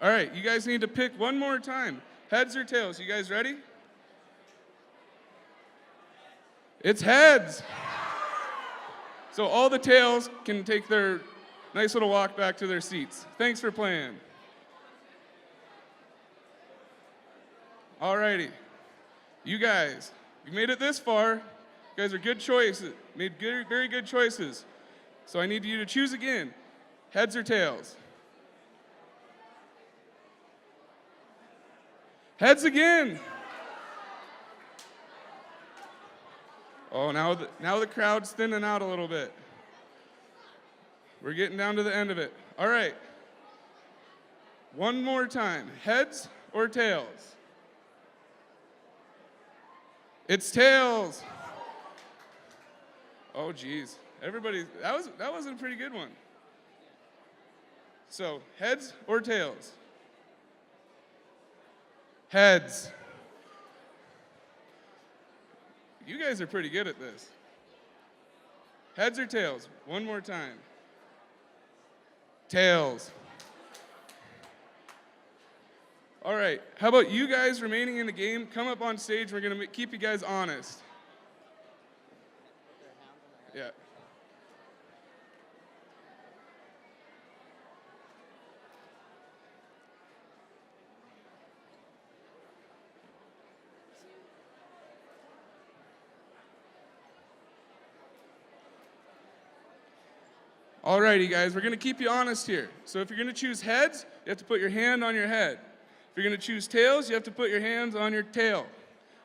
All right, you guys need to pick one more time. Heads or tails? You guys ready? It's heads. So all the tails can take their nice little walk back to their seats. Thanks for playing. All righty. You guys, you made it this far. You guys are good choices. Made good, very good choices. So I need you to choose again. Heads or tails? Heads again. Oh, now the crowd's thinning out a little bit. We're getting down to the end of it. All right. One more time. Heads or tails? It's tails. Oh, geez. Everybody, that was a pretty good one. So, heads or tails? Heads. You guys are pretty good at this. Heads or tails? One more time. Tails. All right, how about you guys remaining in the game? Come up on stage, we're gonna keep you guys honest. Yeah. Alrighty, guys, we're gonna keep you honest here. So if you're gonna choose heads, you have to put your hand on your head. If you're gonna choose tails, you have to put your hands on your tail.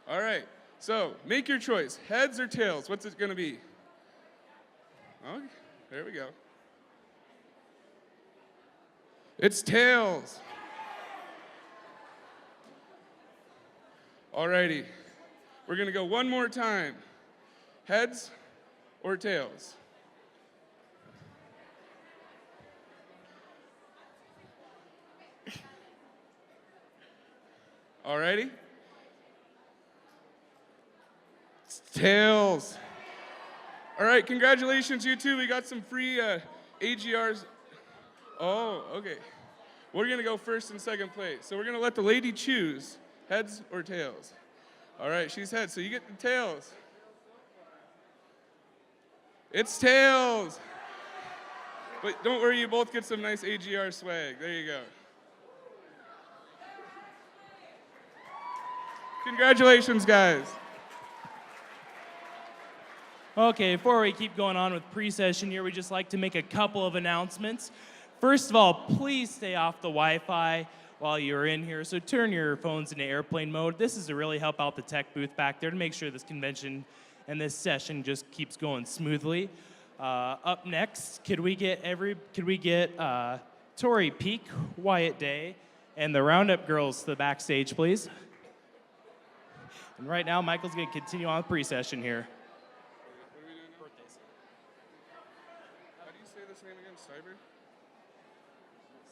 All right, so make your choice. Heads or tails, what's it gonna be? Oh, there we go. It's tails. Alrighty, we're gonna go one more time. Heads or tails? Alrighty? It's tails. All right, congratulations, you two. We got some free AGRs. Oh, okay. We're gonna go first and second place. So we're gonna let the lady choose, heads or tails. All right, she's heads, so you get the tails. It's tails. But don't worry, you both get some nice AGR swag. There you go. Congratulations, guys. Okay, before we keep going on with pre-session here, we'd just like to make a couple of announcements. First of all, please stay off the Wi-Fi while you're in here, so turn your phones into airplane mode. This is to really help out the tech booth back there to make sure this convention and this session just keeps going smoothly. Up next, could we get Tori Peak, Wyatt Day, and the Roundup Girls to the backstage, please? And right now, Michael's going to continue on with pre-session here. What are we doing now? Birthdays. How do you say this name again? Cyber?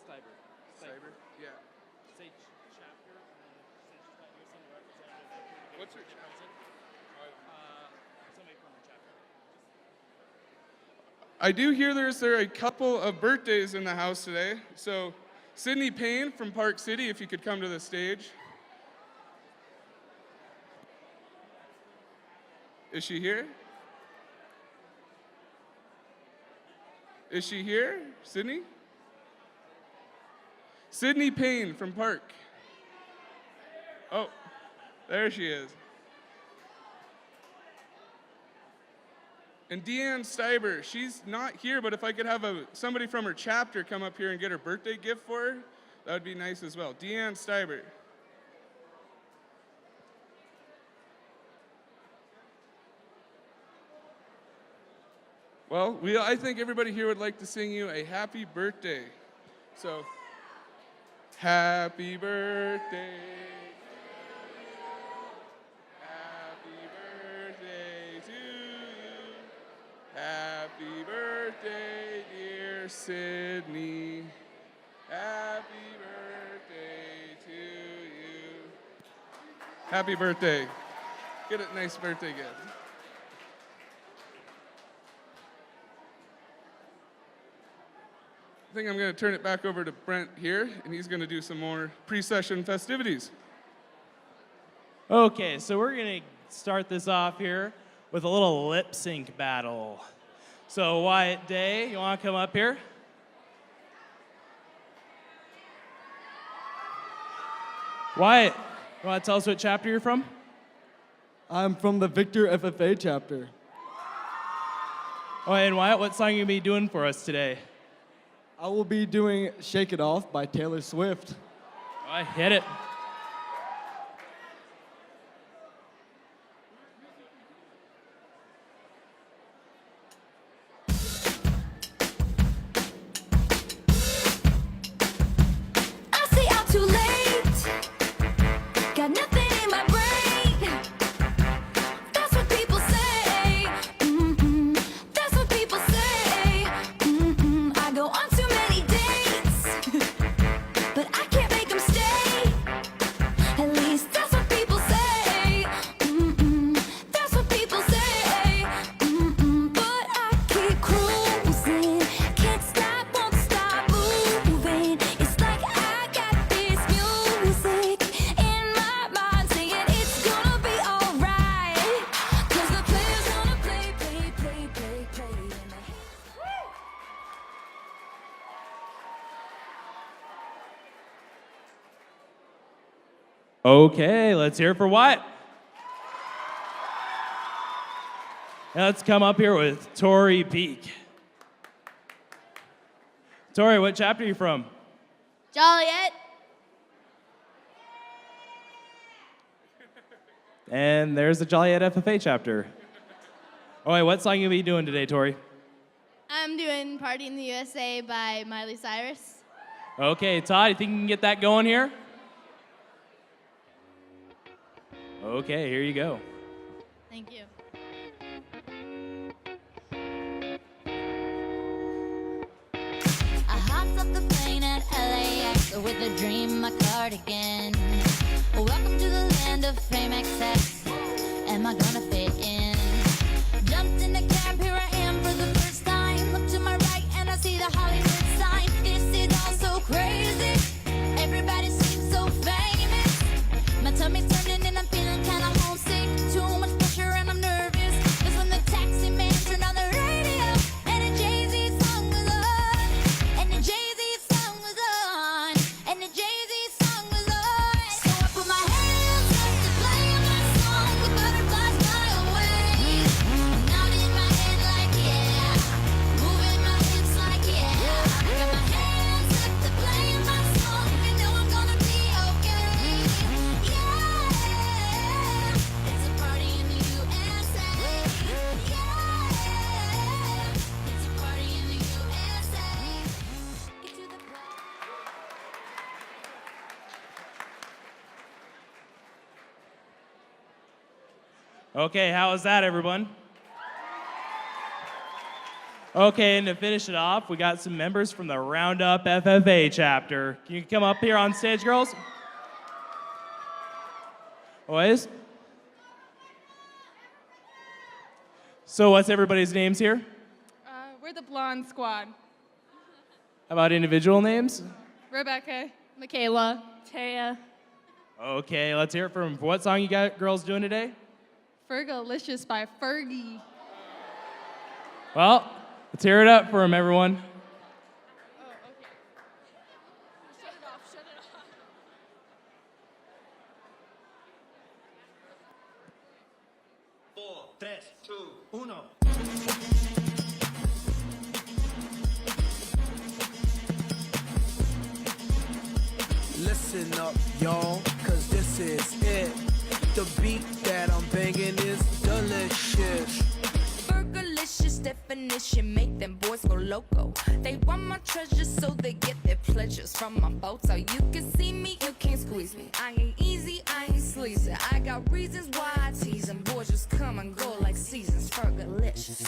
Cyber? Yeah. Say chapter, and then since she's not here, send the representative. What's her present? Somebody from her chapter. I do hear there are a couple of birthdays in the house today. So, Sydney Payne from Park City, if you could come to the stage. Is she here? Is she here? Sydney? Sydney Payne from Park. Oh, there she is. And Deanne Steiber, she's not here, but if I could have somebody from her chapter come up here and get her birthday gift for her, that would be nice as well. Deanne Steiber. Well, I think everybody here would like to sing you a happy birthday. So, happy birthday. Happy birthday to you. Happy birthday, dear Sydney. Happy birthday to you. Happy birthday. Get a nice birthday gift. think I'm going to turn it back over to Brent here, and he's going to do some more pre-session festivities. Okay, so we're gonna start this off here with a little lip sync battle. So Wyatt Day, you wanna come up here? Wyatt, you wanna tell us what chapter you're from? I'm from the Victor FFA chapter. Oh, and Wyatt, what song are you gonna be doing for us today? I will be doing Shake It Off by Taylor Swift. Oh, I hit it. I say I'm too late. Got nothing in my brain. That's what people say. That's what people say. I go on too many dates, but I can't make them stay. At least that's what people say. That's what people say. But I keep cruising. Can't stop, won't stop moving. It's like I got this music in my mind saying it's gonna be alright. 'Cause the player's gonna play. And Okay, let's hear it for Wyatt. Now let's come up here with Tori Peak. Tori, what chapter are you from? Joliet. And there's the Joliet FFA chapter. Oh, wait, what song are you gonna be doing today, Tori? I'm doing Party in the USA by Miley Cyrus. Okay, Todd, you think you can get that going here? Okay, here you go. Thank you. I hopped off the plane at LAX with a dream, my cardigan. Welcome to the land of fame excess. Am I gonna fit in? Jumped in the cab, here I am for the first time. Look to my right and I see the Hollywood sign. This is all so crazy. Everybody seems so famous. My tummy's turning and I'm feeling kinda homesick. Too much pressure and I'm nervous. That's when the taxi man turned on the radio and a Jay-Z song was on. And the Jay-Z song was on. And the Jay-Z song was on. So I put my hands up to play my song. The butterflies fly away. Nod in my head like yeah. Moving my hips like yeah. I got my hands up to play my song. You know I'm gonna be okay. Yeah. It's a party in the USA. Yeah. It's a party in the USA. Get to the place. Okay, how was that, everyone? Okay, and to finish it off, we got some members from the Roundup FFA chapter. Can you come up here on stage, girls? Boys? So what's everybody's names here? We're the Blonde Squad. How about individual names? Rebecca, Michaela. Taya, Okay, let's hear it from what song you got girls doing today? Fergalicious by Fergie. Well, let's hear it up for them, everyone. Shut it off, shut it off. Four, tres, two, uno. Listen up, y'all, cause this is it. The beat that I'm banging is delicious. Fergalicious definition make them boys go loco. They want my treasures so they get their pleasures from my boat. So you can see me, you can't squeeze me. I ain't easy, I ain't sleazy. I got reasons why I tease them. Boys just come and go like seasons. Fergalicious.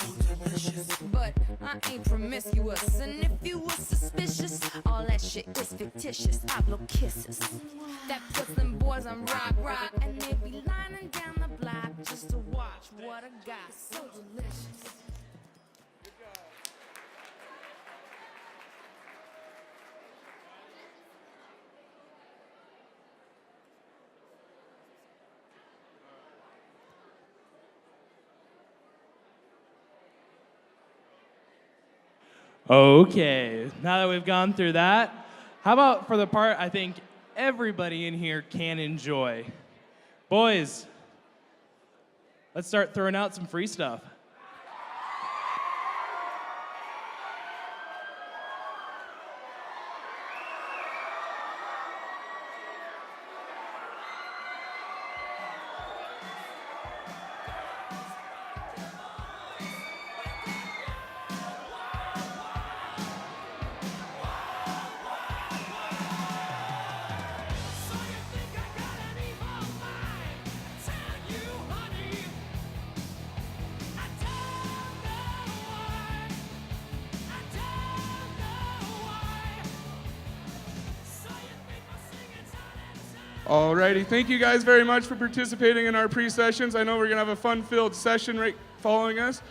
But I ain't promiscuous. And if you were suspicious, all that shit is fictitious. I blow kisses. That puts them boys on rock. And they be lining down the block just to watch what I got. So delicious. Okay, now that we've gone through that, how about for the part I think everybody in here can enjoy? Boys, let's start throwing out some free stuff. Alrighty, thank you guys very much for participating in our pre-sessions. I know we're gonna have a fun-filled session right following us.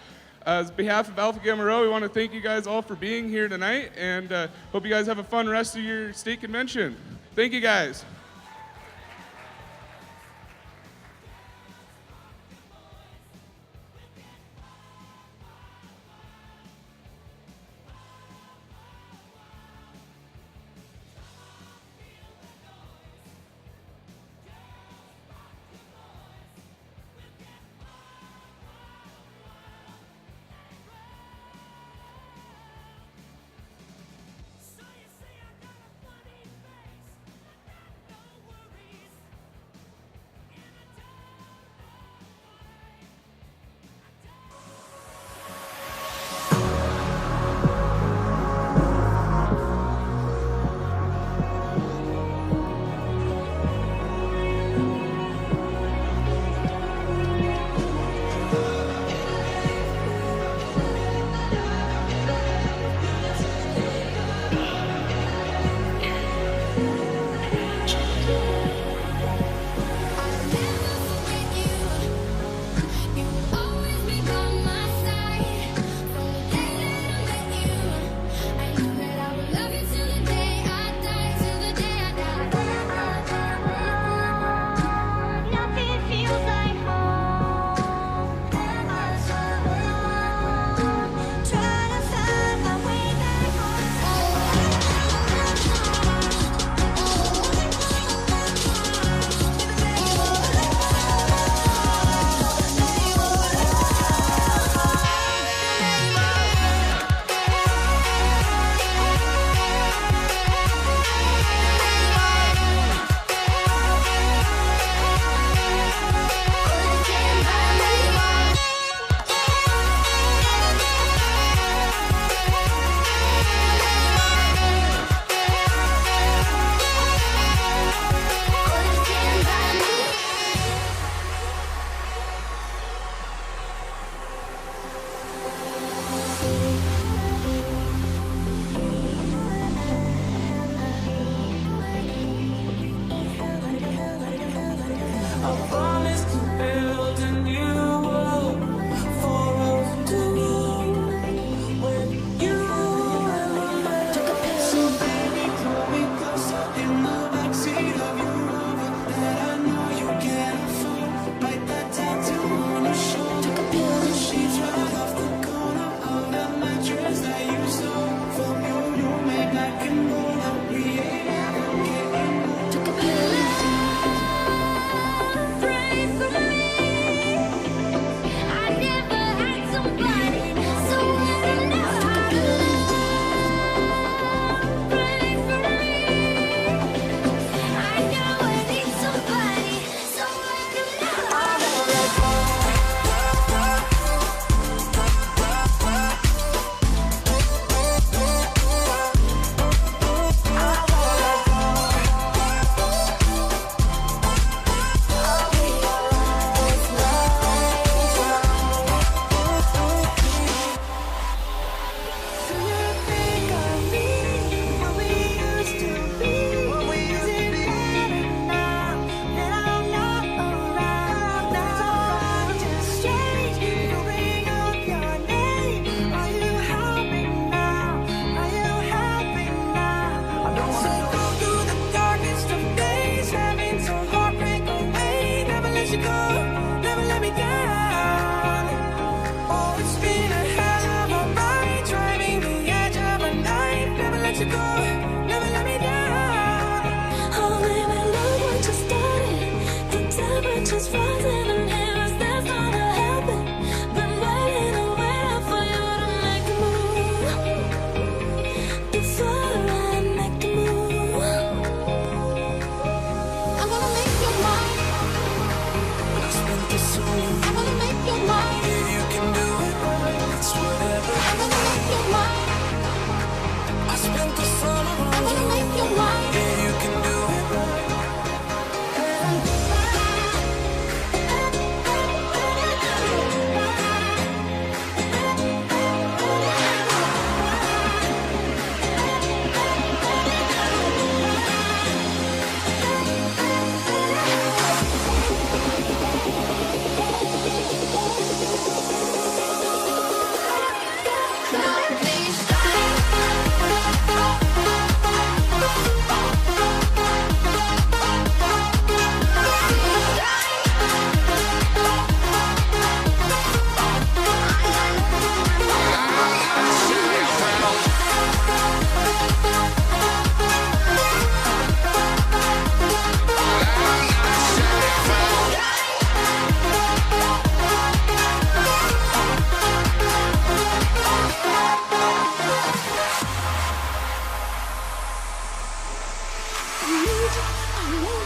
As behalf of Alpha Gamma Rho, we want to thank you guys all for being here tonight, and hope you guys have a fun rest of your state convention. Thank you guys.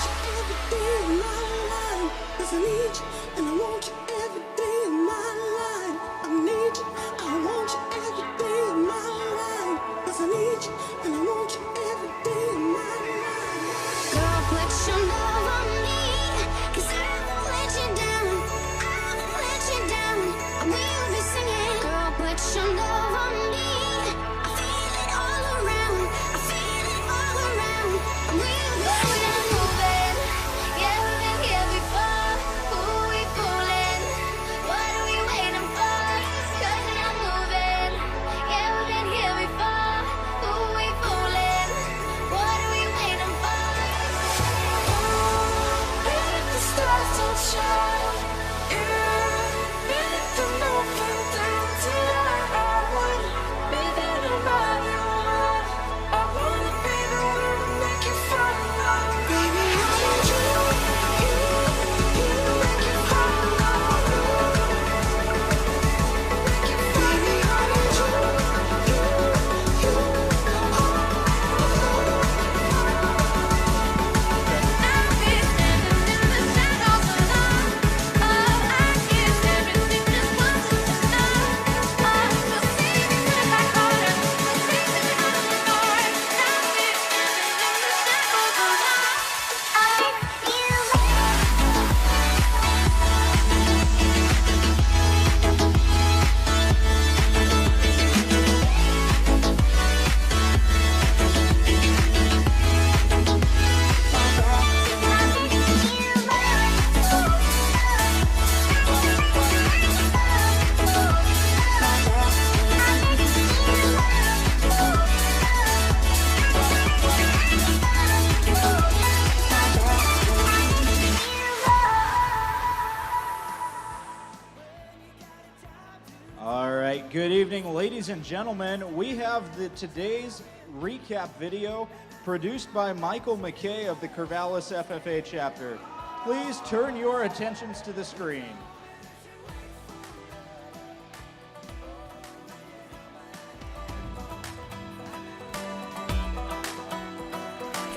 you every day of my life. 'Cause I need you and I want you every day of my life. I need you, I want you every day of my life. 'Cause I need you and I want you every day of my life. Girl, put your love on me, 'cause I won't let you down. I won't let you down. I will be singing. Girl, put your love on me. I feel it all around. I feel it all around. I will be singing. Moving, yeah, we've been here before. Who we fooling? What are we waiting for? 'Cause I'm moving, yeah, we've been here before. Who we fooling? What are we waiting for? If the stars don't shine, yeah, if the moon came down tonight, I would be there no matter what. I wanna be the one to make you fall in love. Baby, I need you, you make you fall in love. Baby, I need you, All right, good evening, ladies and gentlemen. We have today's recap video produced by Michael McKay of the Corvallis FFA chapter. Please turn your attentions to the screen.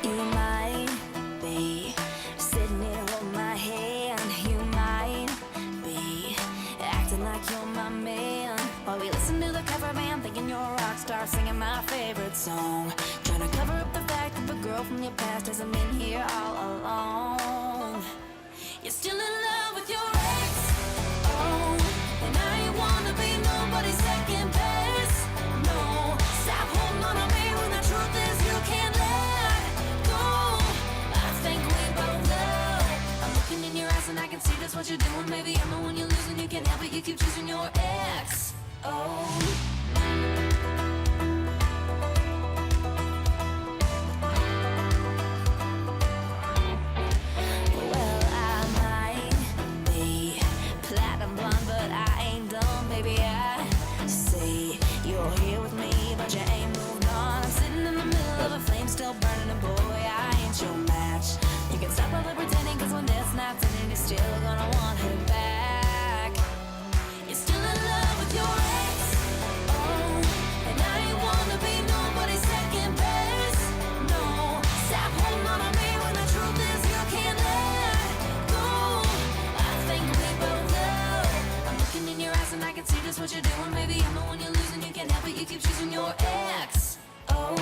You might be sitting here holding my hand. You might be acting like you're my man. While we listen to the cover band, thinking you're a rock star, singing my favorite song. Trying to cover up the fact that the girl from your past hasn't been here all along. You're still in love with your ex. Oh, and now you wanna be nobody's second best. No, stop holding on to me when the truth is you can't let go. I think we both know. I'm looking in your eyes and I can see that's what you're doing. Maybe I'm the one you're losing. You can't help it, you keep choosing your ex. Oh. Well, I might be platinum blonde, but I ain't dumb, baby. I see you're here with me, but you ain't moved on. I'm sitting in the middle of a flame still burning, and boy, I ain't your match. You can stop all the pretending, 'cause when this night's ending, you're still gonna want her back. You're still in love with your ex. Oh, and now you wanna be nobody's second best. No, stop holding on to me when the truth is you can't let go. I think we both know. I'm looking in your eyes and I can see just what you're doing. Maybe I'm the one you're losing. You can't help it, you keep choosing your ex. Oh.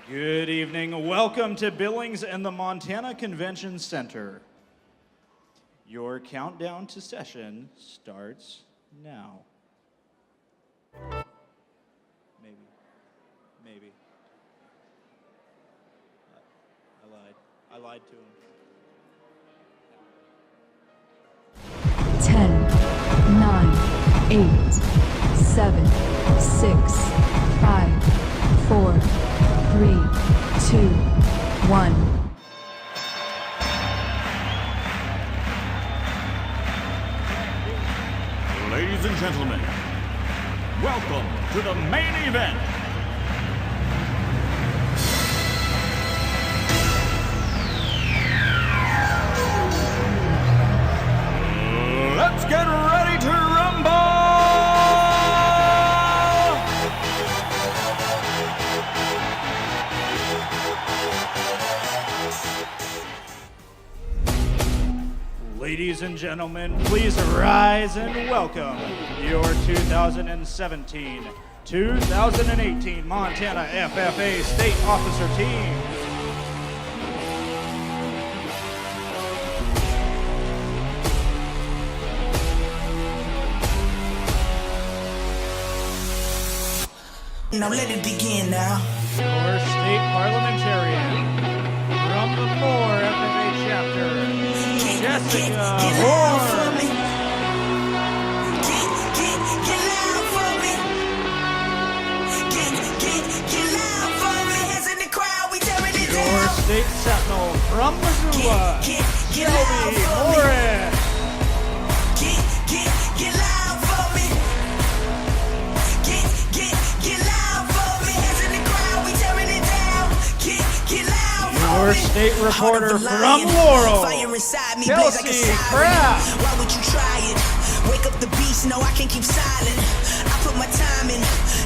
Good evening. Welcome to Billings and the Montana Convention Center. Your countdown to session starts now. Maybe. I lied to him. 10, 9, 8, 7, 6, 5, 4, 3, 2, 1. Ladies and gentlemen, welcome to the main event. Let's get ready to rumble! Ladies and gentlemen, please rise and welcome your 2017-2018 Montana FFA State Officer Team. Now let it begin now. Your state parliamentarian from the Moore FFA chapter, Jessica Horn. Get loud for me. Get loud for me. Hands in the crowd, we tearing it down. Your state sentinel from Missoula, Shelby Morris. Get loud for me. Get loud for me. Hands in the crowd, we tearing it down. Get loud for me. Your state reporter from Laurel, Kelsey Kraft. Why would you try it? Wake up the beast, no, I can't keep silent. I put my time in,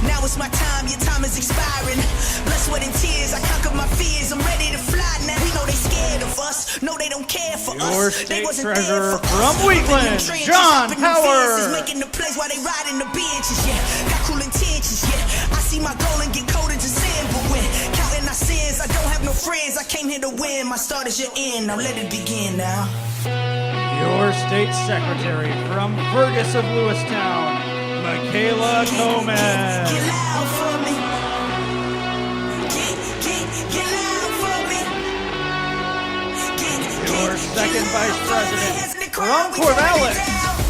now it's my time, your time is expiring. Blood, sweat, and tears, I conquer my fears, I'm ready to fly now. We know they scared of us, no, they don't care for Your us. They state wasn't treasurer there for from us. Wheatland, Trenches, John hopping them Power. fences, making the plays while they riding the benches, yeah. Got cool intentions, yeah. I see my goal and get cold into sin, but when counting our sins, I don't have no friends. I came here to win, my start is your end, now let it begin now. Your state secretary from Fergus of Lewistown, Michaela Gomez. Get loud for me. Get loud for me. Your second vice president from Corvallis,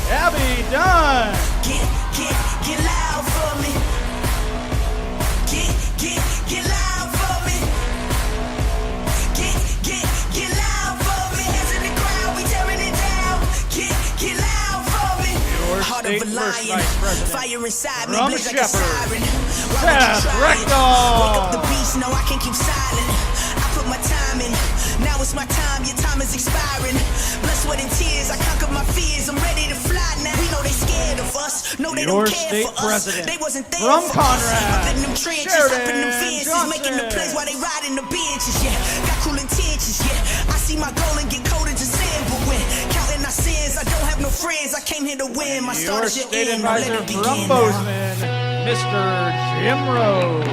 Abby Dunn. Get loud for me. Get loud for me. Get loud for me. Hands in the crowd, we tearing it down. Get loud for me. Your Heart state of a first lion, vice president fire inside me, from blaze like a Shepherd, siren. Why would Seth you try it? Reckdahl. Wake up the beast, no, I can't keep silent. I put my time in, now it's my time, your time is expiring. Blood, sweat, and tears, I conquer my fears, I'm ready to fly now. We know they scared of us, no, they Your don't care state for us. president They wasn't there from for us. Conrad, Up in them trenches, Sheridan up in them fences, Johnson. making the plays while they riding the benches, yeah. Got cool intentions, yeah. I see my goal and get cold into sin, but when counting our sins, I don't have no friends. I came here to win, my start Your is your state end, now let advisor it begin from now. Bozeman, Mr. Jim Rose.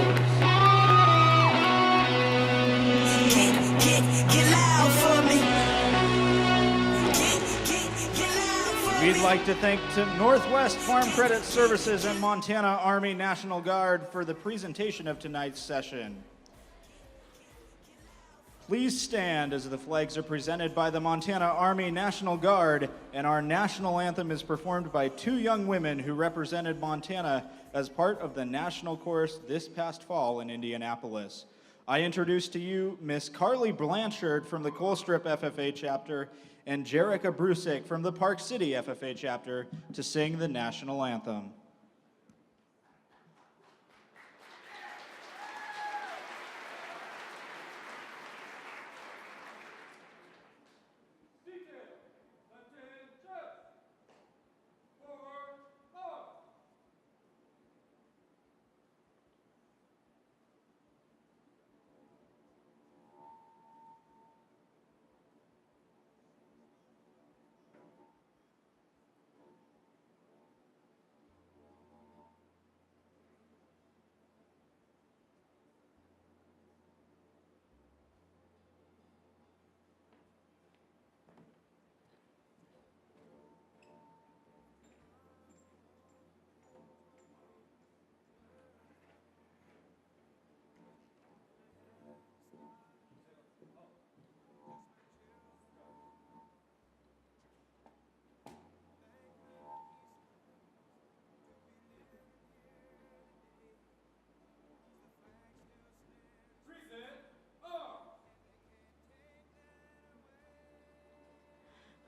Get loud for me. We'd like to thank Northwest Farm Credit Services and Montana Army National Guard for the presentation of tonight's session. Please stand as the flags are presented by the Montana Army National Guard, and our national anthem is performed by two young women who represented Montana as part of the national chorus this past fall in Indianapolis. I introduce to you Miss Carly Blanchard from the Colstrip FFA chapter and Jerica Brusick from the Park City FFA chapter to sing the national anthem.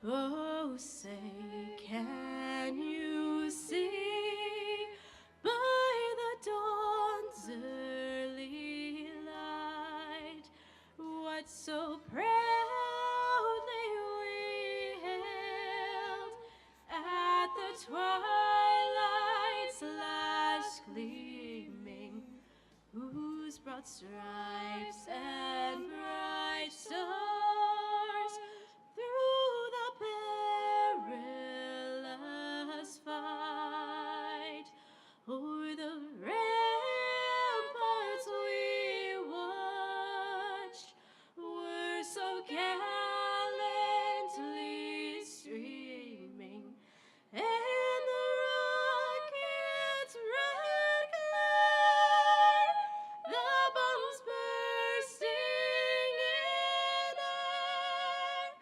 Oh, say, can you see by the dawn's early light what so proudly we hailed at the twilight's last gleaming, whose broad stripes and bright stars through the perilous fight o'er the ramparts we watched were so gallantly streaming, and the rocket's red glare, the bombs bursting in air,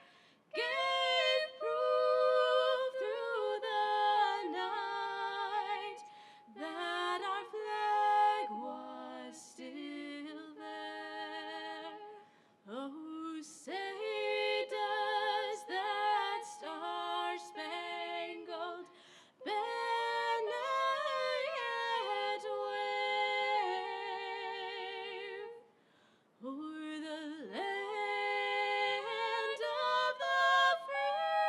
gave proof through the night that our flag was still there. Oh, say does that star-spangled banner yet wave o'er the land of the free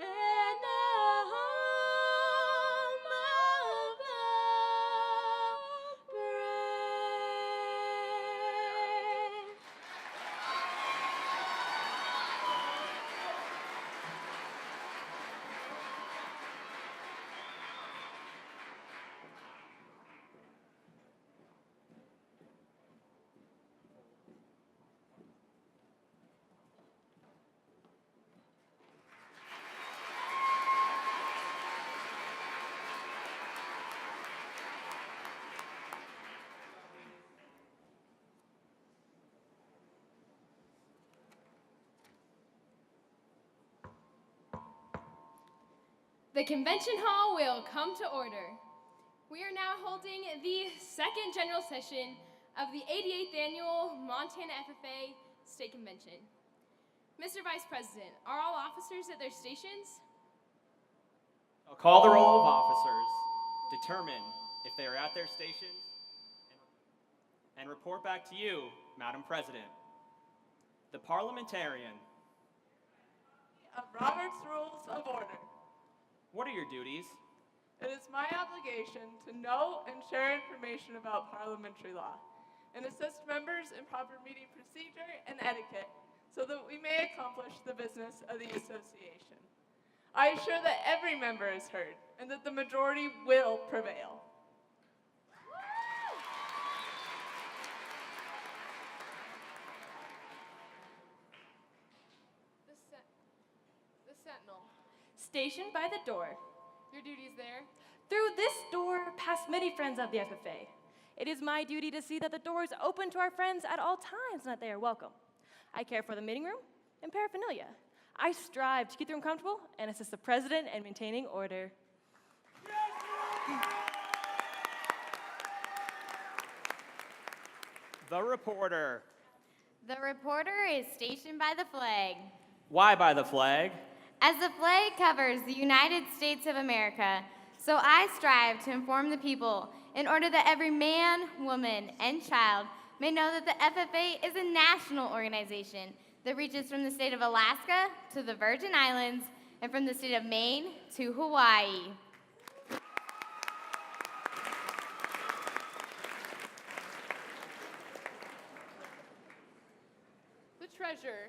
and the home of the brave. The convention hall will come to order. We are now holding the second general session of the 88th annual Montana FFA State Convention. Mr. Vice President, are all officers at their stations? I'll call the roll of officers, determine if they are at their stations, and report back to you, Madam President. The parliamentarian. Of Robert's Rules of Order. What are your duties? It is my obligation to know and share information about parliamentary law and assist members in proper meeting procedure and etiquette so that we may accomplish the business of the association. I assure that every member is heard and that the majority will prevail. The Sentinel. Stationed by the door. Your duties there? Through this door pass many friends of the FFA. It is my duty to see that the door is open to our friends at all times and that they are welcome. I care for the meeting room and paraphernalia. I strive to keep the room comfortable and assist the president in maintaining order. The reporter. The reporter is stationed by the flag. Why by the flag? As the flag covers the United States of America, so I strive to inform the people in order that every man, woman, and child may know that the FFA is a national organization that reaches from the state of Alaska to the Virgin Islands and from the state of Maine to Hawaii. The Treasurer.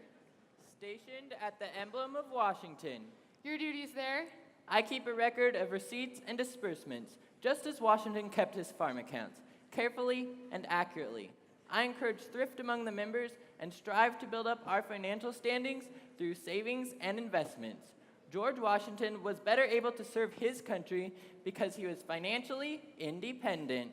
Stationed at the emblem of Washington. Your duties there? I keep a record of receipts and disbursements, just as Washington kept his farm accounts, carefully and accurately. I encourage thrift among the members and strive to build up our financial standings through savings and investments. George Washington was better able to serve his country because he was financially independent.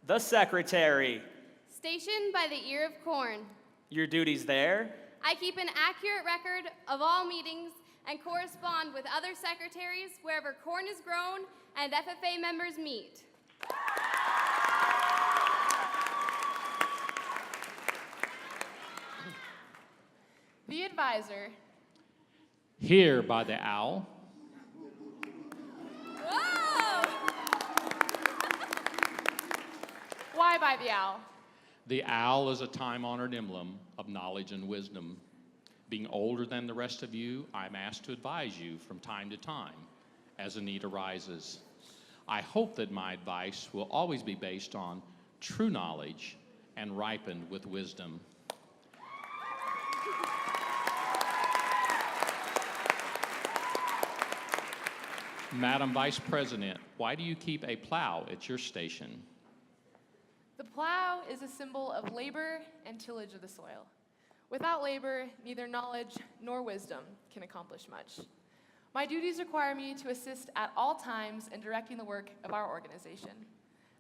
The secretary. Stationed by the ear of corn. Your duties there? I keep an accurate record of all meetings and correspond with other secretaries wherever corn is grown and FFA members meet. advisor. Here by the owl. Whoa! Why by the owl? The owl is a time-honored emblem of knowledge and wisdom. Being older than the rest of you, I'm asked to advise you from time to time as a need arises. I hope that my advice will always be based on true knowledge and ripened with wisdom. Madam Vice President, why do you keep a plow at your station? The plow is a symbol of labor and tillage of the soil. Without labor, neither knowledge nor wisdom can accomplish much. My duties require me to assist at all times in directing the work of our organization.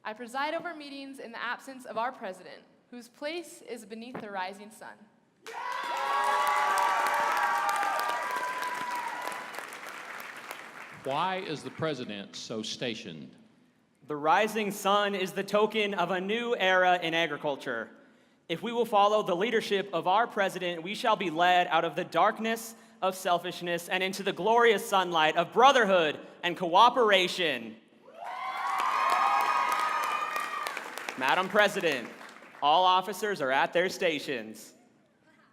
I preside over meetings in the absence of our president, whose place is beneath the rising sun. Why is the president so stationed? The rising sun is the token of a new era in agriculture. If we will follow the leadership of our president, we shall be led out of the darkness of selfishness and into the glorious sunlight of brotherhood and cooperation. Madam President, all officers are at their stations.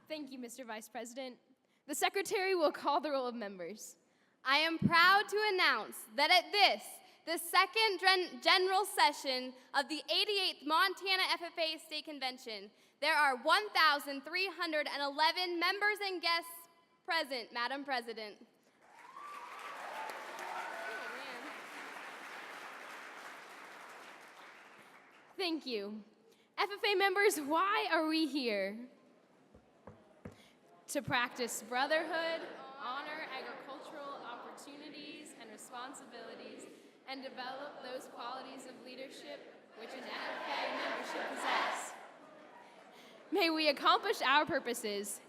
Thank you, Mr. Vice President. The Secretary will call the roll of members. I am proud to announce that at this, the second general session of the 88th Montana FFA State Convention, there are 1,311 members and guests present, Madam President. Thank you. FFA members, why are we here? To practice brotherhood, honor agricultural opportunities and responsibilities, and develop those qualities of leadership which an FFA membership possess. May we accomplish our purposes.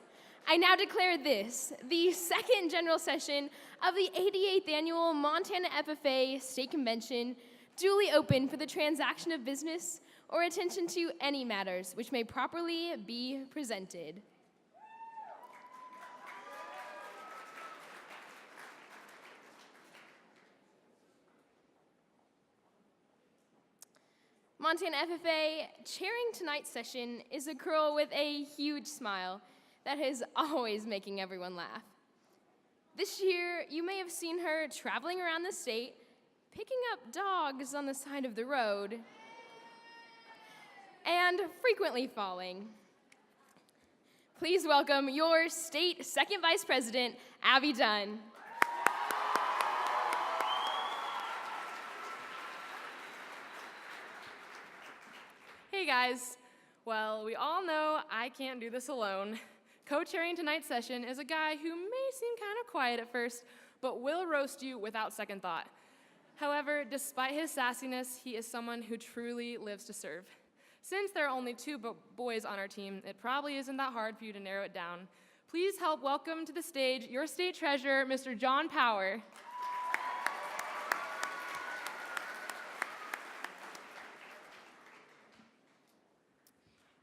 I now declare this, the second general session of the 88th Annual Montana FFA State Convention, duly open for the transaction of business or attention to any matters which may properly be presented. Montana FFA chairing tonight's session is a girl with a huge smile that is always making everyone laugh. This year, you may have seen her traveling around the state, picking up dogs on the side of the road, and frequently falling. Please welcome your state second vice president, Abby Dunn. Hey guys, well, we all know I can't do this alone. Co-chairing tonight's session is a guy who may seem kind of quiet at first, but will roast you without second thought. However, despite his sassiness, he is someone who truly lives to serve. Since there are only two boys on our team, it probably isn't that hard for you to narrow it down. Please help welcome to the stage your state treasurer, Mr. John Power.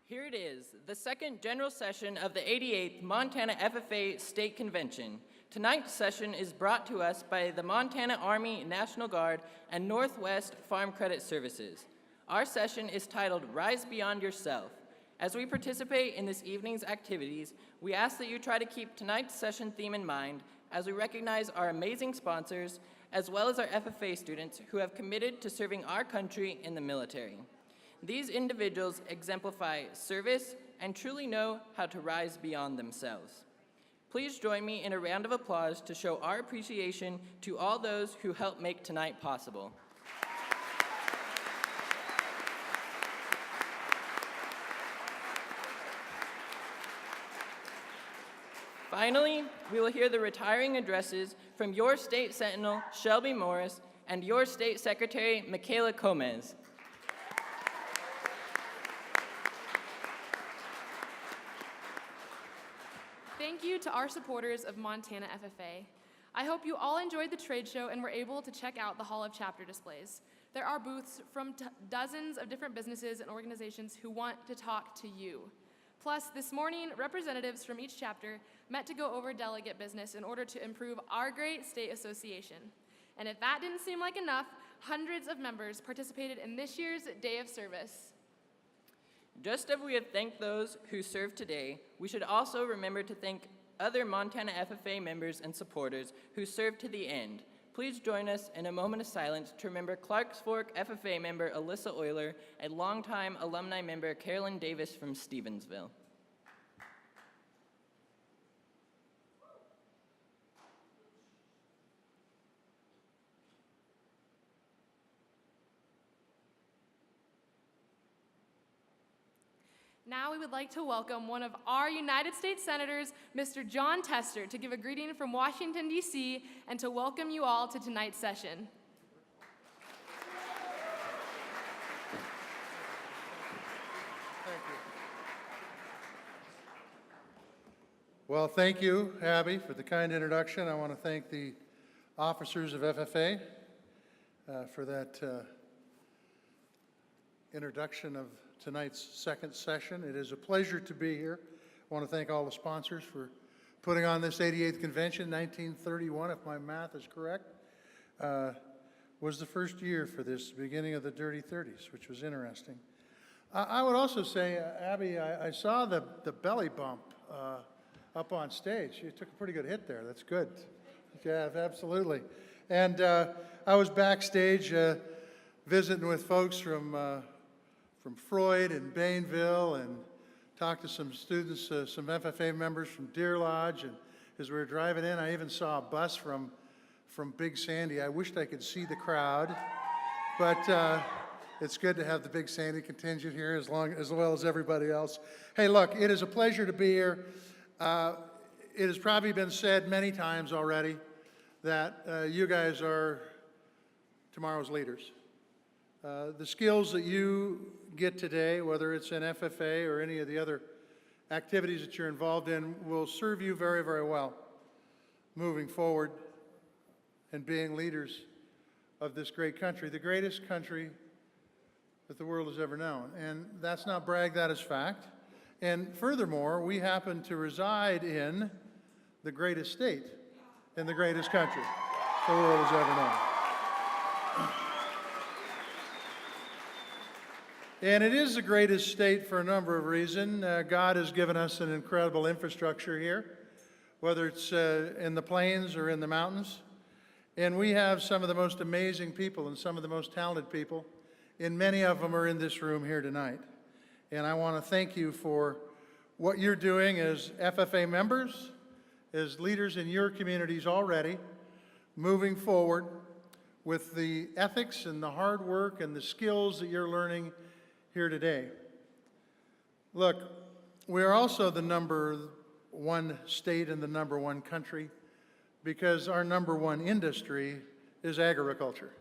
Here it is, the second general session of the 88th Montana FFA State Convention. Tonight's session is brought to us by the Montana Army National Guard and Northwest Farm Credit Services. Our session is titled Rise Beyond Yourself. As we participate in this evening's activities, we ask that you try to keep tonight's session theme in mind as we recognize our amazing sponsors, as well as our FFA students who have committed to serving our country in the military. These individuals exemplify service and truly know how to rise beyond themselves. Please join me in a round of applause to show our appreciation to all those who helped make tonight possible. Finally, we will hear the retiring addresses from your State Sentinel, Shelby Morris, and your State Secretary, Michaela Gomez. Thank you to our supporters of Montana FFA. I hope you all enjoyed the trade show and were able to check out the Hall of Chapter displays. There are booths from dozens of different businesses and organizations who want to talk to you. Plus, this morning, representatives from each chapter met to go over delegate business in order to improve our great state association. And if that didn't seem like enough, hundreds of members participated in this year's Day of Service. Just as we have thanked those who served today, we should also remember to thank other Montana FFA members and supporters who served to the end. Please join us in a moment of silence to remember Clarks Fork FFA member Alyssa Euler and longtime alumni member Carolyn Davis from Stevensville. Now we would like to welcome one of our United States Senators, Mr. John Tester, to give a greeting from Washington, D.C., and to welcome you all to tonight's session. Well, thank you, Abby, for the kind introduction. I want to thank the officers of FFA for that introduction of tonight's second session. It is a pleasure to be here. I want to thank all the sponsors for putting on this 88th convention. 1931, if my math is correct, was the first year for this beginning of the Dirty 30s, which was interesting. I would also say, Abby, I saw the belly bump up on stage. You took a pretty good hit there. That's good. Yeah, absolutely. And I was backstage visiting with folks from Freud and Bainville, and talked to some students, some FFA members from Deer Lodge, and as we were driving in, I even saw a bus from Big Sandy. I wished I could see the crowd, but it's good to have the Big Sandy contingent here as well as everybody else. Hey, look, it is a pleasure to be here. It has probably been said many times already that you guys are tomorrow's leaders. The skills that you get today, whether it's in FFA or any of the other activities that you're involved in, will serve you very, very well moving forward and being leaders of this great country, the greatest country that the world has ever known. And that's not brag, that is fact. And furthermore, we happen to reside in the greatest state in the greatest country the world has ever known. And it is the greatest state for a number of reasons. God has given us an incredible infrastructure here, whether it's in the plains or in the mountains. And we have some of the most amazing people and some of the most talented people, and many of them are in this room here tonight. And I want to thank you for what you're doing as FFA members, as leaders in your communities already, moving forward with the ethics and the hard work and the skills that you're learning here today. Look, we are also the number one state and the number one country because our number one industry is agriculture.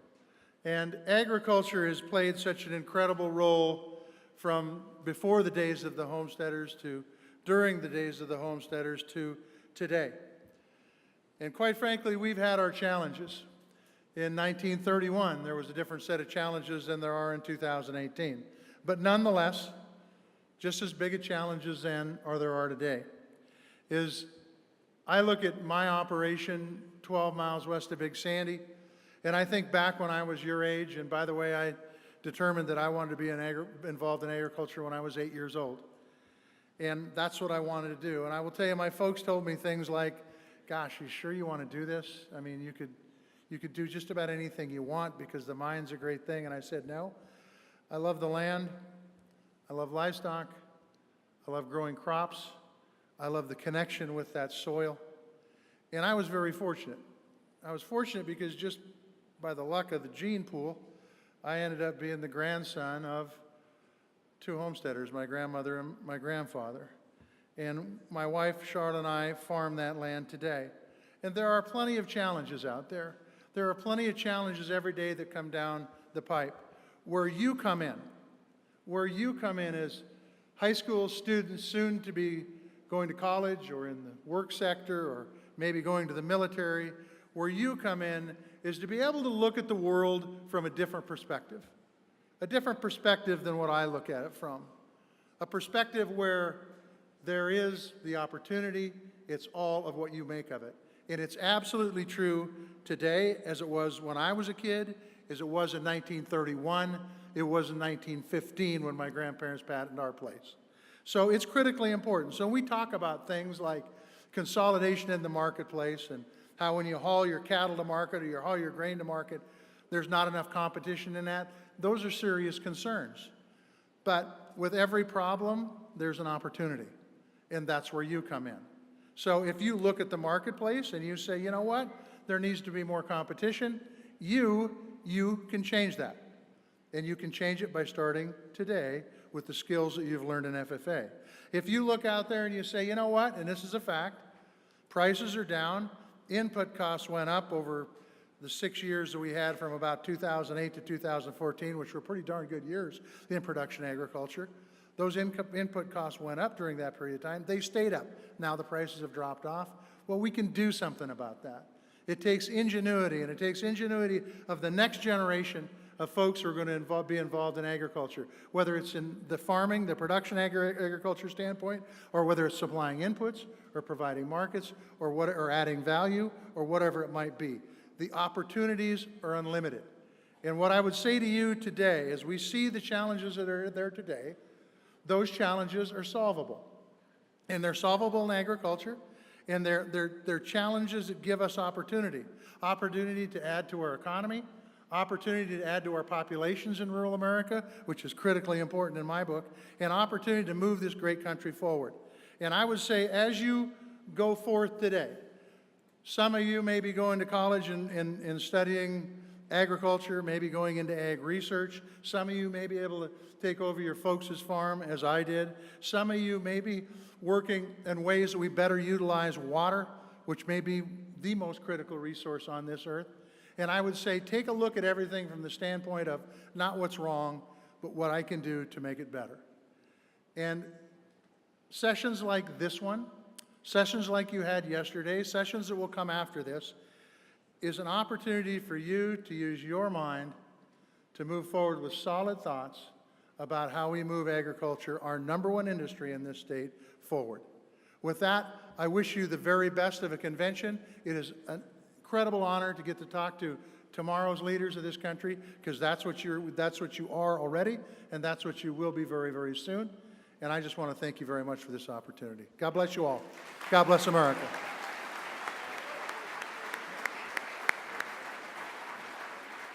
And agriculture has played such an incredible role from before the days of the homesteaders to during the days of the homesteaders to today. And quite frankly, we've had our challenges. In 1931, there was a different set of challenges than there are in 2018. But nonetheless, just as big a challenges then are there are today. Is I look at my operation 12 miles west of Big Sandy, and I think back when I was your age, and by the way, I determined that I wanted to be involved in agriculture when I was 8 years old. And that's what I wanted to do. And I will tell you, my folks told me things like, gosh, you sure you want to do this? I mean, you could do just about anything you want because the mine's a great thing. And I said, no. I love the land, I love livestock, I love growing crops, I love the connection with that soil, and I was very fortunate. I was fortunate because just by the luck of the gene pool, I ended up being the grandson of two homesteaders, my grandmother and my grandfather. And my wife, Charlotte, and I farm that land today. And there are plenty of challenges out there. There are plenty of challenges every day that come down the pipe. Where you come in as high school students soon to be going to college or in the work sector or maybe going to the military, where you come in is to be able to look at the world from a different perspective than what I look at it from. A perspective where There is the opportunity. It's all of what you make of it. And it's absolutely true today as it was when I was a kid, as it was in 1931, it was in 1915 when my grandparents patented our place. So it's critically important. So we talk about things like consolidation in the marketplace and how when you haul your cattle to market or you haul your grain to market, there's not enough competition in that. Those are serious concerns. But with every problem, there's an opportunity, and that's where you come in. So if you look at the marketplace and you say, you know what, there needs to be more competition, you can change that. And you can change it by starting today with the skills that you've learned in FFA. If you look out there and you say, you know what, and this is a fact, prices are down, input costs went up over the 6 years that we had from about 2008 to 2014, which were pretty darn good years in production agriculture. Those input costs went up during that period of time. They stayed up. Now the prices have dropped off. Well, we can do something about that. It takes ingenuity, and it takes ingenuity of the next generation of folks who are going to be involved in agriculture, whether it's in the farming, the production agriculture standpoint, or whether it's supplying inputs, or providing markets, or adding value, or whatever it might be. The opportunities are unlimited. And what I would say to you today, as we see the challenges that are there today, those challenges are solvable. And they're solvable in agriculture, and they're challenges that give us opportunity. Opportunity to add to our economy, opportunity to add to our populations in rural America, which is critically important in my book, and opportunity to move this great country forward. And I would say, as you go forth today, some of you may be going to college and studying agriculture, maybe going into ag research. Some of you may be able to take over your folks' farm, as I did. Some of you may be working in ways that we better utilize water, which may be the most critical resource on this earth. And I would say, take a look at everything from the standpoint of not what's wrong, but what I can do to make it better. And sessions like this one, sessions like you had yesterday, sessions that will come after this, is an opportunity for you to use your mind to move forward with solid thoughts about how we move agriculture, our #1 industry in this state, forward. With that, I wish you the very best of a convention. It is an incredible honor to get to talk to tomorrow's leaders of this country, because that's what you are already, and that's what you will be very, very soon. And I just want to thank you very much for this opportunity. God bless you all. God bless America.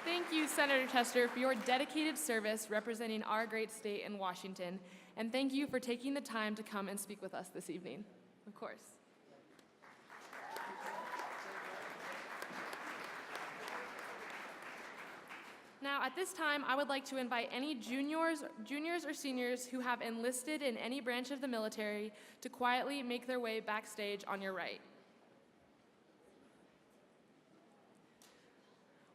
Thank you, Senator Tester, for your dedicated service representing our great state in Washington. And thank you for taking the time to come and speak with us this evening. Of course. Now, at this time, I would like to invite any juniors or seniors who have enlisted in any branch of the military to quietly make their way backstage on your right.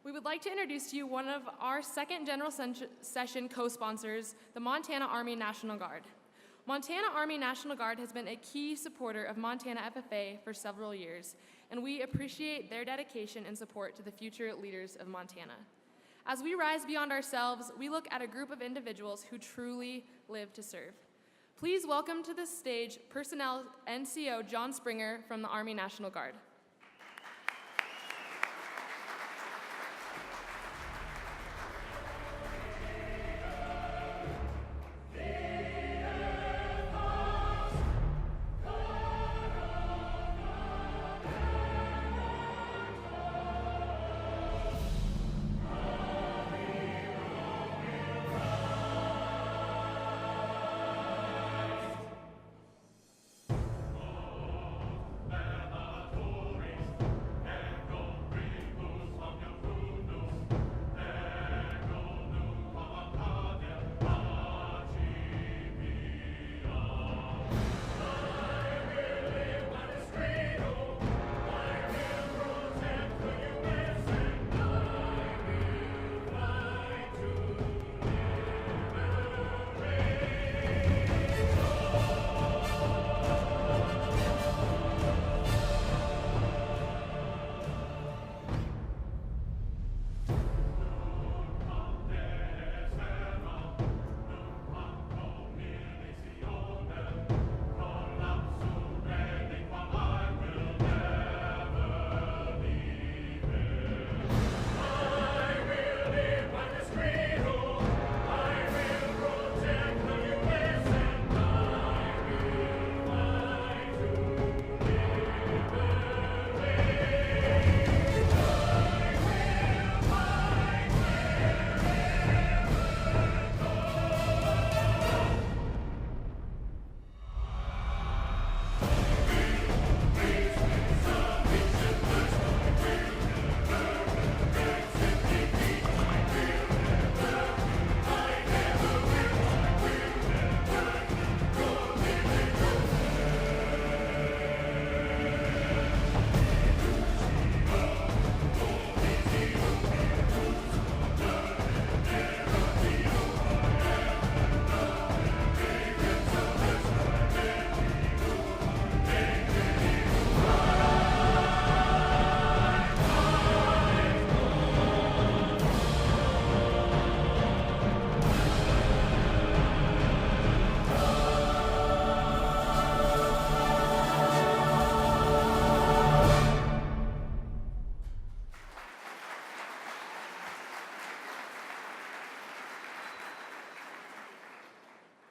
We would like to introduce to you one of our second General Session co-sponsors, the Montana Army National Guard. Montana Army National Guard has been a key supporter of Montana FFA for several years, and we appreciate their dedication and support to the future leaders of Montana. As we rise beyond ourselves, we look at a group of individuals who truly live to serve. Please welcome to the stage Personnel NCO John Springer from the Army National Guard.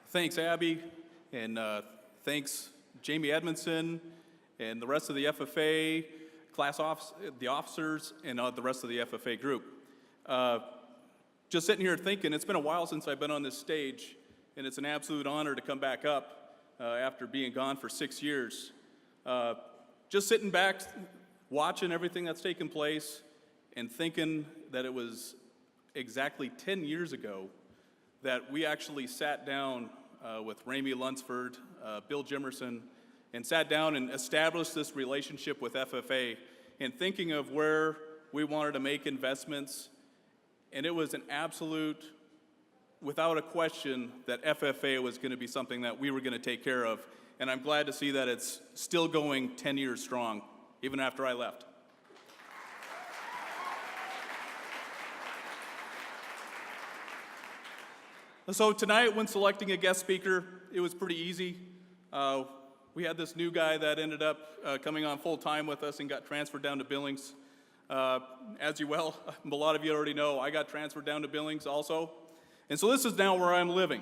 Thanks, Abby, and thanks, Jamie Edmondson, and the rest of the FFA, the officers, and the rest of the FFA group. Just sitting here thinking, it's been a while since I've been on this stage, and it's an absolute honor to come back up after being gone for 6 years. Just sitting back, watching everything that's taken place, and thinking that it was exactly 10 years ago that we actually sat down with Ramey Lunsford, Bill Jimerson, and sat down and established this relationship with FFA, and thinking of where we wanted to make investments. And it was an absolute, without a question, that FFA was going to be something that we were going to take care of. And I'm glad to see that it's still going 10 years strong, even after I left. So tonight, when selecting a guest speaker, it was pretty easy. We had this new guy that ended up coming on full time with us and got transferred down to Billings. As you a lot of you already know, I got transferred down to Billings also. And so this is now where I'm living.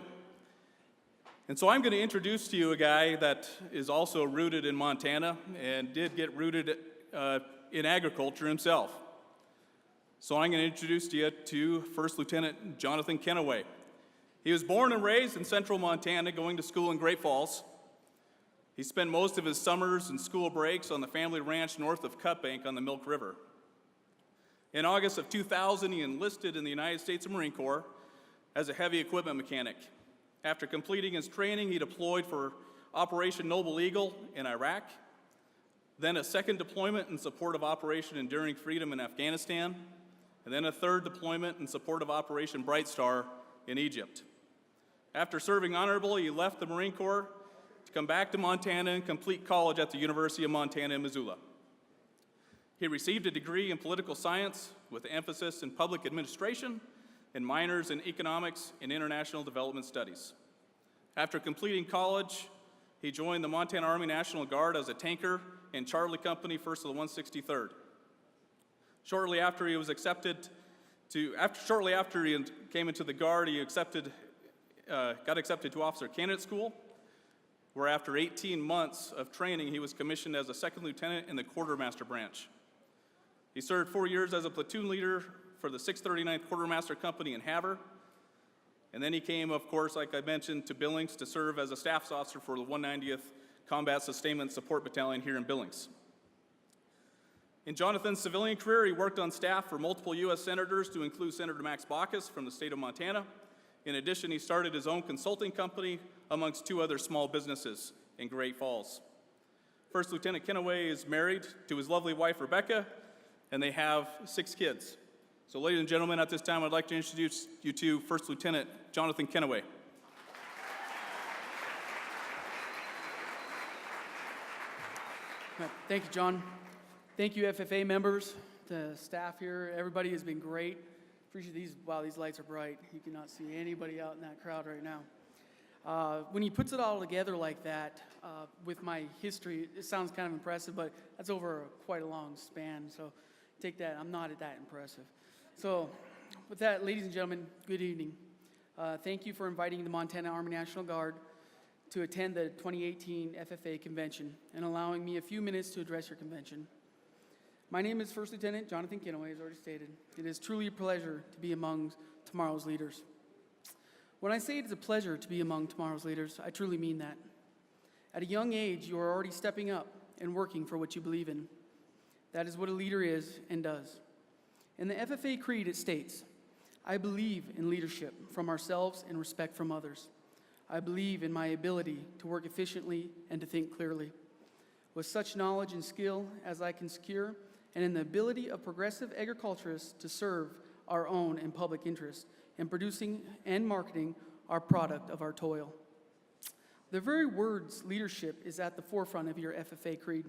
And so I'm going to introduce to you a guy that is also rooted in Montana and did get rooted in agriculture himself. So I'm going to introduce to you to First Lieutenant Jonathan Kennaway. He was born and raised in central Montana, going to school in Great Falls. He spent most of his summers and school breaks on the family ranch north of Cut Bank on the Milk River. In August of 2000, he enlisted in the United States Marine Corps as a heavy equipment mechanic. After completing his training, he deployed for Operation Noble Eagle in Iraq, then a second deployment in support of Operation Enduring Freedom in Afghanistan, and then a third deployment in support of Operation Bright Star in Egypt. After serving honorably, he left the Marine Corps to come back to Montana and complete college at the University of Montana in Missoula. He received a degree in political science with an emphasis in public administration and minors in economics and international development studies. After completing college, he joined the Montana Army National Guard as a tanker in Charlie Company, 1st of the 163rd. Shortly after he came into the Guard, he got accepted to Officer Candidate School, where after 18 months of training, he was commissioned as a second lieutenant in the Quartermaster branch. He served 4 years as a platoon leader for the 639th Quartermaster Company in Havre, and then he came, of course, like I mentioned, to Billings to serve as a staff officer for the 190th Combat Sustainment Support Battalion here in Billings. In Jonathan's civilian career, he worked on staff for multiple U.S. senators, to include Senator Max Baucus from the state of Montana. In addition, he started his own consulting company amongst 2 other small businesses in Great Falls. First Lieutenant Kennaway is married to his lovely wife, Rebecca, and they have 6 kids. So ladies and gentlemen, at this time, I'd like to introduce you to First Lieutenant Jonathan Kennaway. Thank you, John. Thank you, FFA members, the staff here. Everybody has been great. Appreciate these. Wow, these lights are bright. You cannot see anybody out in that crowd right now. When he puts it all together like that, with my history, it sounds kind of impressive, but that's over quite a long span. So take that. I'm not that impressive. So with that, ladies and gentlemen, good evening. Thank you for inviting the Montana Army National Guard to attend the 2018 FFA convention and allowing me a few minutes to address your convention. My name is First Lieutenant Jonathan Kennaway, as already stated. It is truly a pleasure to be among tomorrow's leaders. When I say it is a pleasure to be among tomorrow's leaders, I truly mean that. At a young age, you are already stepping up and working for what you believe in. That is what a leader is and does. In the FFA Creed, it states, I believe in leadership from ourselves and respect from others. I believe in my ability to work efficiently and to think clearly. With such knowledge and skill as I can secure, and in the ability of progressive agriculturists to serve our own and public interest in producing and marketing our product of our toil. The very words leadership is at the forefront of your FFA Creed.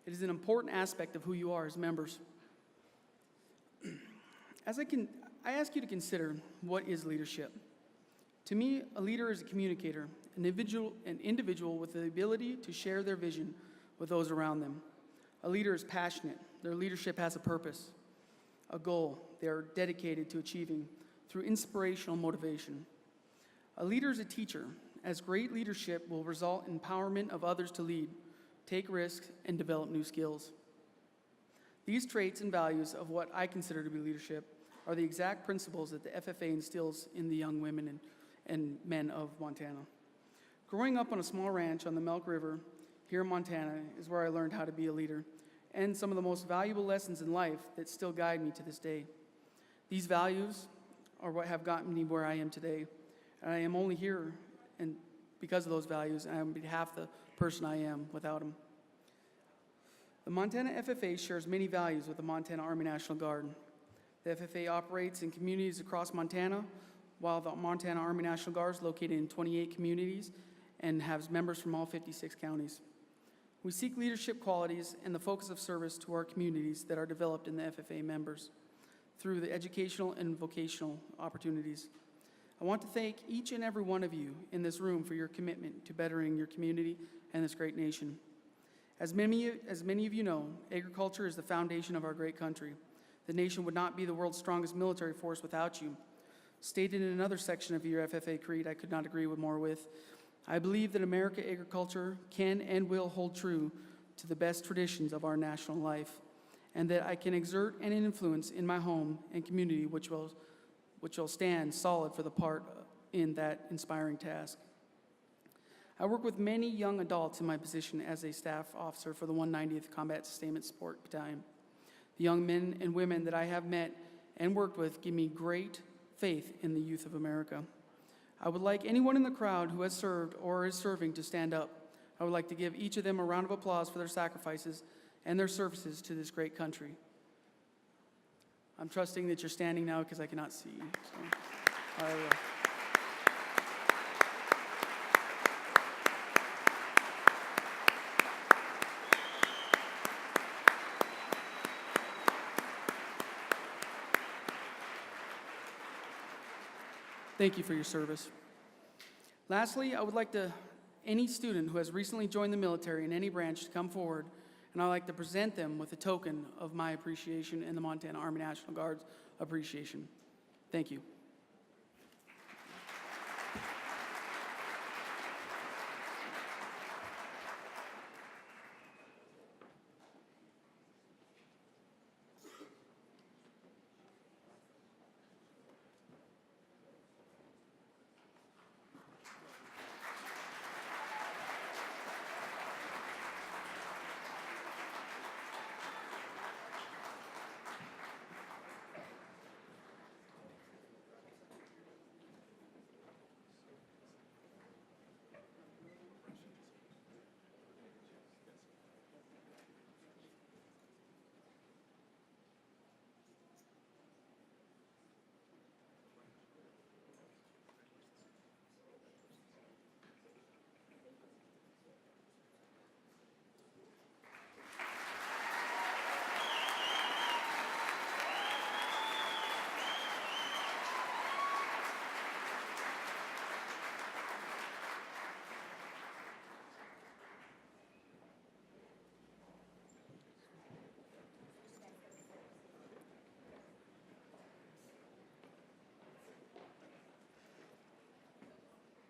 It is an important aspect of who you are as members. I ask you to consider, what is leadership? To me, a leader is a communicator, an individual with the ability to share their vision with those around them. A leader is passionate. Their leadership has a purpose, a goal they are dedicated to achieving through inspirational motivation. A leader is a teacher, as great leadership will result in empowerment of others to lead, take risks, and develop new skills. These traits and values of what I consider to be leadership are the exact principles that the FFA instills in the young women and men of Montana. Growing up on a small ranch on the Milk River here in Montana is where I learned how to be a leader, and some of the most valuable lessons in life that still guide me to this day. These values are what have gotten me where I am today, and I am only here and because of those values, and I'm half the person I am without them. The Montana FFA shares many values with the Montana Army National Guard. The FFA operates in communities across Montana, while the Montana Army National Guard is located in 28 communities and has members from all 56 counties. We seek leadership qualities and the focus of service to our communities that are developed in the FFA members through the educational and vocational opportunities. I want to thank each and every one of you in this room for your commitment to bettering your community and this great nation. As many of you know, agriculture is the foundation of our great country. The nation would not be the world's strongest military force without you. Stated in another section of your FFA creed I could not agree more with, I believe that American agriculture can and will hold true to the best traditions of our national life, and that I can exert an influence in my home and community which will stand solid for the part in that inspiring task. I work with many young adults in my position as a staff officer for the 190th Combat Sustainment Support Battalion. The young men and women that I have met and worked with give me great faith in the youth of America. I would like anyone in the crowd who has served or is serving to stand up. I would like to give each of them a round of applause for their sacrifices and their services to this great country. I'm trusting that you're standing now because I cannot see you. So, thank you for your service. Lastly, I would like any student who has recently joined the military in any branch to come forward, and I'd like to present them with a token of my appreciation and the Montana Army National Guard's appreciation. Thank you.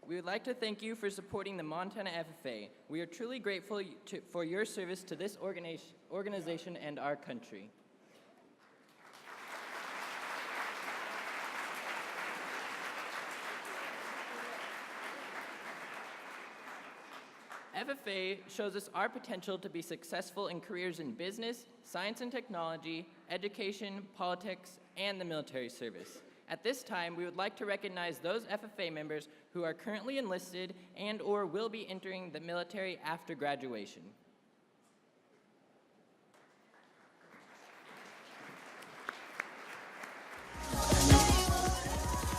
We would like to thank you for supporting the Montana FFA. We are truly grateful for your service to this organization and our country. FFA shows us our potential to be successful in careers in business, science and technology, education, politics, and the military service. At this time, we would like to recognize those FFA members who are currently enlisted and or will be entering the military after graduation.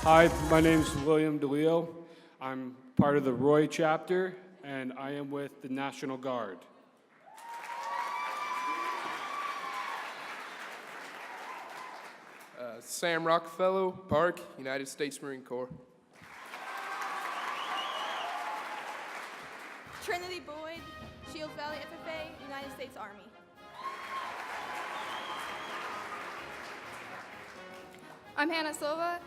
Hi, my name is William DeLeo. I'm part of the Roy chapter, and I am with the National Guard. Sam Rockefeller, Park, United States Marine Corps. Trinity Boyd, Shields Valley FFA, United States Army. I'm Hannah Silva.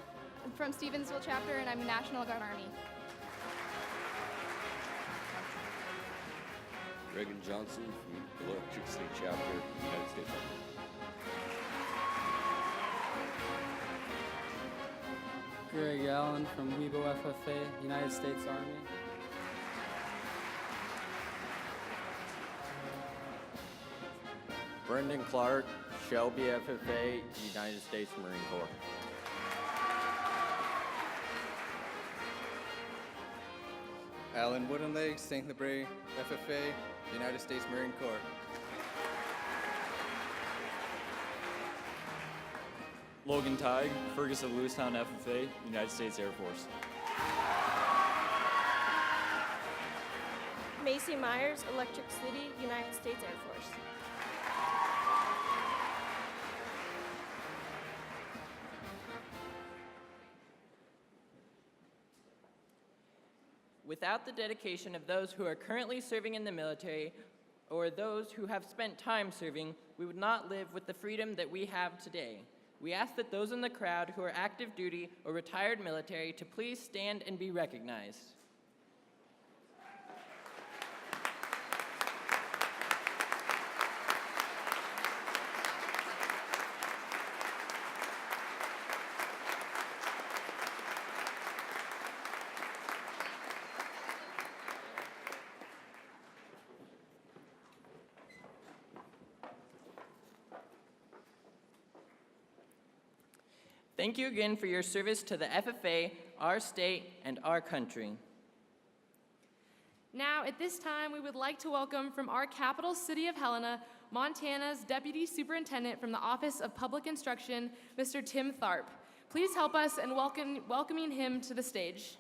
I'm from Stevensville chapter, and I'm a National Guard Army. Reagan Johnson from Electric City Chapter, United States Army. Greg Allen from Weibo FFA, United States Army. Brendan Clark, Shelby FFA, United States Marine Corps. Alan Woodenleg, St. Labray, FFA, United States Marine Corps. Logan Tighe, Ferguson Lewistown FFA, United States Air Force. Macy Myers, Electric City, United States Air Force. Without the dedication of those who are currently serving in the military or those who have spent time serving, we would not live with the freedom that we have today. We ask that those in the crowd who are active duty or retired military to please stand and be recognized. Thank you again for your service to the FFA, our state, and our country. Now, at this time, we would like to welcome from our capital city of Helena, Montana's Deputy Superintendent from the Office of Public Instruction, Mr. Tim Tharp. Please help us in welcoming him to the stage.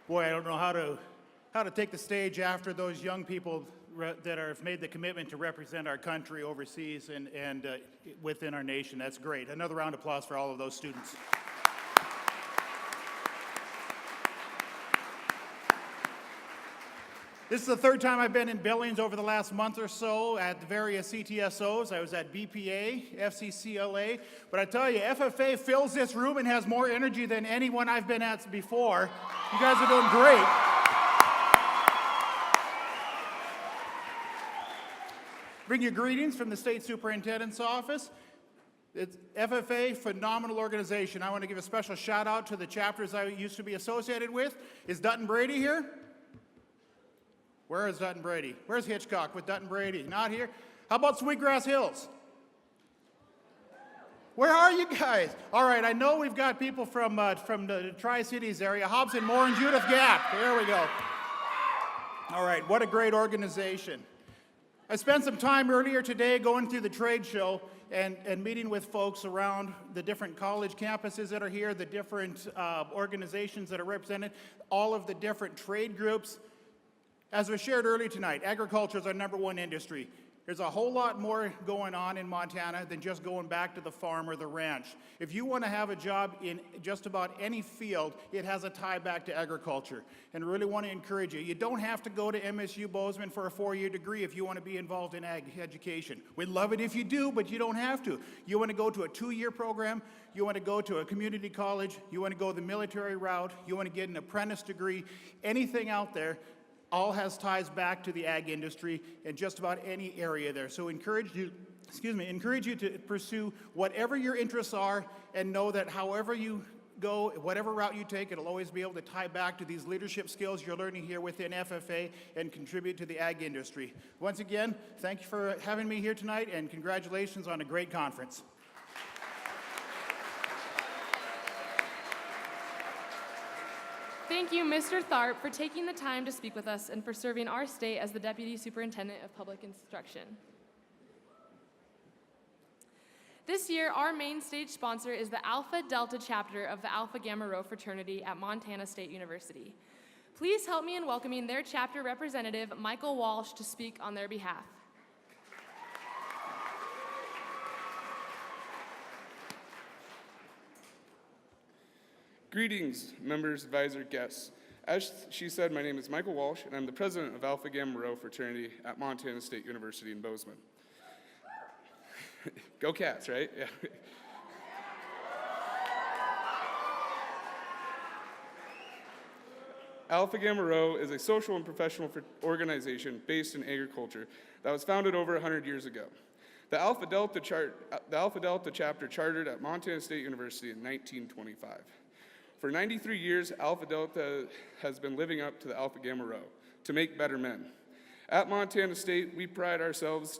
Boy, I don't know how to take the stage after those young people that have made the commitment to represent our country overseas and within our nation. That's great. Another round of applause for all of those students. This is the third time I've been in Billings over the last month or so at the various CTSOs. I was at BPA, FCCLA, but I tell you, FFA fills this room and has more energy than anyone I've been at before. You guys are doing great. Bring you greetings from the State Superintendent's Office. It's FFA, phenomenal organization. I want to give a special shout out to the chapters I used to be associated with. Is Dutton Brady here? Where is Dutton Brady? Where's Hitchcock with Dutton Brady? Not here? How about Sweetgrass Hills? Where are you guys? All right, I know we've got people from the Tri-Cities area, Hobson, Moore, and Judith Gap. There we go. All right, what a great organization. I spent some time earlier today going through the trade show and meeting with folks around the different college campuses that are here, the different organizations that are represented, all of the different trade groups. As was shared earlier tonight, agriculture is our #1 industry. There's a whole lot more going on in Montana than just going back to the farm or the ranch. If you want to have a job in just about any field, it has a tie back to agriculture. And I really want to encourage you. You don't have to go to MSU Bozeman for a 4-year degree if you want to be involved in ag education. We'd love it if you do, but you don't have to. You want to go to a 2-year program, you want to go to a community college, you want to go the military route, you want to get an apprentice degree, anything out there, all has ties back to the ag industry in just about any area there. So encourage you to pursue whatever your interests are and know that however you go, whatever route you take, it'll always be able to tie back to these leadership skills you're learning here within FFA and contribute to the ag industry. Once again, thank you for having me here tonight and congratulations on a great conference. Thank you, Mr. Tharp, for taking the time to speak with us and for serving our state as the Deputy Superintendent of Public Instruction. This year, our main stage sponsor is the Alpha Delta chapter of the Alpha Gamma Rho fraternity at Montana State University. Please help me in welcoming their chapter representative, Michael Walsh, to speak on their behalf. Greetings, members, advisor, guests. As she said, my name is Michael Walsh, and I'm the president of Alpha Gamma Rho fraternity at Montana State University in Bozeman. Go Cats, right? Yeah. Alpha Gamma Rho is a social and professional organization based in agriculture that was founded over 100 years ago. The Alpha Delta chapter chartered at Montana State University in 1925. For 93 years, Alpha Delta has been living up to the Alpha Gamma Rho, to make better men. At Montana State, we pride ourselves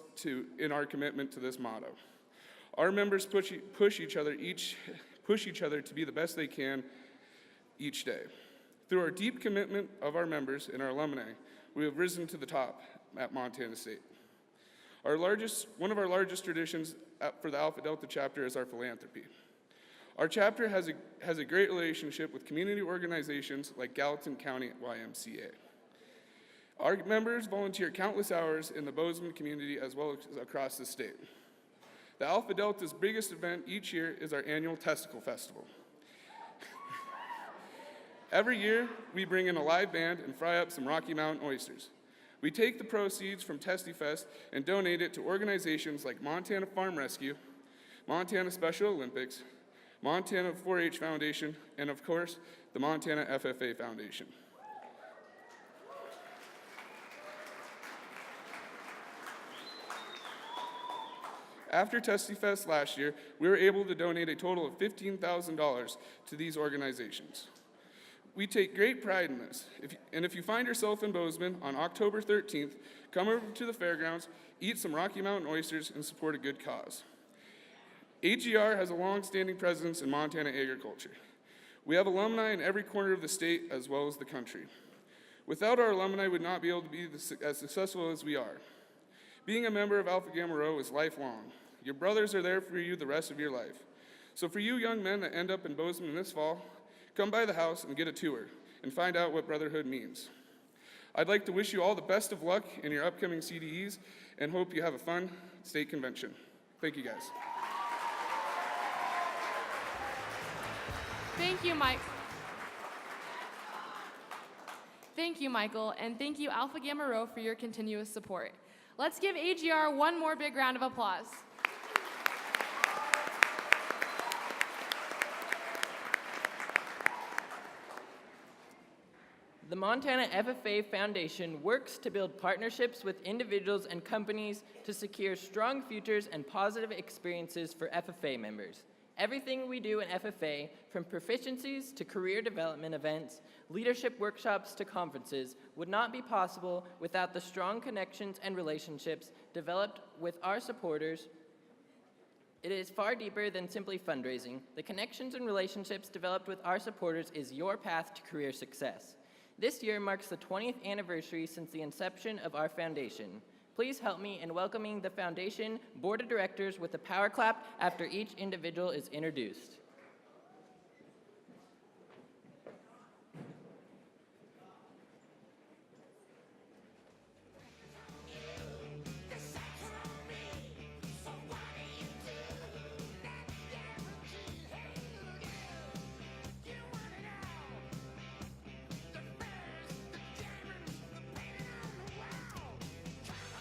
in our commitment to this motto. Our members push each other to be the best they can each day. Through our deep commitment of our members and our alumni, we have risen to the top at Montana State. One of our largest traditions for the Alpha Delta chapter is our philanthropy. Our chapter has a great relationship with community organizations like Gallatin County YMCA. Our members volunteer countless hours in the Bozeman community as well as across the state. The Alpha Delta's biggest event each year is our annual Testicle Festival. Every year, we bring in a live band and fry up some Rocky Mountain oysters. We take the proceeds from TestiFest and donate it to organizations like Montana Farm Rescue, Montana Special Olympics, Montana 4-H Foundation, and of course, the Montana FFA Foundation. After TestiFest last year, we were able to donate a total of $15,000 to these organizations. We take great pride in this. If you find yourself in Bozeman on October 13th, come over to the fairgrounds, eat some Rocky Mountain oysters, and support a good cause. AGR has a long-standing presence in Montana agriculture. We have alumni in every corner of the state as well as the country. Without our alumni, we would not be able to be as successful as we are. Being a member of Alpha Gamma Rho is lifelong. Your brothers are there for you the rest of your life. So for you young men that end up in Bozeman this fall, come by the house and get a tour and find out what brotherhood means. I'd like to wish you all the best of luck in your upcoming CDEs and hope you have a fun state convention. Thank you, guys. Thank you, Mike. Thank you, Michael, and thank you, Alpha Gamma Rho, for your continuous support. Let's give AGR one more big round of applause. The Montana FFA Foundation works to build partnerships with individuals and companies to secure strong futures and positive experiences for FFA members. Everything we do in FFA, from proficiencies to career development events, leadership workshops to conferences, would not be possible without the strong connections and relationships developed with our supporters. It is far deeper than simply fundraising. The connections and relationships developed with our supporters is your path to career success. This year marks the 20th anniversary since the inception of our foundation. Please help me in welcoming the Foundation Board of Directors with a power clap after each individual is introduced.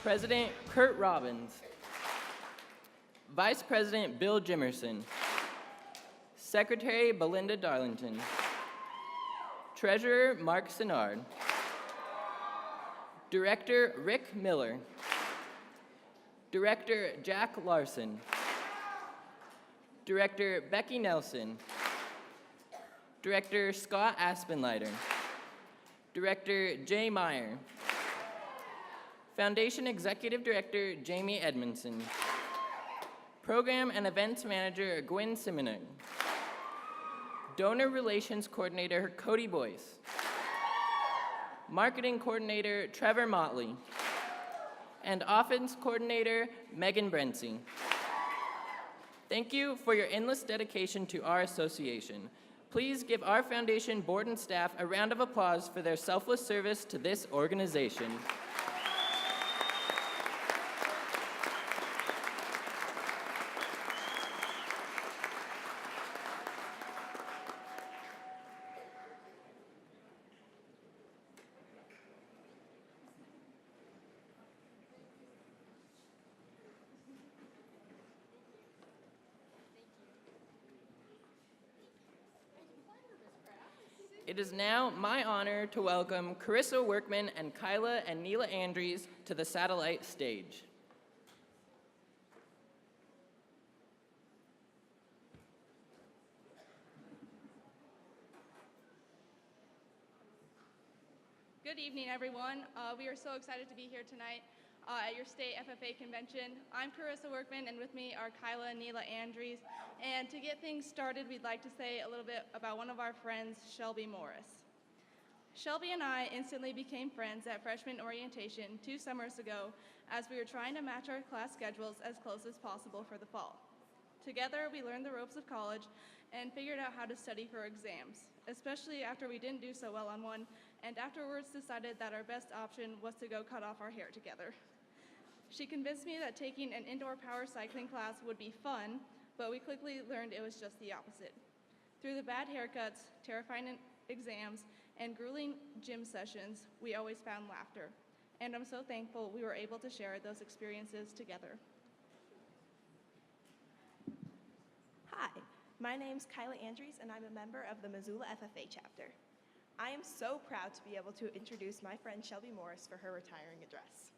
President Kurt Robbins. Vice President Bill Jimerson. Secretary Belinda Darlington. Treasurer Mark Sinard. Director Rick Miller. Director Jack Larson. Director Becky Nelson. Director Scott Aspenleiter. Director Jay Meyer. Foundation Executive Director Jamie Edmondson. Program and Events Manager Gwen Simonon. Donor Relations Coordinator Cody Boyce. Marketing Coordinator Trevor Motley. And Offense Coordinator Megan Brentsey. Thank you for your endless dedication to our association. Please give our foundation board and staff a round of applause for their selfless service to this organization. It is now my honor to welcome Carissa Workman and Kyla and Neela Andrews to the satellite stage. Good evening, everyone. We are so excited to be here tonight at your state FFA convention. I'm Carissa Workman, and with me are Kyla and Neela Andrews. And to get things started, we'd like to say a little bit about one of our friends, Shelby Morris. Shelby and I instantly became friends at freshman orientation 2 summers ago as we were trying to match our class schedules as close as possible for the fall. Together, we learned the ropes of college and figured out how to study for exams, especially after we didn't do so well on one, and afterwards decided that our best option was to go cut off our hair together. She convinced me that taking an indoor power cycling class would be fun, but we quickly learned it was just the opposite. Through the bad haircuts, terrifying exams, and grueling gym sessions, we always found laughter, and I'm so thankful we were able to share those experiences together. Hi, my name's Kyla Andrews, and I'm a member of the Missoula FFA chapter. I am so proud to be able to introduce my friend Shelby Morris for her retiring address.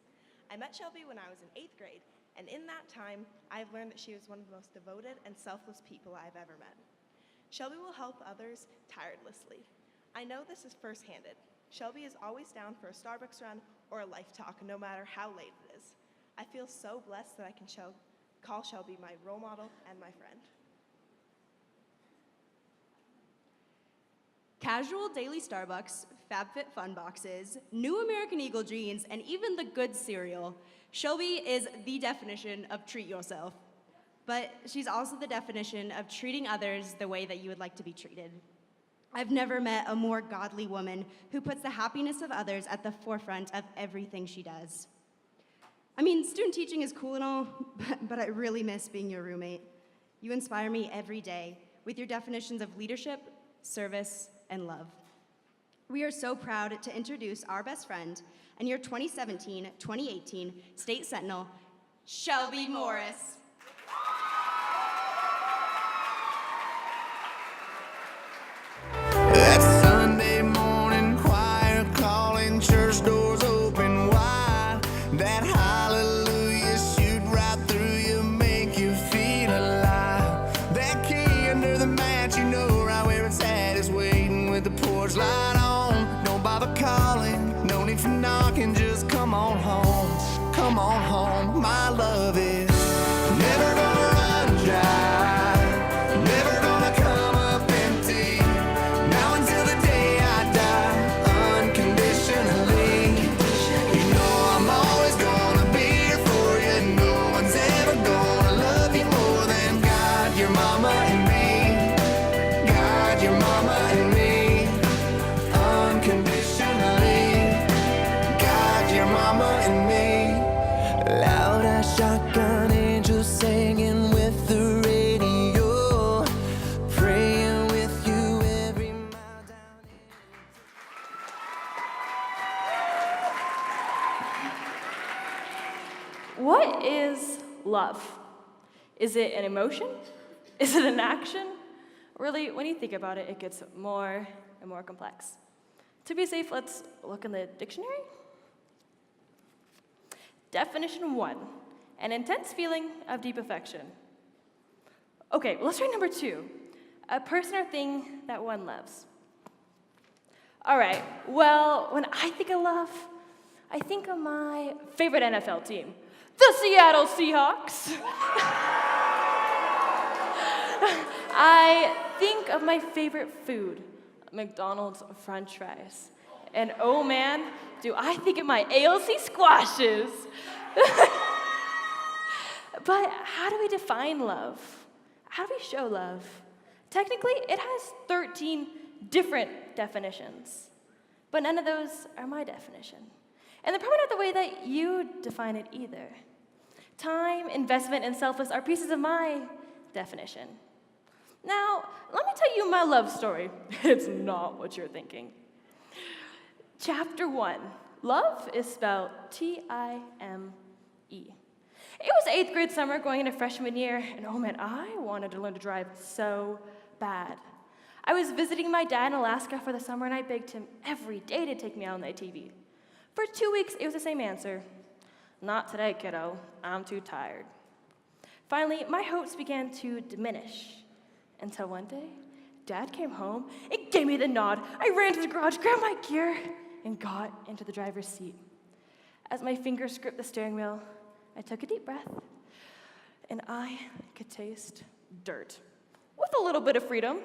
I met Shelby when I was in 8th grade, and in that time, I've learned that she was one of the most devoted and selfless people I've ever met. Shelby will help others tirelessly. I know this is first-handed. Shelby is always down for a Starbucks run or a life talk, no matter how late it is. I feel so blessed that I can call Shelby my role model and my friend. Casual daily Starbucks, FabFitFun boxes, new American Eagle jeans, and even the good cereal. Shelby is the definition of treat yourself. But she's also the definition of treating others the way that you would like to be treated. I've never met a more godly woman who puts the happiness of others at the forefront of everything she does. I mean, student teaching is cool and all, but I really miss being your roommate. You inspire me every day with your definitions of leadership, service, and love. We are so proud to introduce our best friend and your 2017-2018 State Sentinel, Shelby Morris. That Sunday morning choir calling, church doors open wide. That hallelujah shoot right through you, make you feel alive. That key under the mat, you know right where it's at, is waiting with the porch light on. Don't bother calling, no need for knocking, just come on home. Come on home, my love is never gonna run dry. Shotgun angels singing with the radio, praying with you every mile down. What is love? Is it an emotion? Is it an action? Really, when you think about it, it gets more and more complex. To be safe, let's look in the dictionary. Definition 1. An intense feeling of deep affection. Okay, well, let's try number 2. A person or thing that one loves. All right, well, when I think of love, I think of my favorite NFL team, the Seattle Seahawks. I think of my favorite food, McDonald's French fries. And oh man, do I think of my ALC squashes. But how do we define love? How do we show love? Technically, it has 13 different definitions, but none of those are my definition. And they're probably not the way that you define it either. Time, investment, and selfless are pieces of my definition. Now, let me tell you my love story. It's not what you're thinking. Chapter 1, love is spelled T-I-M-E. It was 8th grade summer going into freshman year, and oh man, I wanted to learn to drive so bad. I was visiting my dad in Alaska for the summer, and I begged him every day to take me out on the ATV. For 2 weeks, it was the same answer. Not today, kiddo. I'm too tired. Finally, my hopes began to diminish until one day, Dad came home and gave me the nod. I ran to the garage, grabbed my gear, and got into the driver's seat. As my fingers gripped the steering wheel, I took a deep breath, and I could taste dirt. With a little bit of freedom,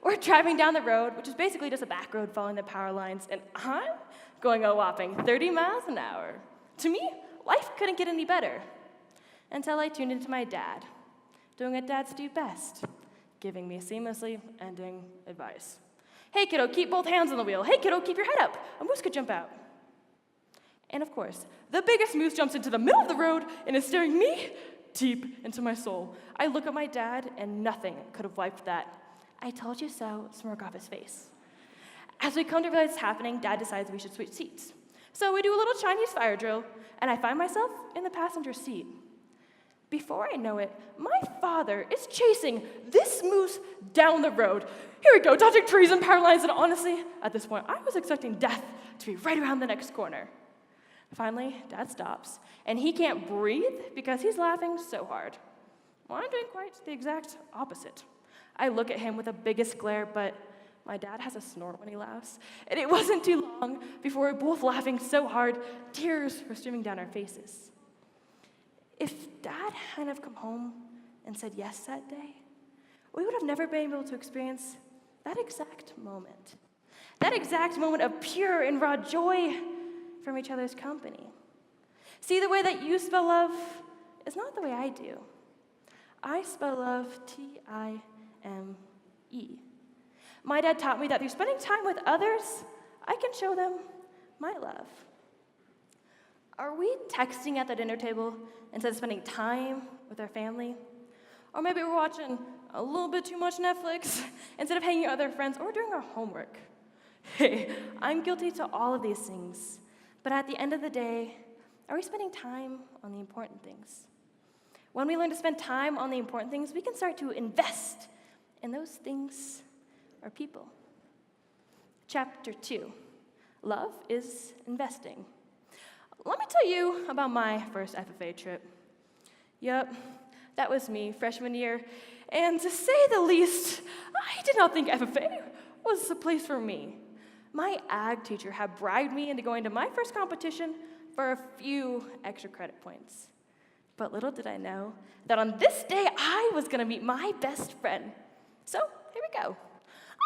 we're driving down the road, which is basically just a back road following the power lines, and I'm going a whopping 30 miles an hour. To me, life couldn't get any better. Until I tuned into my dad, doing what dads do best, giving me seamlessly ending advice. Hey, kiddo, keep both hands on the wheel. Hey, kiddo, keep your head up. A moose could jump out. And of course, the biggest moose jumps into the middle of the road and is staring me deep into my soul. I look at my dad, and nothing could have wiped that "I told you so" smirk off his face. As we come to realize it's happening, Dad decides we should switch seats. So we do a little Chinese fire drill, and I find myself in the passenger seat. Before I know it, my father is chasing this moose down the road. Here we go, dodging trees and power lines, and honestly, at this point, I was expecting death to be right around the next corner. Finally, Dad stops, and he can't breathe because he's laughing so hard. Well, I'm doing quite the exact opposite. I look at him with the biggest glare, but my dad has a snort when he laughs, and it wasn't too long before we were both laughing so hard, tears were streaming down our faces. If Dad hadn't have come home and said yes that day, we would have never been able to experience that exact moment of pure and raw joy from each other's company. See, the way that you spell love is not the way I do. I spell love Time. My dad taught me that through spending time with others, I can show them my love. Are we texting at the dinner table instead of spending time with our family? Or maybe we're watching a little bit too much Netflix instead of hanging out with our friends or doing our homework. Hey, I'm guilty to all of these things. But at the end of the day, are we spending time on the important things? When we learn to spend time on the important things, we can start to invest in those things or people. Chapter 2, Love is Investing. Let me tell you about my first FFA trip. Yup, that was me, freshman year, and to say the least, I did not think FFA was the place for me. My ag teacher had bribed me into going to my first competition for a few extra credit points. But little did I know that on this day, I was gonna meet my best friend. So here we go.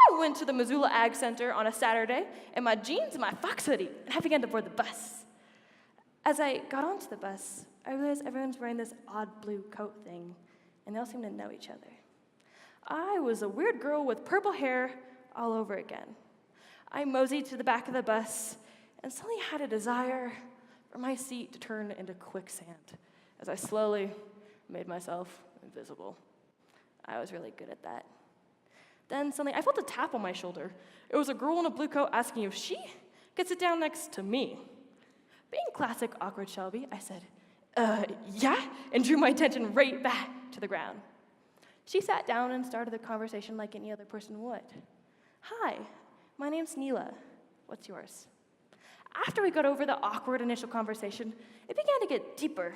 I went to the Missoula Ag Center on a Saturday in my jeans and my fox hoodie, and I began to board the bus. As I got onto the bus, I realized everyone's wearing this odd blue coat thing, and they all seemed to know each other. I was a weird girl with purple hair all over again. I moseyed to the back of the bus and suddenly had a desire for my seat to turn into quicksand as I slowly made myself invisible. I was really good at that. Then suddenly I felt a tap on my shoulder. It was a girl in a blue coat asking if she could sit down next to me. Being classic awkward Shelby, I said, yeah, and drew my attention right back to the ground. She sat down and started the conversation like any other person would. Hi, my name's Neela. What's yours? After we got over the awkward initial conversation, it began to get deeper.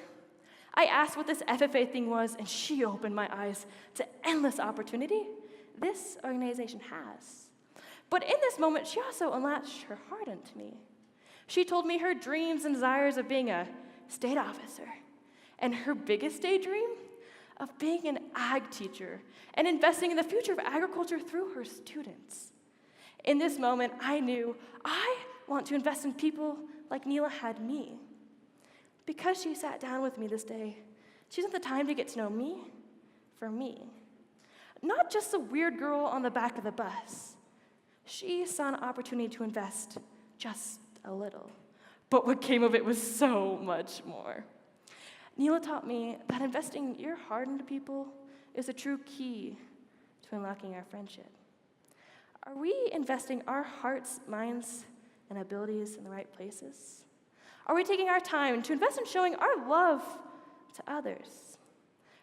I asked what this FFA thing was, and she opened my eyes to endless opportunity this organization has. But in this moment, she also unlatched her heart into me. She told me her dreams and desires of being a state officer, and her biggest daydream of being an ag teacher and investing in the future of agriculture through her students. In this moment, I knew I want to invest in people like Neela had me. Because she sat down with me this day, she took the time to get to know me for me. Not just the weird girl on the back of the bus. She saw an opportunity to invest just a little. But what came of it was so much more. Neela taught me that investing your heart into people is a true key to unlocking our friendship. Are we investing our hearts, minds, and abilities in the right places? Are we taking our time to invest in showing our love to others?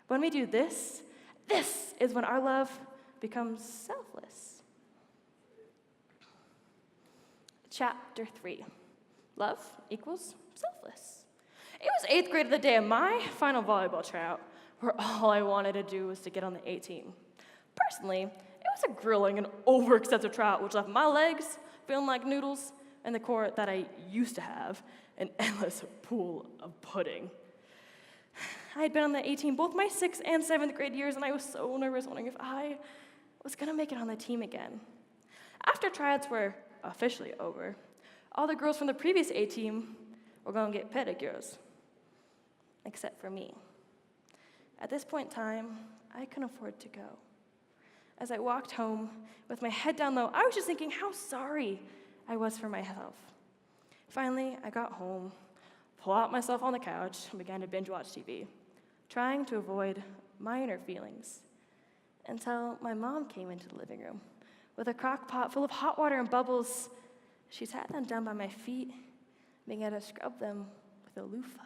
When we do this, this is when our love becomes selfless. Chapter 3, Love Equals Selfless. It was 8th grade of the day of my final volleyball tryout, where all I wanted to do was to get on the A team. Personally, it was a grueling and overextensive tryout, which left my legs feeling like noodles, and the court that I used to have an endless pool of pudding. I had been on the A team both my 6th and 7th grade years, and I was so nervous, wondering if I was gonna make it on the team again. After tryouts were officially over, all the girls from the previous A team were gonna get pedicures, except for me. At this point in time, I couldn't afford to go. As I walked home with my head down low, I was just thinking how sorry I was for myself. Finally, I got home, plopped myself on the couch, and began to binge watch TV, trying to avoid my inner feelings, until my mom came into the living room with a crock pot full of hot water and bubbles. She sat them down by my feet, began to scrub them with a loofah.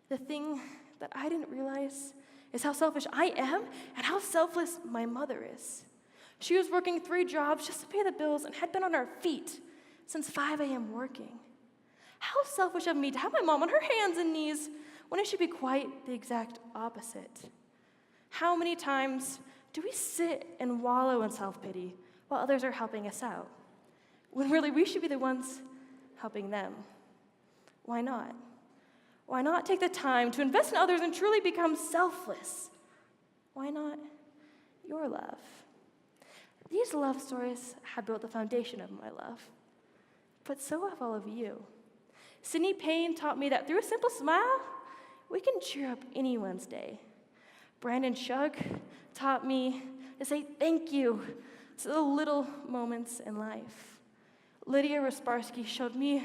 The thing that I didn't realize is how selfish I am and how selfless my mother is. She was working 3 jobs just to pay the bills and had been on her feet since 5 a.m. working. How selfish of me to have my mom on her hands and knees when it should be quite the exact opposite. How many times do we sit and wallow in self-pity while others are helping us out, when really we should be the ones helping them? Why not? Why not take the time to invest in others and truly become selfless? Why not your love? These love stories have built the foundation of my love, but so have all of you. Sydney Payne taught me that through a simple smile, we can cheer up anyone's day. Brandon Shug taught me to say thank you to the little moments in life. Lydia Rasparsky showed me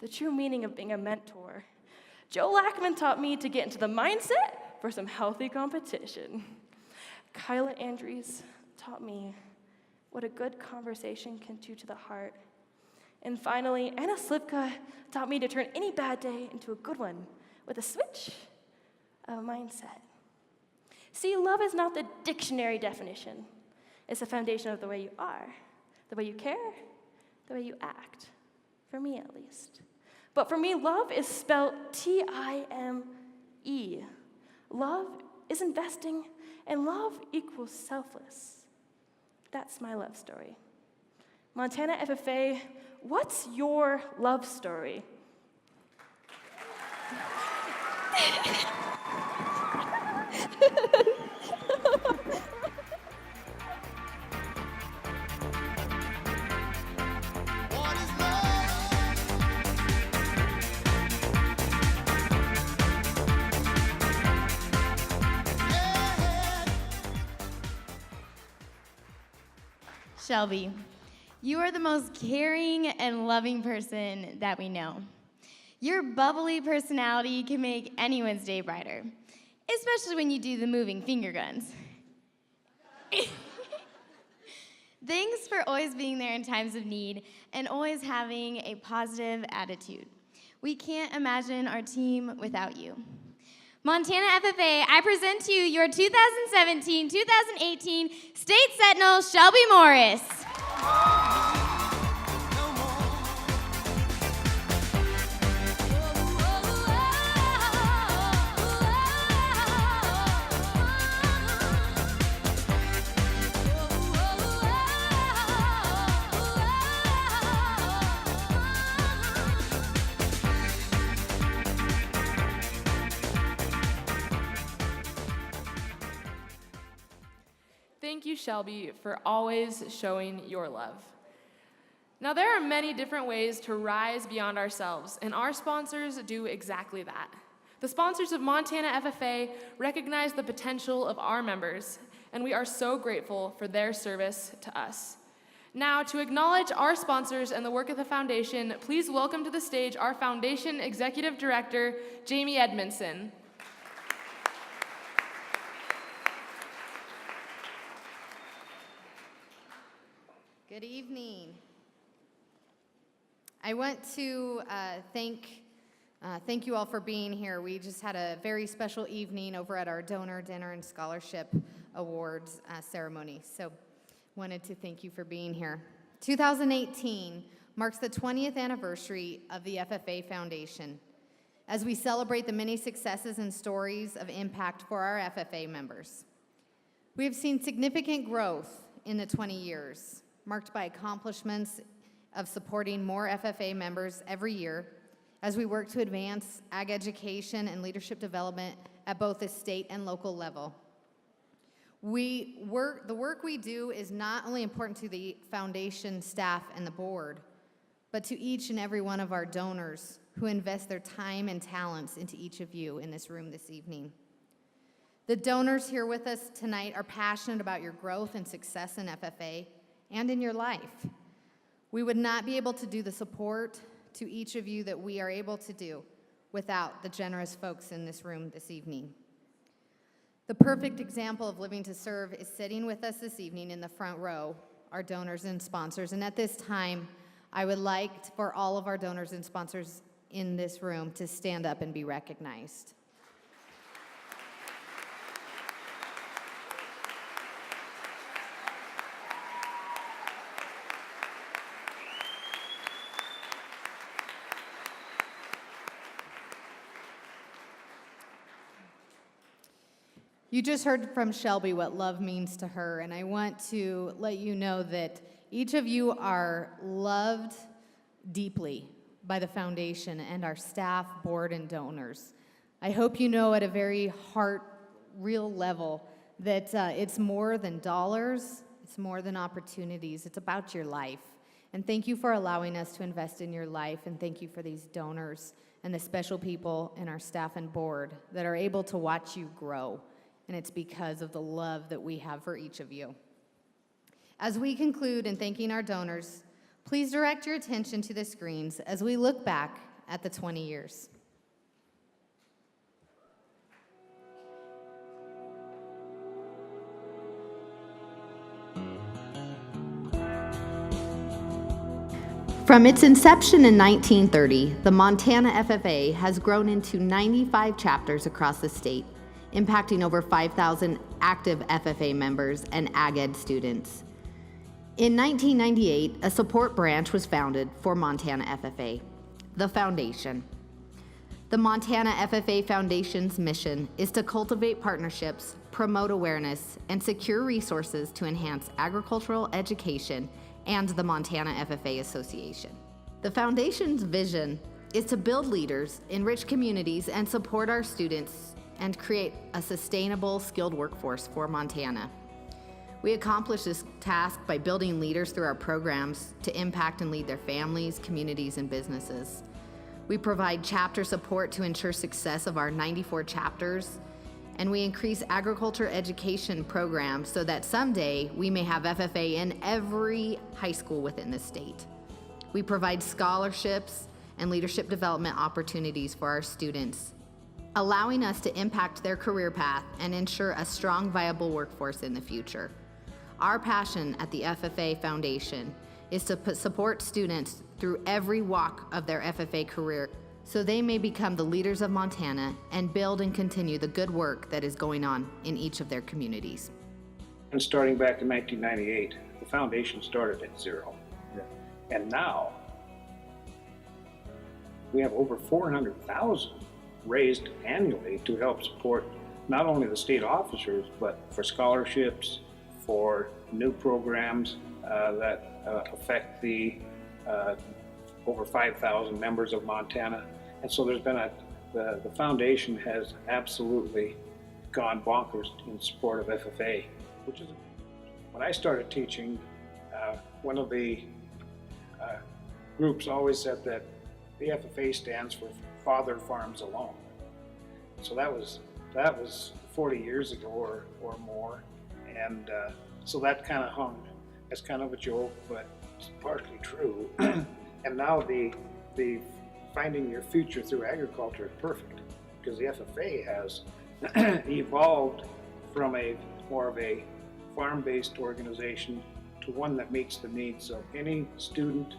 the true meaning of being a mentor. Joe Lackman taught me to get into the mindset for some healthy competition. Kyla Andrews taught me what a good conversation can do to the heart. And finally, Anna Slipka taught me to turn any bad day into a good one with a switch of mindset. See, love is not the dictionary definition. It's the foundation of the way you are, the way you care, the way you act, for me at least. But for me, love is spelled T-I-M-E. Love is investing, and love equals selfless. That's my love story. Montana FFA, what's your love story? Shelby, you are the most caring and loving person that we know. Your bubbly personality can make anyone's day brighter, especially when you do the moving finger guns. Thanks for always being there in times of need and always having a positive attitude. We can't imagine our team without you. Montana FFA, I present to you your 2017-2018 State Sentinel, Shelby Morris. Thank you, Shelby, for always showing your love. Now, there are many different ways to rise beyond ourselves, and our sponsors do exactly that. The sponsors of Montana FFA recognize the potential of our members, and we are so grateful for their service to us. Now, to acknowledge our sponsors and the work of the foundation, please welcome to the stage our foundation executive director, Jamie Edmondson. Good evening. I want to thank you all for being here. We just had a very special evening over at our donor dinner and scholarship awards ceremony. So wanted to thank you for being here. 2018 marks the 20th anniversary of the FFA Foundation as we celebrate the many successes and stories of impact for our FFA members. We have seen significant growth in the 20 years, marked by accomplishments of supporting more FFA members every year as we work to advance ag education and leadership development at both the state and local level. The work we do is not only important to the foundation staff and the board, but to each and every one of our donors who invest their time and talents into each of you in this room this evening. The donors here with us tonight are passionate about your growth and success in FFA and in your life. We would not be able to do the support to each of you that we are able to do without the generous folks in this room this evening. The perfect example of living to serve is sitting with us this evening in the front row, our donors and sponsors. And at this time, I would like for all of our donors and sponsors in this room to stand up and be recognized. You just heard from Shelby what love means to her, and I want to let you know that each of you are loved deeply by the foundation and our staff, board, and donors. I hope you know at a very heart, real level that it's more than dollars, it's more than opportunities, it's about your life. And thank you for allowing us to invest in your life, and thank you for these donors and the special people in our staff and board that are able to watch you grow. And it's because of the love that we have for each of you. As we conclude in thanking our donors, please direct your attention to the screens as we look back at the 20 years. From its inception in 1930, the Montana FFA has grown into 95 chapters across the state, impacting over 5,000 active FFA members and ag ed students. In 1998, a support branch was founded for Montana FFA, the Foundation. The Montana FFA Foundation's mission is to cultivate partnerships, promote awareness, and secure resources to enhance agricultural education and the Montana FFA Association. The Foundation's vision is to build leaders, enrich communities, and support our students and create a sustainable, skilled workforce for Montana. We accomplish this task by building leaders through our programs to impact and lead their families, communities, and businesses. We provide chapter support to ensure success of our 94 chapters, and we increase agriculture education programs so that someday we may have FFA in every high school within the state. We provide scholarships and leadership development opportunities for our students, allowing us to impact their career path and ensure a strong, viable workforce in the future. Our passion at the FFA Foundation is to support students through every walk of their FFA career so they may become the leaders of Montana and build and continue the good work that is going on in each of their communities. And starting back in 1998, the foundation started at zero. And now we have over 400,000 raised annually to help support not only the state officers, but for scholarships, for new programs that affect the over 5,000 members of Montana. And so there's been the foundation has absolutely gone bonkers in support of FFA, which is, when I started teaching, one of the groups always said that the FFA stands for Father Farms Alone. So that was 40 years ago or more, and so that kind of hung as kind of a joke, but it's partly true. And now the finding your future through agriculture is perfect, because the FFA has evolved from a more of a farm-based organization to one that meets the needs of any student.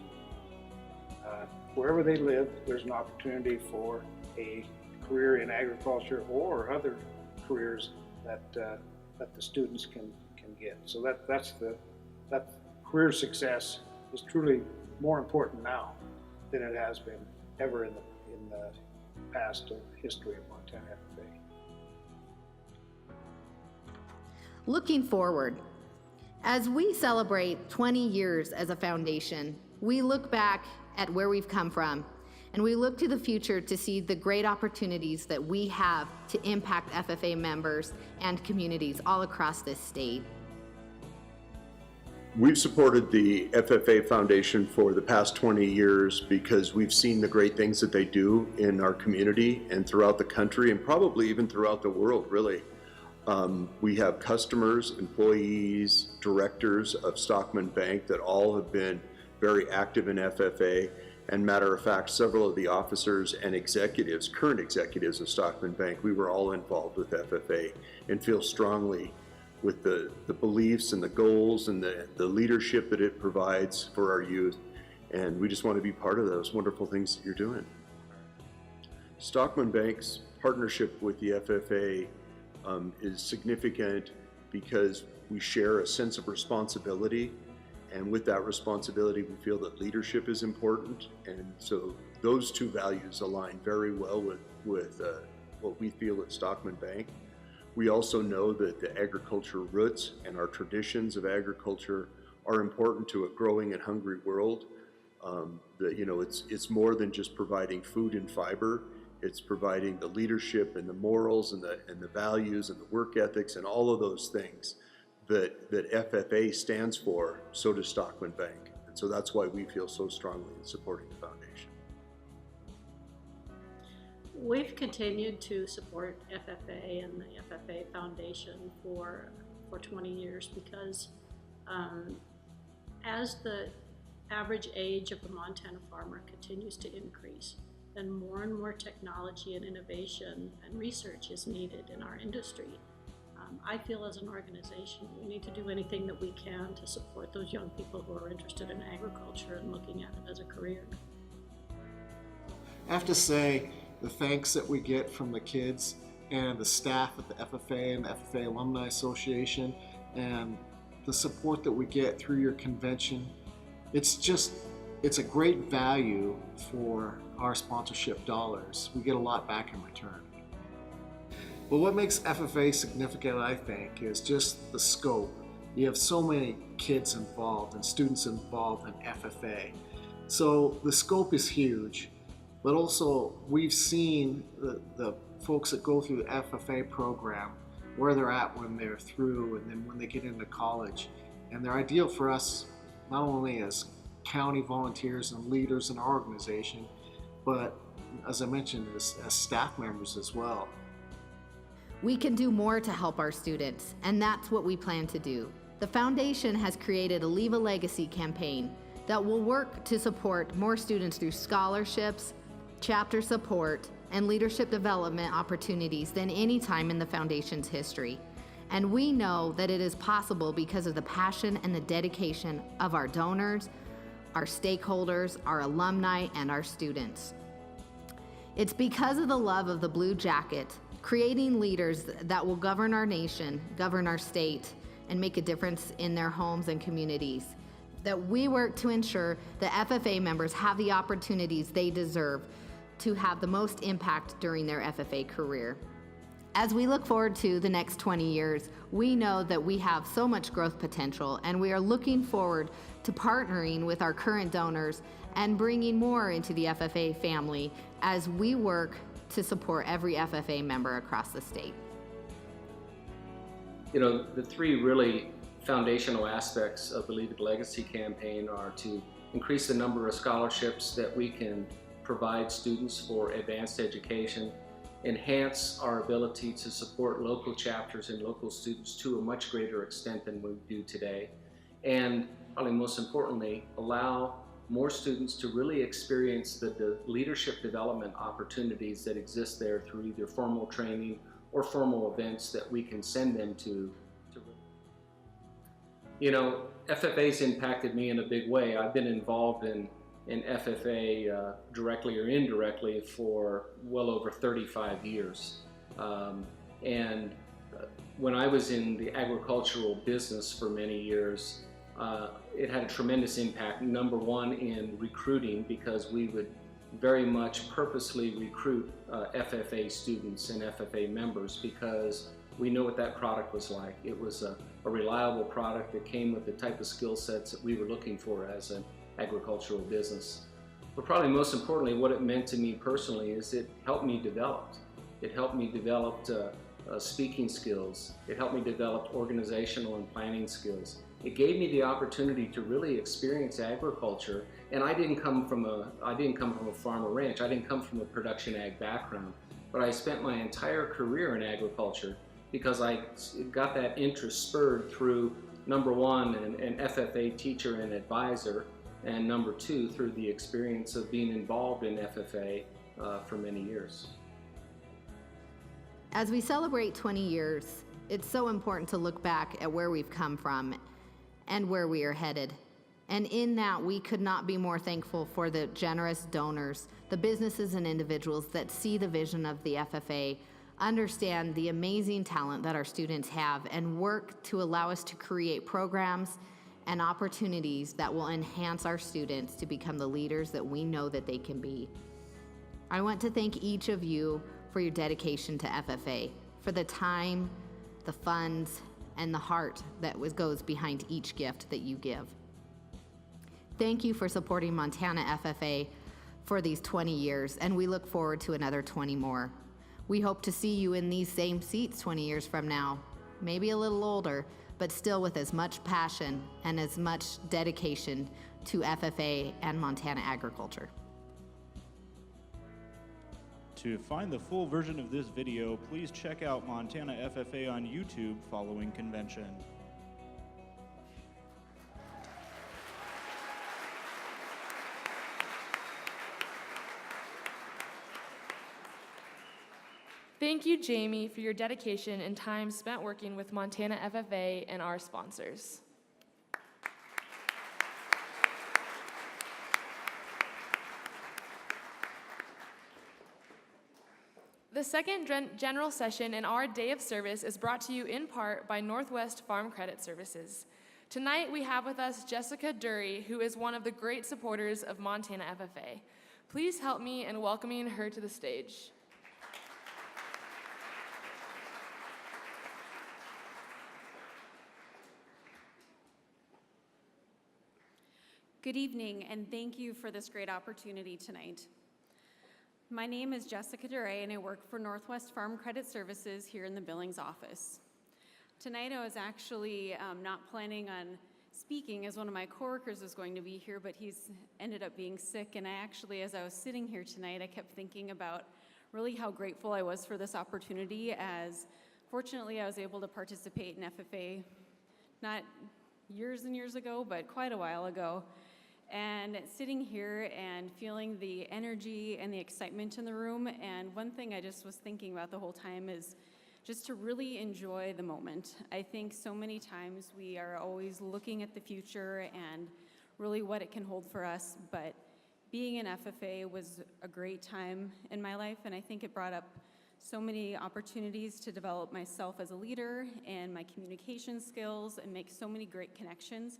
Wherever they live, there's an opportunity for a career in agriculture or other careers that the students can get. So that's career success is truly more important now than it has been ever in the past history of Montana FFA. Looking forward, as we celebrate 20 years as a foundation, we look back at where we've come from, and we look to the future to see the great opportunities that we have to impact FFA members and communities all across this state. We've supported the FFA Foundation for the past 20 years because we've seen the great things that they do in our community and throughout the country, and probably even throughout the world, really. We have customers, employees, directors of Stockman Bank that all have been very active in FFA. And matter of fact, several of the officers and executives, current executives of Stockman Bank, we were all involved with FFA and feel strongly with the beliefs and the goals and the leadership that it provides for our youth. And we just want to be part of those wonderful things that you're doing. Stockman Bank's partnership with the FFA is significant because we share a sense of responsibility, and with that responsibility we feel that leadership is important, and so those two values align very well with what we feel at Stockman Bank. We also know that the agriculture roots and our traditions of agriculture are important to a growing and hungry world. That, you know, it's more than just providing food and fiber. It's providing the leadership and the morals and the values and the work ethics and all of those things that FFA stands for. So does Stockman Bank, and so that's why we feel so strongly in supporting the foundation. We've continued to support FFA and the FFA Foundation for 20 years because as the average age of the Montana farmer continues to increase, then more and more technology and innovation and research is needed in our industry. I feel as an organization we need to do anything that we can to support those young people who are interested in agriculture and looking at it as a career. I have to say, the thanks that we get from the kids and the staff at the FFA and the FFA Alumni Association and the support that we get through your convention, it's a great value for our sponsorship dollars. We get a lot back in return. But what makes FFA significant, I think, is just the scope. You have so many kids involved and students involved in FFA. So the scope is huge. But also, we've seen the folks that go through the FFA program, where they're at when they're through and then when they get into college. And they're ideal for us, not only as county volunteers and leaders in our organization, but as I mentioned, as staff members as well. We can do more to help our students, and that's what we plan to do. The foundation has created a Leave a Legacy campaign that will work to support more students through scholarships, chapter support, and leadership development opportunities than any time in the foundation's history. And we know that it is possible because of the passion and the dedication of our donors, our stakeholders, our alumni, and our students. It's because of the love of the Blue Jacket, creating leaders that will govern our nation, govern our state, and make a difference in their homes and communities, that we work to ensure that FFA members have the opportunities they deserve to have the most impact during their FFA career. As we look forward to the next 20 years, we know that we have so much growth potential, and we are looking forward to partnering with our current donors and bringing more into the FFA family as we work to support every FFA member across the state. You know, the three really foundational aspects of the Leave a Legacy campaign are to increase the number of scholarships that we can provide students for advanced education, enhance our ability to support local chapters and local students to a much greater extent than we do today, and probably most importantly, allow more students to really experience the leadership development opportunities that exist there through either formal training or formal events that we can send them to. You know, FFA's impacted me in a big way. I've been involved in FFA directly or indirectly for well over 35 years. When I was in the agricultural business for many years, it had a tremendous impact. Number one, in recruiting, because we would very much purposely recruit FFA students and FFA members because we know what that product was like. It was a reliable product that came with the type of skill sets that we were looking for as an agricultural business. But probably most importantly, what it meant to me personally is it helped me develop. It helped me develop speaking skills. It helped me develop organizational and planning skills. It gave me the opportunity to really experience agriculture. And I didn't come from a farm or ranch. I didn't come from a production ag background. But I spent my entire career in agriculture because I got that interest spurred through, number one, an FFA teacher and advisor, and number two, through the experience of being involved in FFA for many years. As we celebrate 20 years, it's so important to look back at where we've come from and where we are headed. And in that, we could not be more thankful for the generous donors, the businesses and individuals that see the vision of the FFA, understand the amazing talent that our students have, and work to allow us to create programs and opportunities that will enhance our students to become the leaders that we know that they can be. I want to thank each of you for your dedication to FFA, for the time, the funds, and the heart that goes behind each gift that you give. Thank you for supporting Montana FFA for these 20 years, and we look forward to another 20 more. We hope to see you in these same seats 20 years from now, maybe a little older, but still with as much passion and as much dedication to FFA and Montana agriculture. To find the full version of this video, please check out Montana FFA on YouTube following convention. Thank you, Jamie, for your dedication and time spent working with Montana FFA and our sponsors. The second general session in our day of service is brought to you in part by Northwest Farm Credit Services. Tonight we have with us Jessica Dury, who is one of the great supporters of Montana FFA. Please help me in welcoming her to the stage. Good evening, and thank you for this great opportunity tonight. My name is Jessica Duray, and I work for Northwest Farm Credit Services here in the Billings office. Tonight I was actually not planning on speaking, as one of my coworkers was going to be here, but he's ended up being sick, and I actually, as I was sitting here tonight, I kept thinking about really how grateful I was for this opportunity, as fortunately I was able to participate in FFA not years and years ago, but quite a while ago. And sitting here and feeling the energy and the excitement in the room, and one thing I just was thinking about the whole time is just to really enjoy the moment. I think so many times we are always looking at the future and really what it can hold for us, but being in FFA was a great time in my life, and I think it brought up so many opportunities to develop myself as a leader and my communication skills and make so many great connections.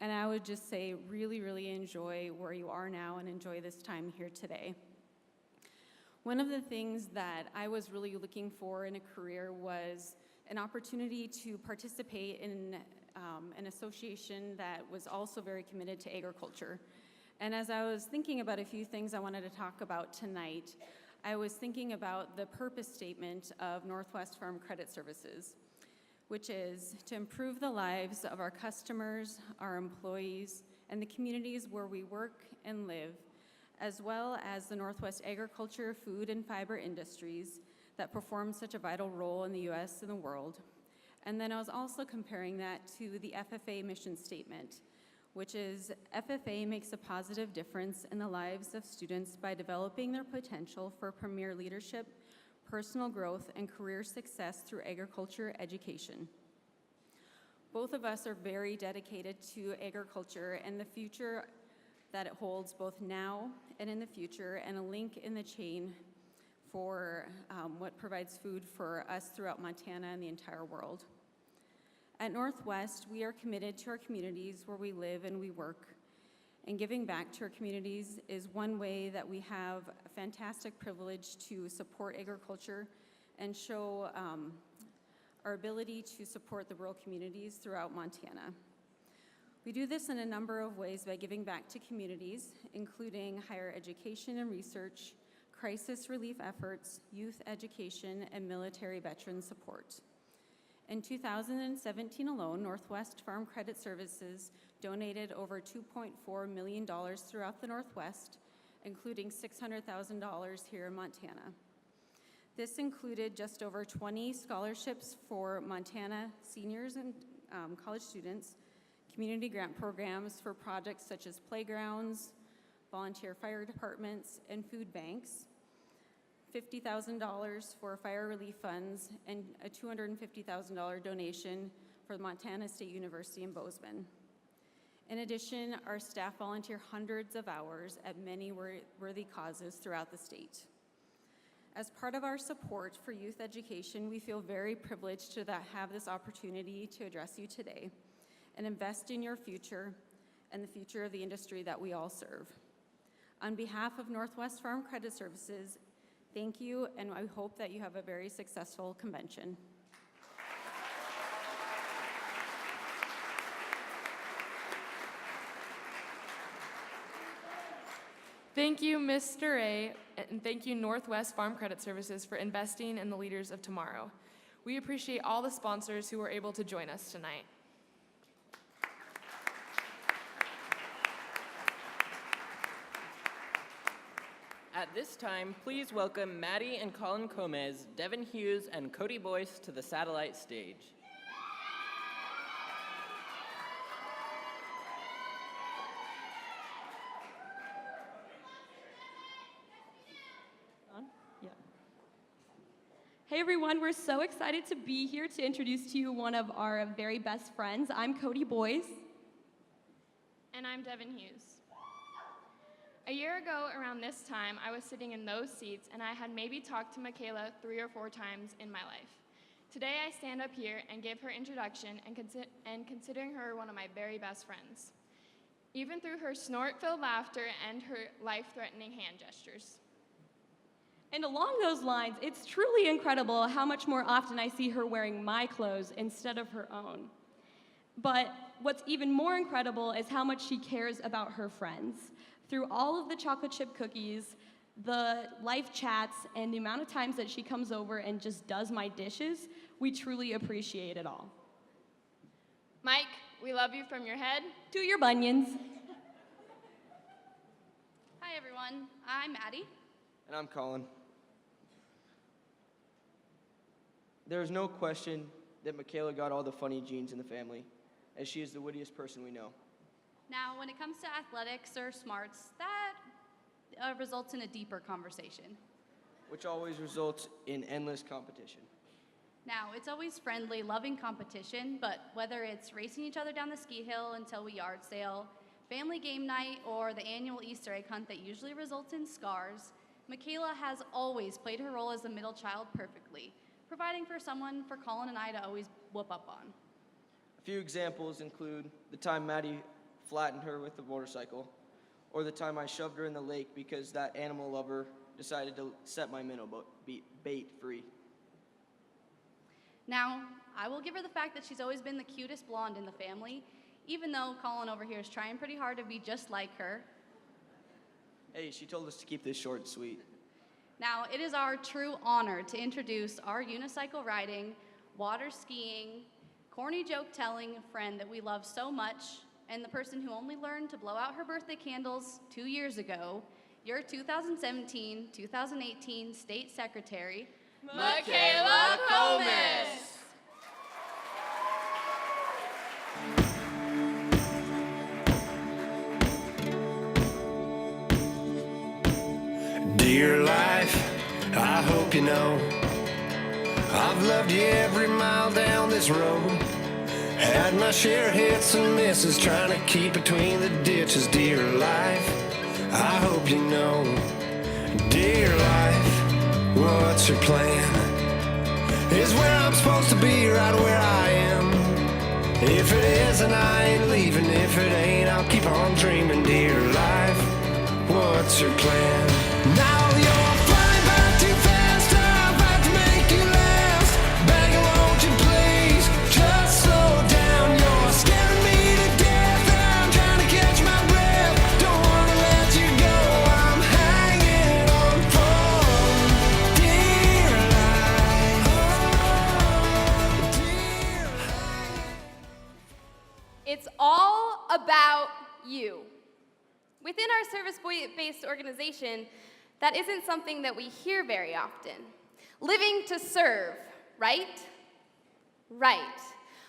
And I would just say really, really enjoy where you are now and enjoy this time here today. One of the things that I was really looking for in a career was an opportunity to participate in an association that was also very committed to agriculture. And as I was thinking about a few things I wanted to talk about tonight, I was thinking about the purpose statement of Northwest Farm Credit Services, which is to improve the lives of our customers, our employees, and the communities where we work and live, as well as the Northwest agriculture, food, and fiber industries that perform such a vital role in the U.S. and the world. And then I was also comparing that to the FFA mission statement, which is FFA makes a positive difference in the lives of students by developing their potential for premier leadership, personal growth, and career success through agriculture education. Both of us are very dedicated to agriculture and the future that it holds both now and in the future, and a link in the chain for what provides food for us throughout Montana and the entire world. At Northwest, we are committed to our communities where we live and we work. And giving back to our communities is one way that we have a fantastic privilege to support agriculture and show our ability to support the rural communities throughout Montana. We do this in a number of ways by giving back to communities, including higher education and research, crisis relief efforts, youth education, and military veteran support. In 2017 alone, Northwest Farm Credit Services donated over $2.4 million throughout the Northwest, including $600,000 here in Montana. This included just over 20 scholarships for Montana seniors and college students, community grant programs for projects such as playgrounds, volunteer fire departments, and food banks, $50,000 for fire relief funds, and a $250,000 donation for the Montana State University in Bozeman. In addition, our staff volunteer hundreds of hours at many worthy causes throughout the state. As part of our support for youth education, we feel very privileged to have this opportunity to address you today and invest in your future and the future of the industry that we all serve. On behalf of Northwest Farm Credit Services, thank you, and I hope that you have a very successful convention. Thank you, Mr. A, and thank you, Northwest Farm Credit Services, for investing in the leaders of tomorrow. We appreciate all the sponsors who were able to join us tonight. At this time, please welcome Maddie and Colin Gomez, Devin Hughes, and Cody Boyce to the satellite stage. Hey everyone, we're so excited to be here to introduce to you one of our very best friends. I'm Cody Boyce. And I'm Devin Hughes. A year ago around this time, I was sitting in those seats and I had maybe talked to Michaela 3 or 4 times in my life. Today I stand up here and give her introduction and considering her one of my very best friends, even through her snort-filled laughter and her life-threatening hand gestures. And along those lines, it's truly incredible how much more often I see her wearing my clothes instead of her own. But what's even more incredible is how much she cares about her friends. Through all of the chocolate chip cookies, the life chats, and the amount of times that she comes over and just does my dishes, we truly appreciate it all. Mike, we love you from your head to your bunions. Hi everyone, I'm Maddie. And I'm Colin. There is no question that Michaela got all the funny genes in the family, as she is the wittiest person we know. Now, when it comes to athletics or smarts, that results in a deeper conversation. Which always results in endless competition. Now, it's always friendly, loving competition, but whether it's racing each other down the ski hill until we yard sale, family game night, or the annual Easter egg hunt that usually results in scars, Michaela has always played her role as the middle child perfectly, providing for someone for Colin and I to always whoop up on. A few examples include the time Maddie flattened her with the motorcycle, or the time I shoved her in the lake because that animal lover decided to set my minnow bait free. Now, I will give her the fact that she's always been the cutest blonde in the family, even though Colin over here is trying pretty hard to be just like her. Hey, she told us to keep this short and sweet. Now, it is our true honor to introduce our unicycle riding, water skiing, corny joke telling friend that we love so much, and the person who only learned to blow out her birthday candles 2 years ago, your 2017-2018 State Secretary, Michaela Gomez. Dear life, I hope you know I've loved you every mile down this road. Had my share of hits and misses, trying to keep between the ditches. Dear life, I hope you know. Dear life, what's your plan? Is where I'm supposed to be, right where I am. If it is, then I ain't leaving. If it ain't, I'll keep on dreaming. Dear life, what's your plan? Now you're flying by too fast. I'm about to make you last. Begging, won't you please just slow down? You're scaring me to death. I'm trying to catch my breath. Don't wanna let you go. I'm hanging on for dear life. It's all about you. Within our service-based organization, that isn't something that we hear very often. Living to serve, right? Right.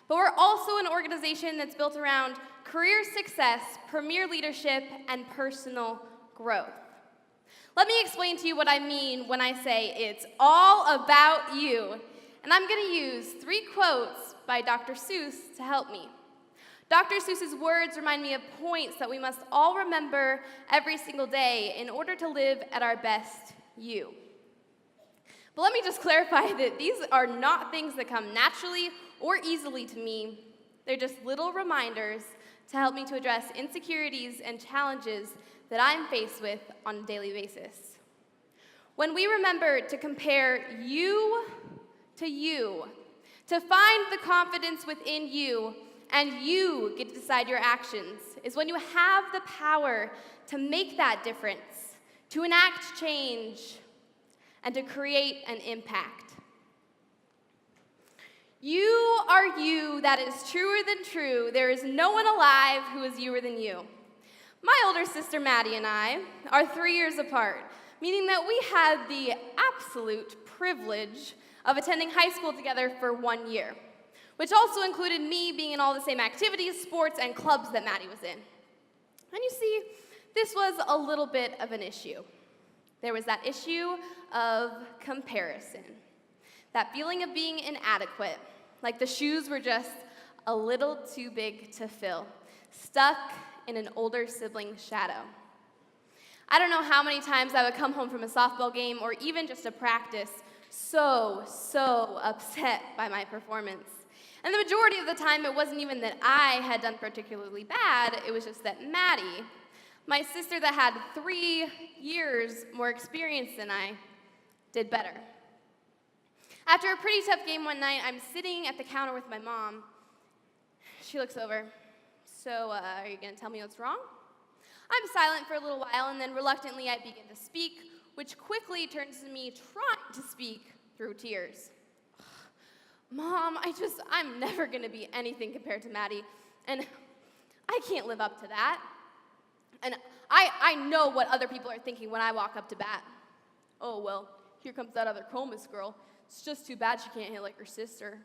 But we're also an organization that's built around career success, premier leadership, and personal growth. Let me explain to you what I mean when I say it's all about you. And I'm going to use 3 quotes by Dr. Seuss to help me. Dr. Seuss's words remind me of points that we must all remember every single day in order to live at our best you. But let me just clarify that these are not things that come naturally or easily to me. They're just little reminders to help me to address insecurities and challenges that I'm faced with on a daily basis. When we remember to compare you, to find the confidence within you, and you get to decide your actions, is when you have the power to make that difference, to enact change, and to create an impact. You are you, that is truer than true. There is no one alive who is youer than you. My older sister Maddie and I are 3 years apart, meaning that we had the absolute privilege of attending high school together for 1 year, which also included me being in all the same activities, sports, and clubs that Maddie was in. And you see, this was a little bit of an issue. There was that issue of comparison, that feeling of being inadequate, like the shoes were just a little too big to fill, stuck in an older sibling's shadow. I don't know how many times I would come home from a softball game or even just a practice so upset by my performance. And the majority of the time, it wasn't even that I had done particularly bad, it was just that Maddie, my sister that had 3 years more experience than I, did better. After a pretty tough game one night, I'm sitting at the counter with my mom. She looks over. So, are you gonna tell me what's wrong? I'm silent for a little while, and then reluctantly I begin to speak, which quickly turns to me trying to speak through tears. Mom, I'm never gonna be anything compared to Maddie, and I can't live up to that. And I know what other people are thinking when I walk up to bat. Oh, well, here comes that other Comus girl. It's just too bad she can't hit like her sister.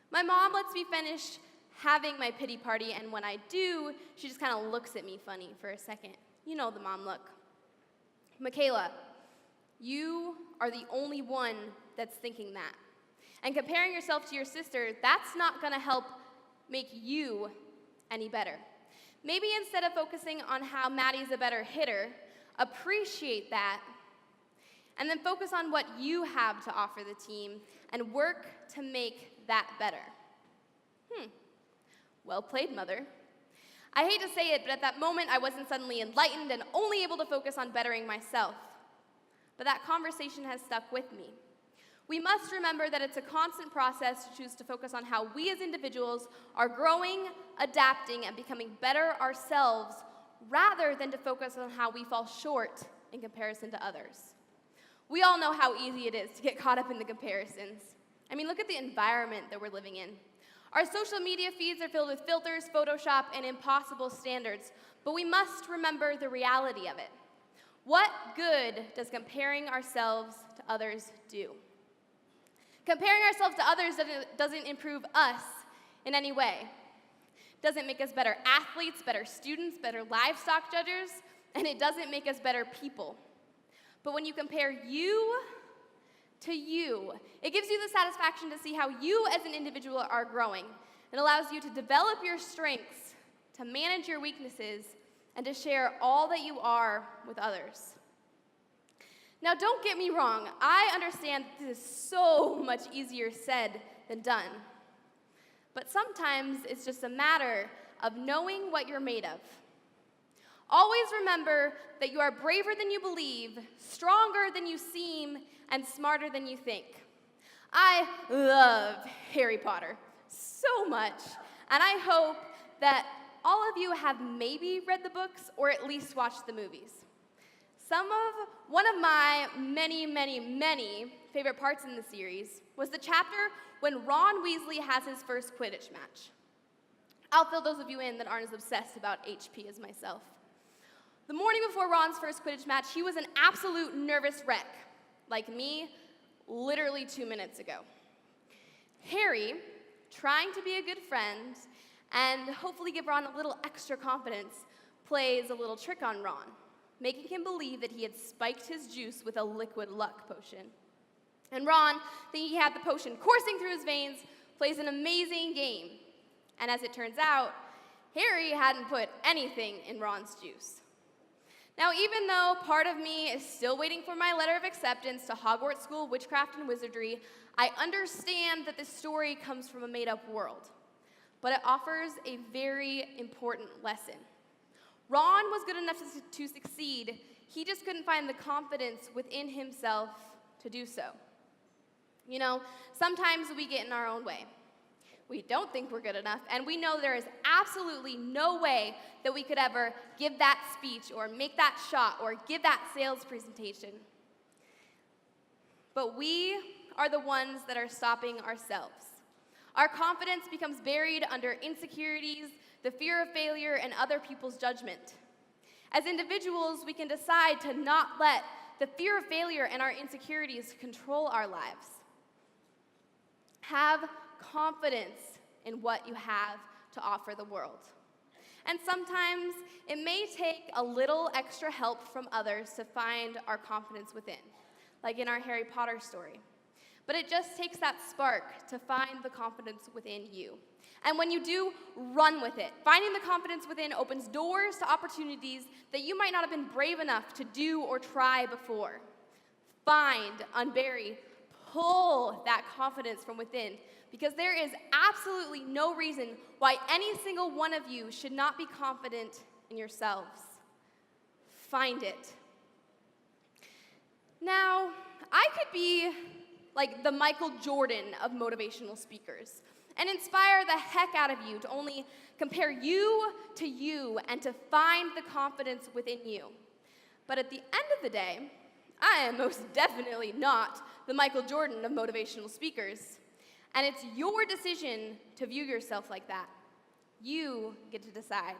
My mom lets me finish having my pity party, and when I do, she just kind of looks at me funny for a second. You know the mom look. Michaela, you are the only one that's thinking that. And comparing yourself to your sister, that's not gonna help make you any better. Maybe instead of focusing on how Maddie's a better hitter, appreciate that, and then focus on what you have to offer the team and work to make that better. Well played, Mother. I hate to say it, but at that moment, I wasn't suddenly enlightened and only able to focus on bettering myself. But that conversation has stuck with me. We must remember that it's a constant process to choose to focus on how we as individuals are growing, adapting, and becoming better ourselves, rather than to focus on how we fall short in comparison to others. We all know how easy it is to get caught up in the comparisons. I mean, look at the environment that we're living in. Our social media feeds are filled with filters, Photoshop, and impossible standards, but we must remember the reality of it. What good does comparing ourselves to others do? Comparing ourselves to others doesn't improve us in any way. Doesn't make us better athletes, better students, better livestock judges, and it doesn't make us better people. But when you compare you to you, it gives you the satisfaction to see how you as an individual are growing. It allows you to develop your strengths, to manage your weaknesses, and to share all that you are with others. Now, don't get me wrong, I understand this is so much easier said than done. but sometimes it's just a matter of knowing what you're made of. Always remember that you are braver than you believe, stronger than you seem, and smarter than you think. I love Harry Potter so much, and I hope that all of you have maybe read the books or at least watched the movies. One of my many favorite parts in the series was the chapter when Ron Weasley has his first Quidditch match. I'll fill those of you in that aren't as obsessed about HP as myself. The morning before Ron's first Quidditch match, he was an absolute nervous wreck, like me, literally 2 minutes ago. Harry, trying to be a good friend and hopefully give Ron a little extra confidence, plays a little trick on Ron, making him believe that he had spiked his juice with a liquid luck potion. And Ron, thinking he had the potion coursing through his veins, plays an amazing game. And as it turns out, Harry hadn't put anything in Ron's juice. Now, even though part of me is still waiting for my letter of acceptance to Hogwarts School of Witchcraft and Wizardry, I understand that this story comes from a made-up world. But it offers a very important lesson. Ron was good enough to succeed. He just couldn't find the confidence within himself to do so. You know, sometimes we get in our own way. We don't think we're good enough, and we know there is absolutely no way that we could ever give that speech or make that shot or give that sales presentation. But we are the ones that are stopping ourselves. Our confidence becomes buried under insecurities, the fear of failure, and other people's judgment. As individuals, we can decide to not let the fear of failure and our insecurities control our lives. Have confidence in what you have to offer the world. And sometimes it may take a little extra help from others to find our confidence within, like in our Harry Potter story. But it just takes that spark to find the confidence within you. And when you do, run with it. Finding the confidence within opens doors to opportunities that you might not have been brave enough to do or try before. Find, unbury, pull that confidence from within, because there is absolutely no reason why any single one of you should not be confident in yourselves. Find it. Now, I could be like the Michael Jordan of motivational speakers and inspire the heck out of you to only compare you to you and to find the confidence within you. But at the end of the day, I am most definitely not the Michael Jordan of motivational speakers. And it's your decision to view yourself like that. You get to decide.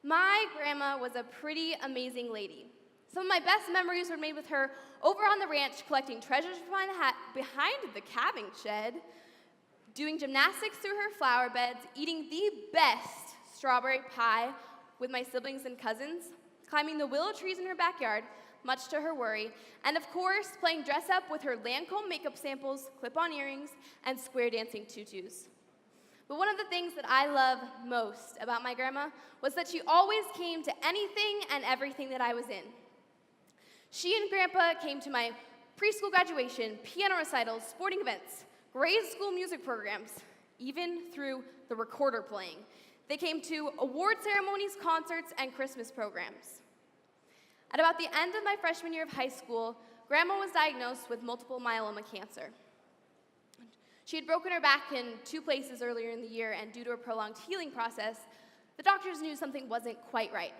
My grandma was a pretty amazing lady. Some of my best memories were made with her over on the ranch collecting treasures behind the calving shed, doing gymnastics through her flower beds, eating the best strawberry pie with my siblings and cousins, climbing the willow trees in her backyard, much to her worry, and of course, playing dress-up with her Lancome makeup samples, clip-on earrings, and square dancing tutus. But one of the things that I love most about my grandma was that she always came to anything and everything that I was in. She and Grandpa came to my preschool graduation, piano recitals, sporting events, grade school music programs, even through the recorder playing. They came to award ceremonies, concerts, and Christmas programs. At about the end of my freshman year of high school, Grandma was diagnosed with multiple myeloma cancer. She had broken her back in 2 places earlier in the year, and due to a prolonged healing process, the doctors knew something wasn't quite right.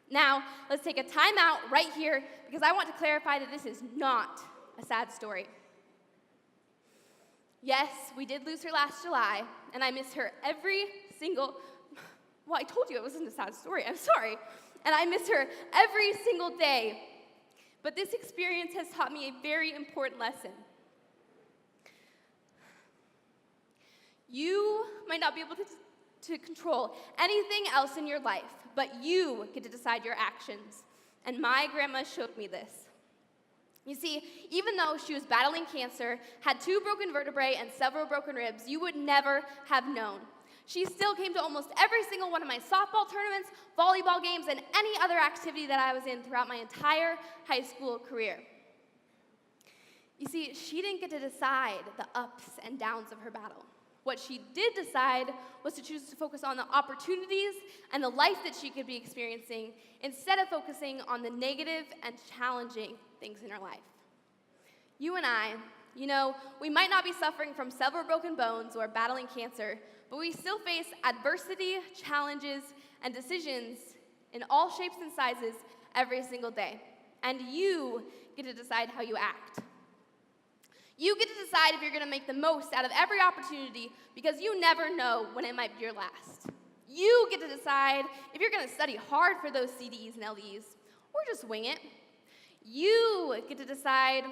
Now, let's take a time out right here, because I want to clarify that this is not a sad story. Yes, we did lose her last July, and I miss her every single... Well, I told you it wasn't a sad story. I'm sorry. And I miss her every single day. But this experience has taught me a very important lesson. You might not be able to control anything else in your life, but you get to decide your actions. And my grandma showed me this. You see, even though she was battling cancer, had 2 broken vertebrae and several broken ribs, you would never have known. She still came to almost every single one of my softball tournaments, volleyball games, and any other activity that I was in throughout my entire high school career. You see, she didn't get to decide the ups and downs of her battle. What she did decide was to choose to focus on the opportunities and the life that she could be experiencing instead of focusing on the negative and challenging things in her life. You and I, we might not be suffering from several broken bones or battling cancer, but we still face adversity, challenges, and decisions in all shapes and sizes every single day. And you get to decide how you act. You get to decide if you're going to make the most out of every opportunity because you never know when it might be your last. You get to decide if you're going to study hard for those CDEs and LEs or just wing it. You get to decide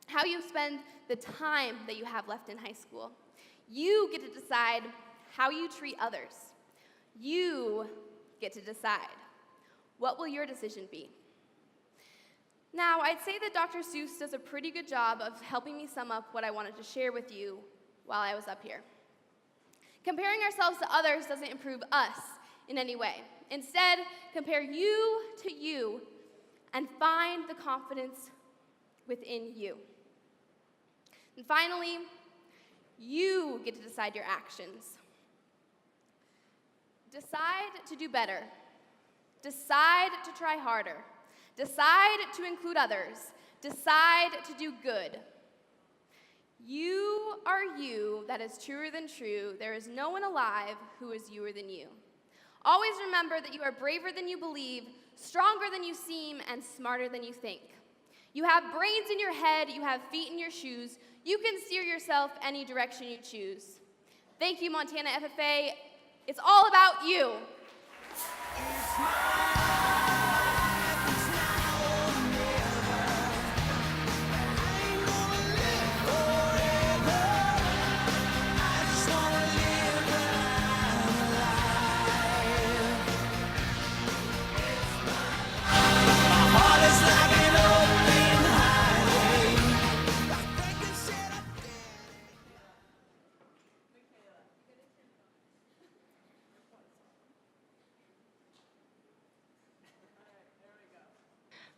how you spend the time that you have left in high school. You get to decide how you treat others. You get to decide. What will your decision be? Now, I'd say that Dr. Seuss does a pretty good job of helping me sum up what I wanted to share with you while I was up here. Comparing ourselves to others doesn't improve us in any way. Instead, compare you to you and find the confidence within you. And finally, you get to decide your actions. Decide to do better. Decide to try harder. Decide to include others. Decide to do good. You are you that is truer than true. There is no one alive who is youer than you. Always remember that you are braver than you believe, stronger than you seem, and smarter than you think. You have brains in your head, you have feet in your shoes. You can steer yourself any direction you choose. Thank you, Montana FFA. It's all about you.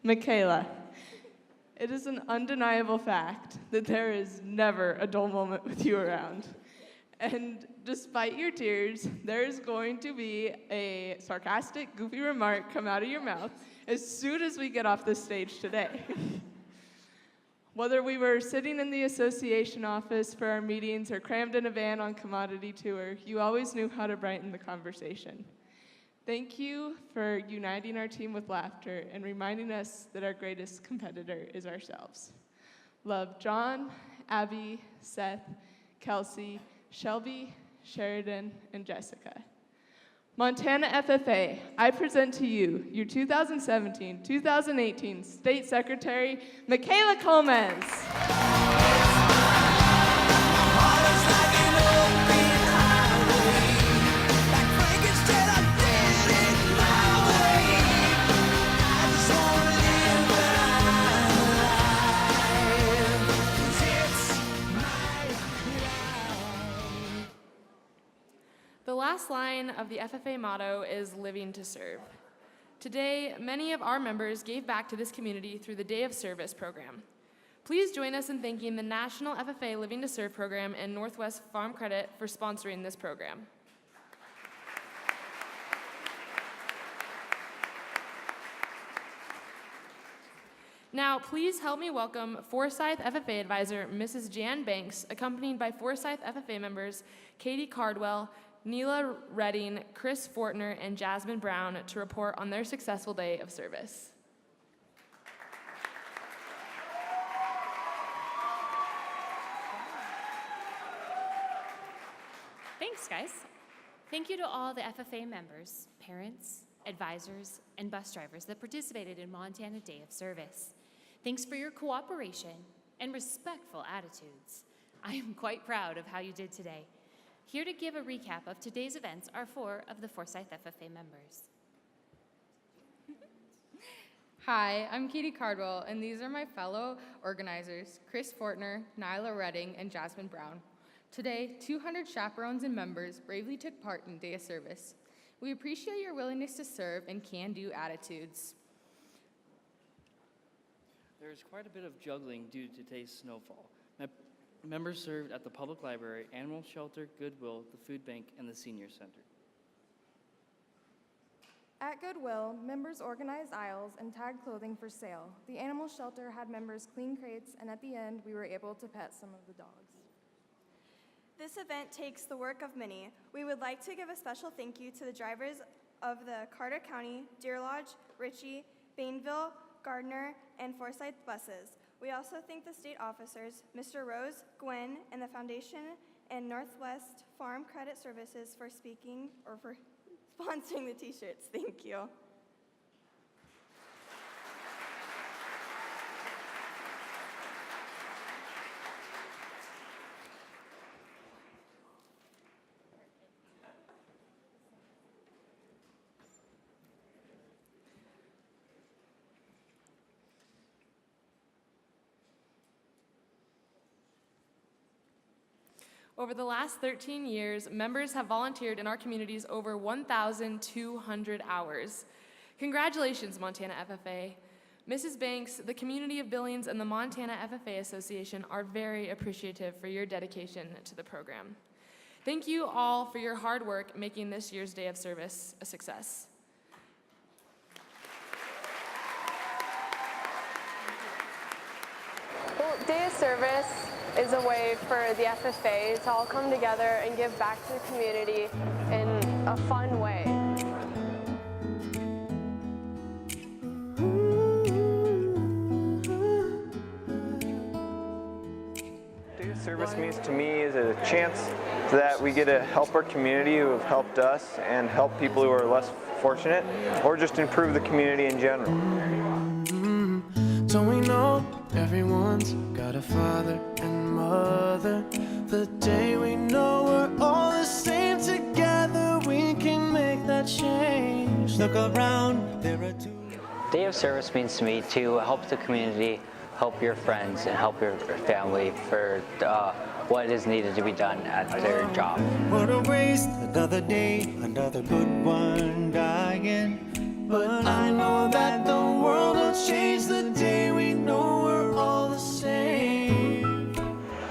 Michaela, it is an undeniable fact that there is never a dull moment with you around. And despite your tears, there's going to be a sarcastic, goofy remark come out of your mouth as soon as we get off this stage today. Whether we were sitting in the association office for our meetings or crammed in a van on commodity tour, you always knew how to brighten the conversation. Thank you for uniting our team with laughter and reminding us that our greatest competitor is ourselves. Love, John, Abby, Seth, Kelsey, Shelby, Sheridan, and Jessica. Montana FFA, I present to you your 2017-2018 State Secretary, Michaela Gomez. The last line of the FFA motto is living to serve. Today, many of our members gave back to this community through the Day of Service program. Please join us in thanking the National FFA Living to Serve program and Northwest Farm Credit for sponsoring this program. Now, please help me welcome Forsyth FFA Advisor, Mrs. Jan Banks, accompanied by Forsyth FFA members Katie Cardwell, Neela Redding, Chris Fortner, and Jasmine Brown to report on their successful day of service. Thanks, guys. Thank you to all the FFA members, parents, advisors, and bus drivers that participated in Montana Day of Service. Thanks for your cooperation and respectful attitudes. I am quite proud of how you did today. Here to give a recap of today's events are 4 of the Forsyth FFA members. Hi, I'm Katie Cardwell, and these are my fellow organizers, Chris Fortner, Nyla Redding, and Jasmine Brown. Today, 200 chaperones and members bravely took part in Day of Service. We appreciate your willingness to serve and can-do attitudes. There is quite a bit of juggling due to today's snowfall. Members served at the Public Library, Animal Shelter, Goodwill, the Food Bank, and the Senior Center. At Goodwill, members organized aisles and tagged clothing for sale. The animal shelter had members clean crates, and at the end, we were able to pet some of the dogs. This event takes the work of many. We would like to give a special thank you to the drivers of the Carter County, Deer Lodge, Ritchie, Bainville, Gardner, and Forsyth buses. We also thank the state officers, Mr. Rose, Gwen, and the Foundation and Northwest Farm Credit Services for sponsoring the t-shirts. Thank you. Over the last 13 years, members have volunteered in our communities over 1,200 hours. Congratulations, Montana FFA. Mrs. Banks, the community of Billings, and the Montana FFA Association are very appreciative for your dedication to the program. Thank you all for your hard work making this year's Day of Service a success. Well, Day of Service is a way for the FFA to all come together and give back to the community in a fun way. Day of Service means to me is a chance that we get to help our community who have helped us and help people who are less fortunate, or just improve the community in general. Don't we know everyone's got a father and mother? The day we know we're all the same together, we can make that change. Look around, there are two. Day of Service means to me to help the community, help your friends, and help your family for what is needed to be done at their job. What a waste, another day, another good one dying. But I know that the world will change the day we know we're all the same.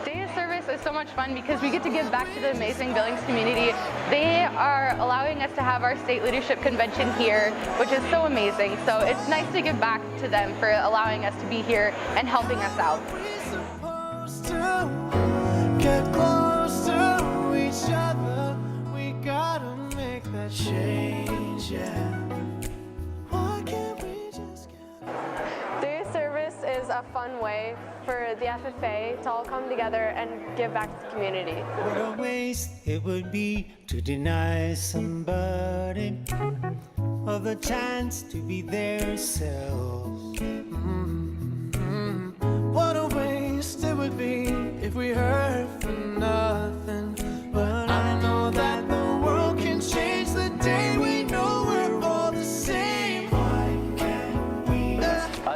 Day of Service is so much fun because we get to give back to the amazing Billings community. They are allowing us to have our state leadership convention here, which is so amazing. So it's nice to give back to them for allowing us to be here and helping us out. Get close to each other, we gotta make that change, yeah. Day of Service is a fun way for the FFA to all come together and give back to the community. What a waste it would be to deny somebody of the chance to be their selves. What a waste it would be if we heard for nothing. But I know that the world can change the day we know we're all the same. Why can't we?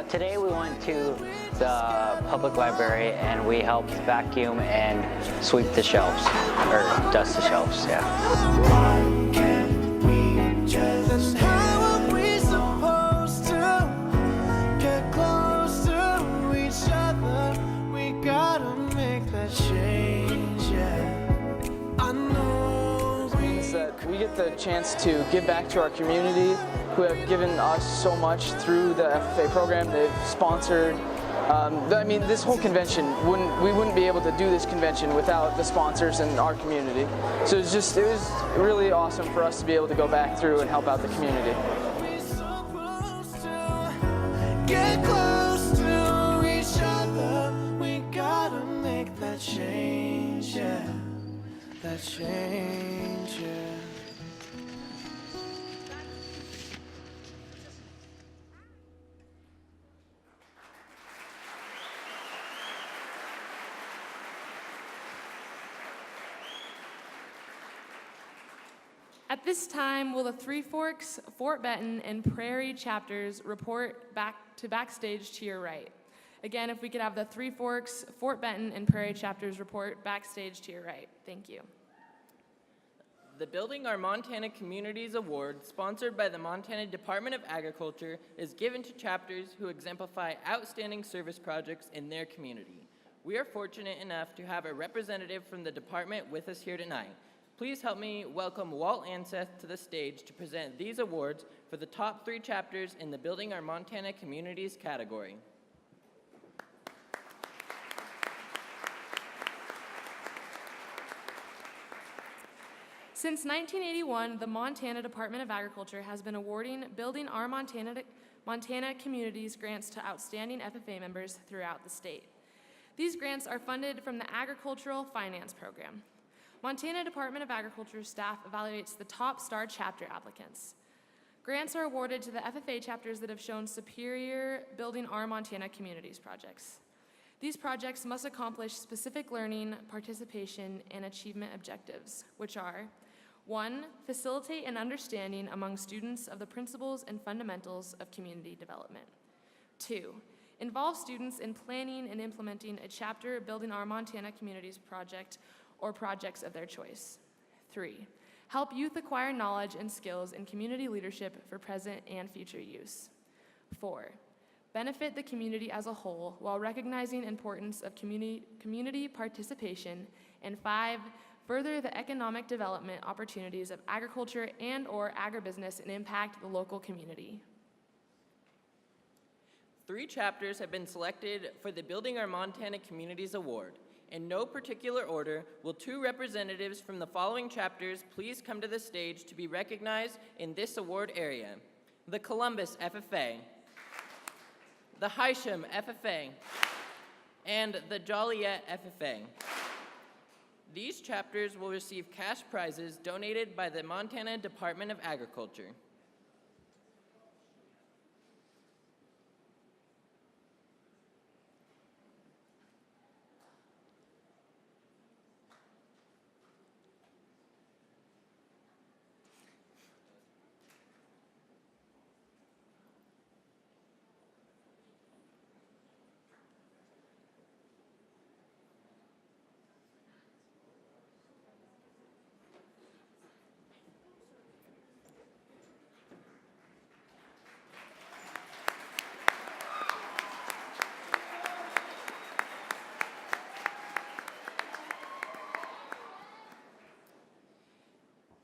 Today we went to the public library and we helped vacuum and sweep the shelves, or dust the shelves, yeah. Why can't we just? How are we supposed to get close to each other? We gotta make that change, yeah. I know means that we get the chance to give back to our community who have given us so much through the FFA program. They've sponsored. I mean, this whole convention, we wouldn't be able to do this convention without the sponsors and our community. So it was really awesome for us to be able to go back through and help out the community. get close to each other. We gotta make that change, yeah. That change, yeah. At this time, will the Three Forks, Fort Benton, and Prairie chapters report back to backstage to your right? Again, if we could have the Three Forks, Fort Benton, and Prairie chapters report backstage to your right. Thank you. The Building Our Montana Communities Award, sponsored by the Montana Department of Agriculture, is given to chapters who exemplify outstanding service projects in their community. We are fortunate enough to have a representative from the department with us here tonight. Please help me welcome Walt Anseth to the stage to present these awards for the top 3 chapters in the Building Our Montana Communities category. Since 1981, the Montana Department of Agriculture has been awarding Building Our Montana Communities grants to outstanding FFA members throughout the state. These grants are funded from the Agricultural Finance Program. Montana Department of Agriculture staff evaluates the top STAR chapter applicants. Grants are awarded to the FFA chapters that have shown superior Building Our Montana Communities projects. These projects must accomplish specific learning, participation, and achievement objectives, which are: 1, facilitate an understanding among students of the principles and fundamentals of community development. 2, involve students in planning and implementing a chapter Building Our Montana Communities project or projects of their choice. 3, help youth acquire knowledge and skills in community leadership for present and future use. 4, benefit the community as a whole while recognizing the importance of community participation. And 5, further the economic development opportunities of agriculture and/or agribusiness and impact the local community. 3 chapters have been selected for the Building Our Montana Communities Award. In no particular order, will 2 representatives from the following chapters please come to the stage to be recognized in this award area: the Columbus FFA, the Hysham FFA, and the Joliet FFA. These chapters will receive cash prizes donated by the Montana Department of Agriculture.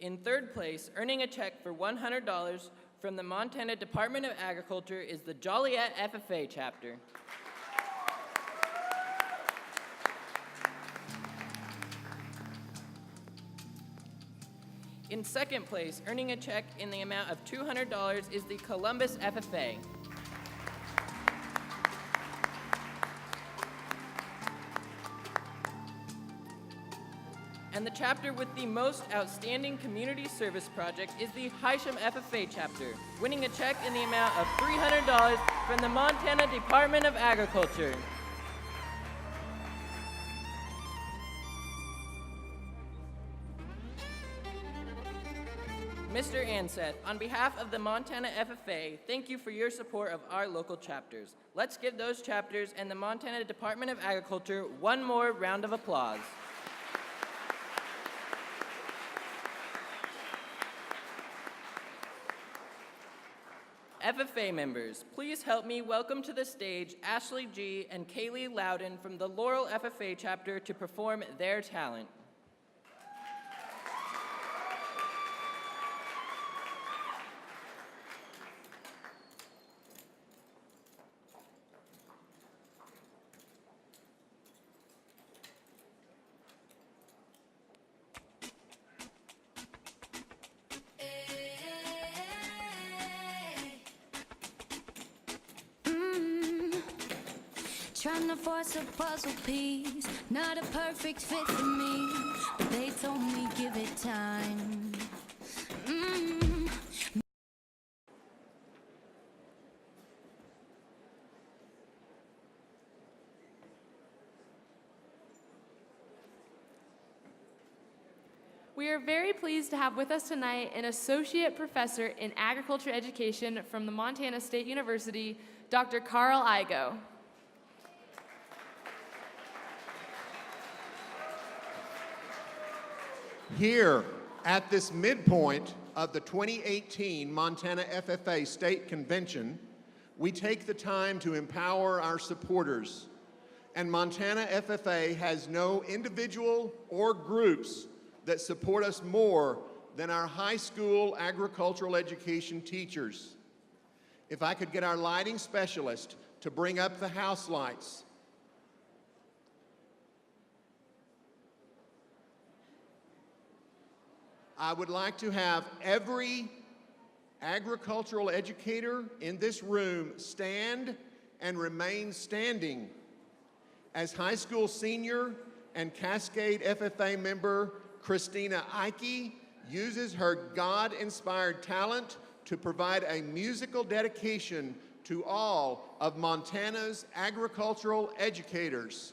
In 3rd place, earning a check for $100 from the Montana Department of Agriculture is the Joliet FFA chapter. In 2nd place, earning a check in the amount of $200 is the Columbus FFA. And the chapter with the most outstanding community service project is the Hysham FFA chapter, winning a check in the amount of $300 from the Montana Department of Agriculture. Mr. Anseth, on behalf of the Montana FFA, thank you for your support of our local chapters. Let's give those chapters and the Montana Department of Agriculture one more round of applause. FFA members, please help me welcome to the stage Ashley G. and Kaylee Loudon from the Laurel FFA chapter to perform their talent. Trying to force a puzzle piece, not a perfect fit for me, but they told me give it time. We are very pleased to have with us tonight an associate professor in agriculture education from the Montana State University, Dr. Carl Igo. Here at this midpoint of the 2018 Montana FFA State Convention, we take the time to empower our supporters and Montana FFA has no individual or groups that support us more than our high school agricultural education teachers. If I could get our lighting specialist to bring up the house lights. I would like to have every agricultural educator in this room stand and remain standing as high school senior and Cascade FFA member Christina Ike uses her God-inspired talent to provide a musical dedication to all of Montana's agricultural educators.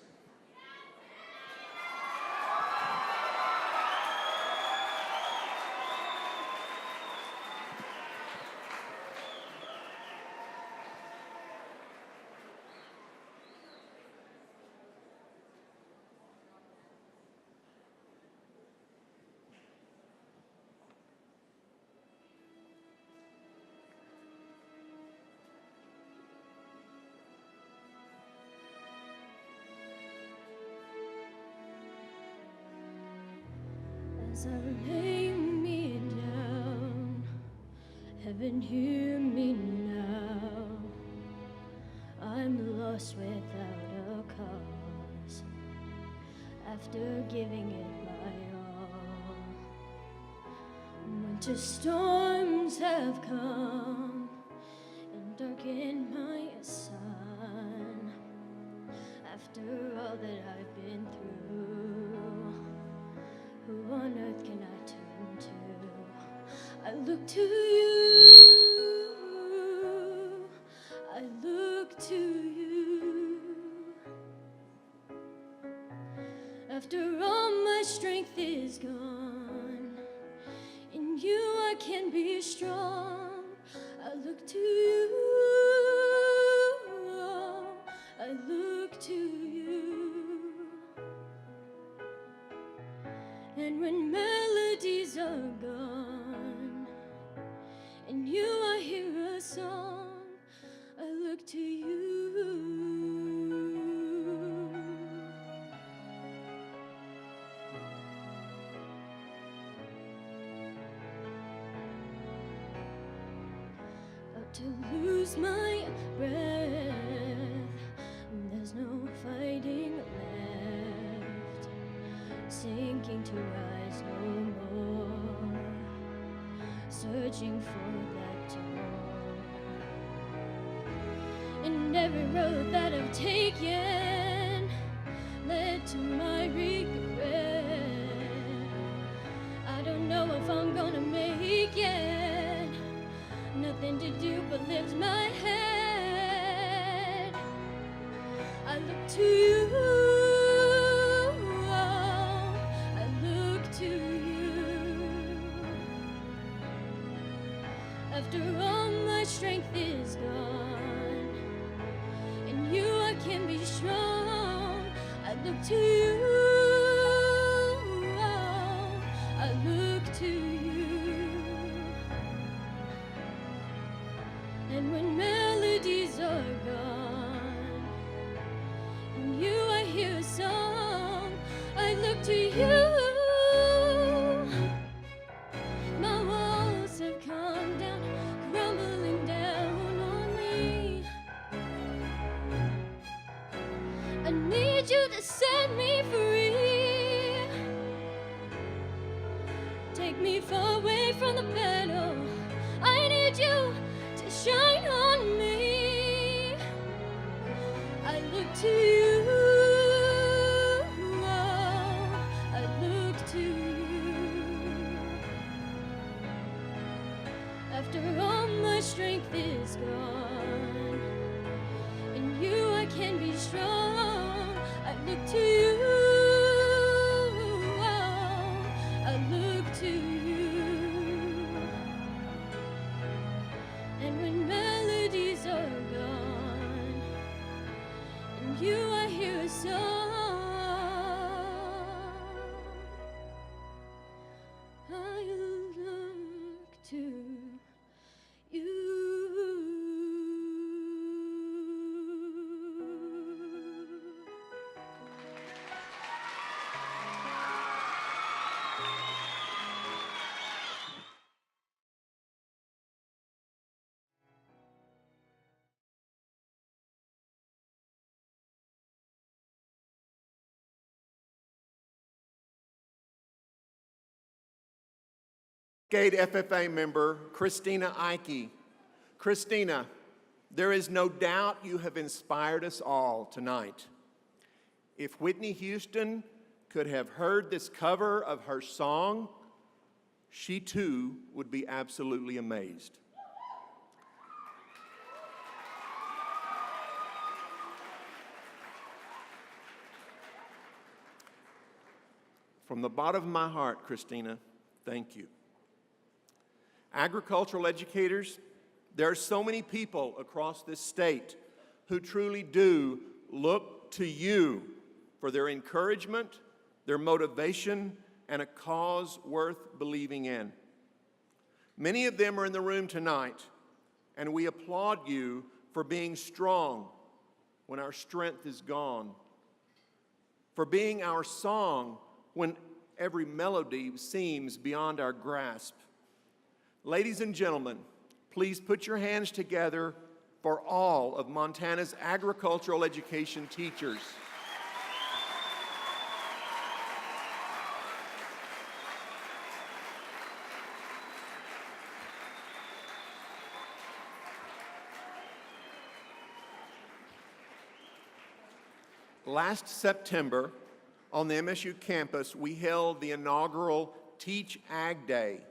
As I lay me down, heaven hear me now. I'm lost without a cause, after giving it my all. Winter storms have come and darkened my sun. After all that I've been through, who on earth can I turn to? I look to you. I look to you. After all my strength is gone, in you I can be strong. I look to you. I look to you. And when melodies are gone, and you I hear a song, I look to you. About to lose my breath, there's no fighting left, sinking to rise no more, searching for that door. And every road that I've taken led to my regret. I don't know if I'm gonna make it, nothing to do but lift my head. I look to you. I look to you. After all my strength is gone, in you I can be strong. I look to you. I look to you. And when melodies are gone, in you I hear a song, I look to you. My walls have come down, crumbling down on me. I need you to set me free. Take me far away from the battle. I need you to shine on me. I look to you. I look to you. After all my strength is gone, in you I can be strong. I look to you. I look to you. And when melodies are gone, in you I hear a song. I look to you. Gate FFA member Christina Ike. Christina, there is no doubt you have inspired us all tonight. If Whitney Houston could have heard this cover of her song, she too would be absolutely amazed. From the bottom of my heart, Christina, thank you. Agricultural educators, there are so many people across this state who truly do look to you for their encouragement, their motivation, and a cause worth believing in. Many of them are in the room tonight, and we applaud you for being strong when our strength is gone, for being our song when every melody seems beyond our grasp. Ladies and gentlemen, please put your hands together for all of Montana's agricultural education teachers. Last September, on the MSU campus, we held the inaugural Teach Ag Day,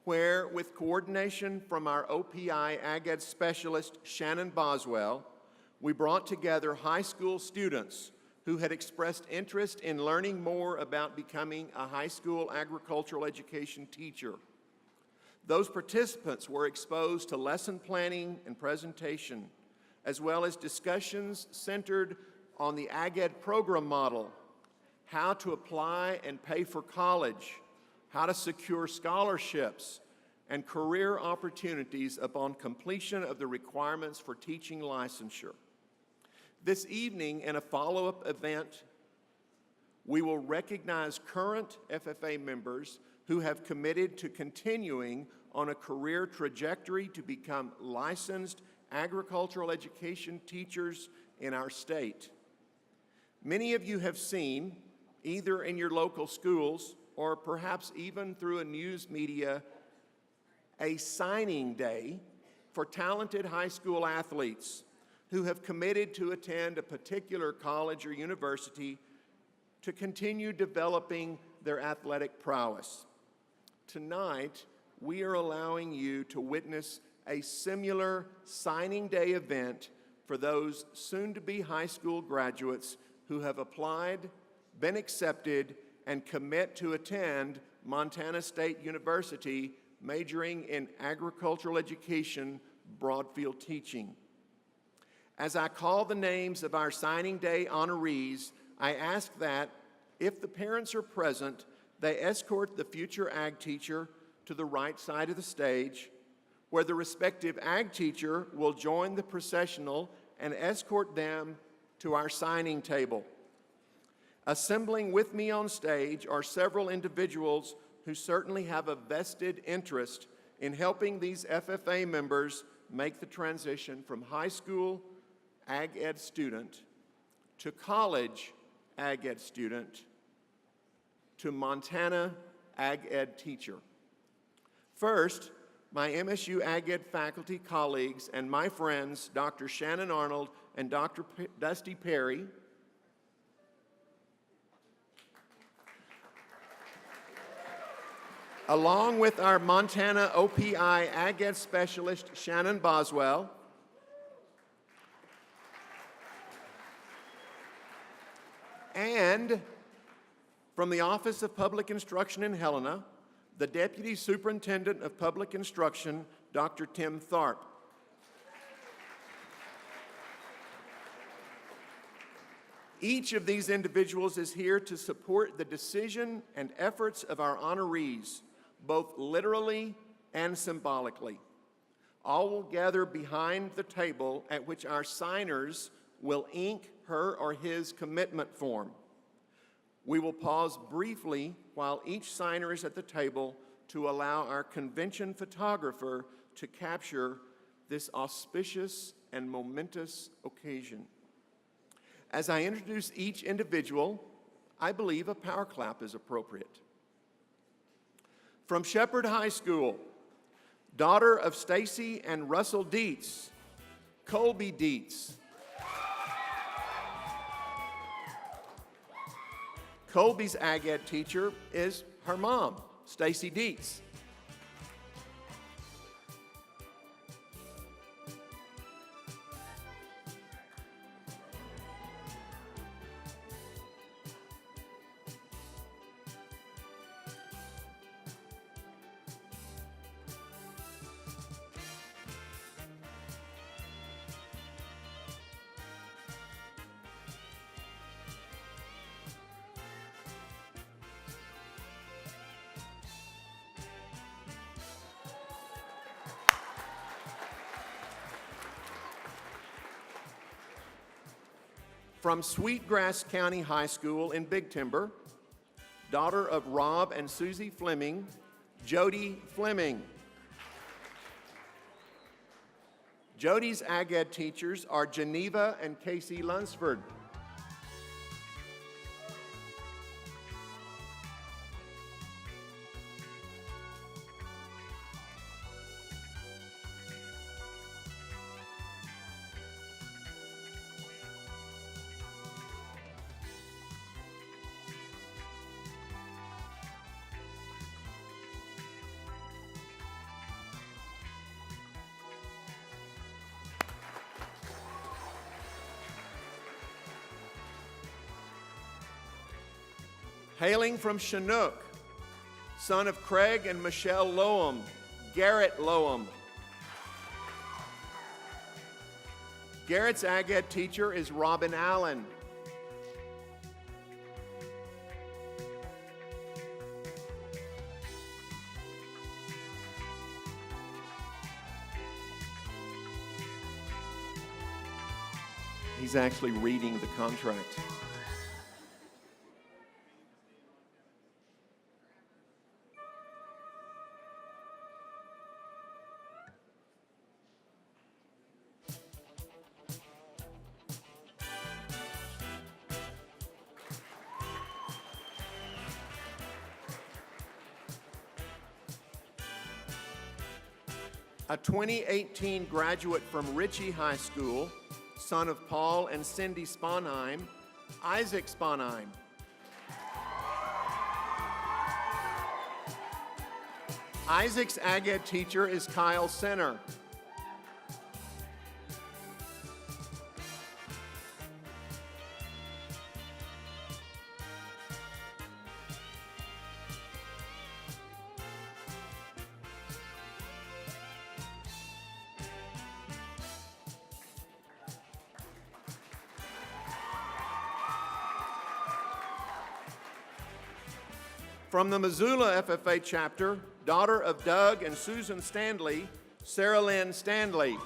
where, with coordination from our OPI Ag Ed specialist, Shannon Boswell, we brought together high school students who had expressed interest in learning more about becoming a high school agricultural education teacher. Those participants were exposed to lesson planning and presentation, as well as discussions centered on the Ag Ed program model, how to apply and pay for college, how to secure scholarships and career opportunities upon completion of the requirements for teaching licensure. This evening, in a follow-up event, we will recognize current FFA members who have committed to continuing on a career trajectory to become licensed agricultural education teachers in our state. Many of you have seen, either in your local schools or perhaps even through a news media, a signing day for talented high school athletes who have committed to attend a particular college or university to continue developing their athletic prowess. Tonight, we are allowing you to witness a similar signing day event for those soon-to-be high school graduates who have applied, been accepted, and commit to attend Montana State University, majoring in agricultural education, broadfield teaching. As I call the names of our signing day honorees, I ask that, if the parents are present, they escort the future ag teacher to the right side of the stage, where the respective ag teacher will join the processional and escort them to our signing table. Assembling with me on stage are several individuals who certainly have a vested interest in helping these FFA members make the transition from high school ag ed student to college ag ed student to Montana ag ed teacher. First, my MSU Ag Ed faculty colleagues and my friends, Dr. Shannon Arnold and Dr. Dusty Perry, along with our Montana OPI Ag Ed specialist, Shannon Boswell, and from the Office of Public Instruction in Helena, the Deputy Superintendent of Public Instruction, Dr. Tim Tharp. Each of these individuals is here to support the decision and efforts of our honorees, both literally and symbolically. All will gather behind the table at which our signers will ink her or his commitment form. We will pause briefly while each signer is at the table to allow our convention photographer to capture this auspicious and momentous occasion. As I introduce each individual, I believe a power clap is appropriate. From Shepherd High School, daughter of Stacy and Russell Dietz, Colby Dietz. Colby's ag ed teacher is her mom, Stacy Dietz. From Sweetgrass County High School in Big Timber, daughter of Rob and Susie Fleming, Jody Fleming. Jody's ag ed teachers are Geneva and Casey Lunsford. Hailing from Chinook, son of Craig and Michelle Loam, Garrett Loam. Garrett's ag ed teacher is Robin Allen. He's actually reading the contract. A 2018 graduate from Ritchie High School, son of Paul and Cindy Sponheim, Isaac Sponheim. Isaac's ag ed teacher is Kyle Senner. From the Missoula FFA chapter, daughter of Doug and Susan Stanley, Sarah Lynn Stanley.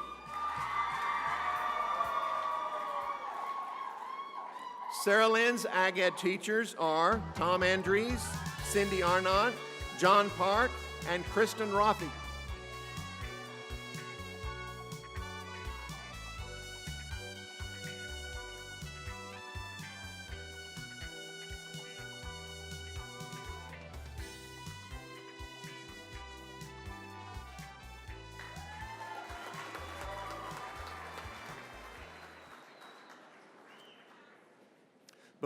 Sarah Lynn's ag ed teachers are Tom Andrews, Cindy Arnott, John Park, and Kristen Rothy.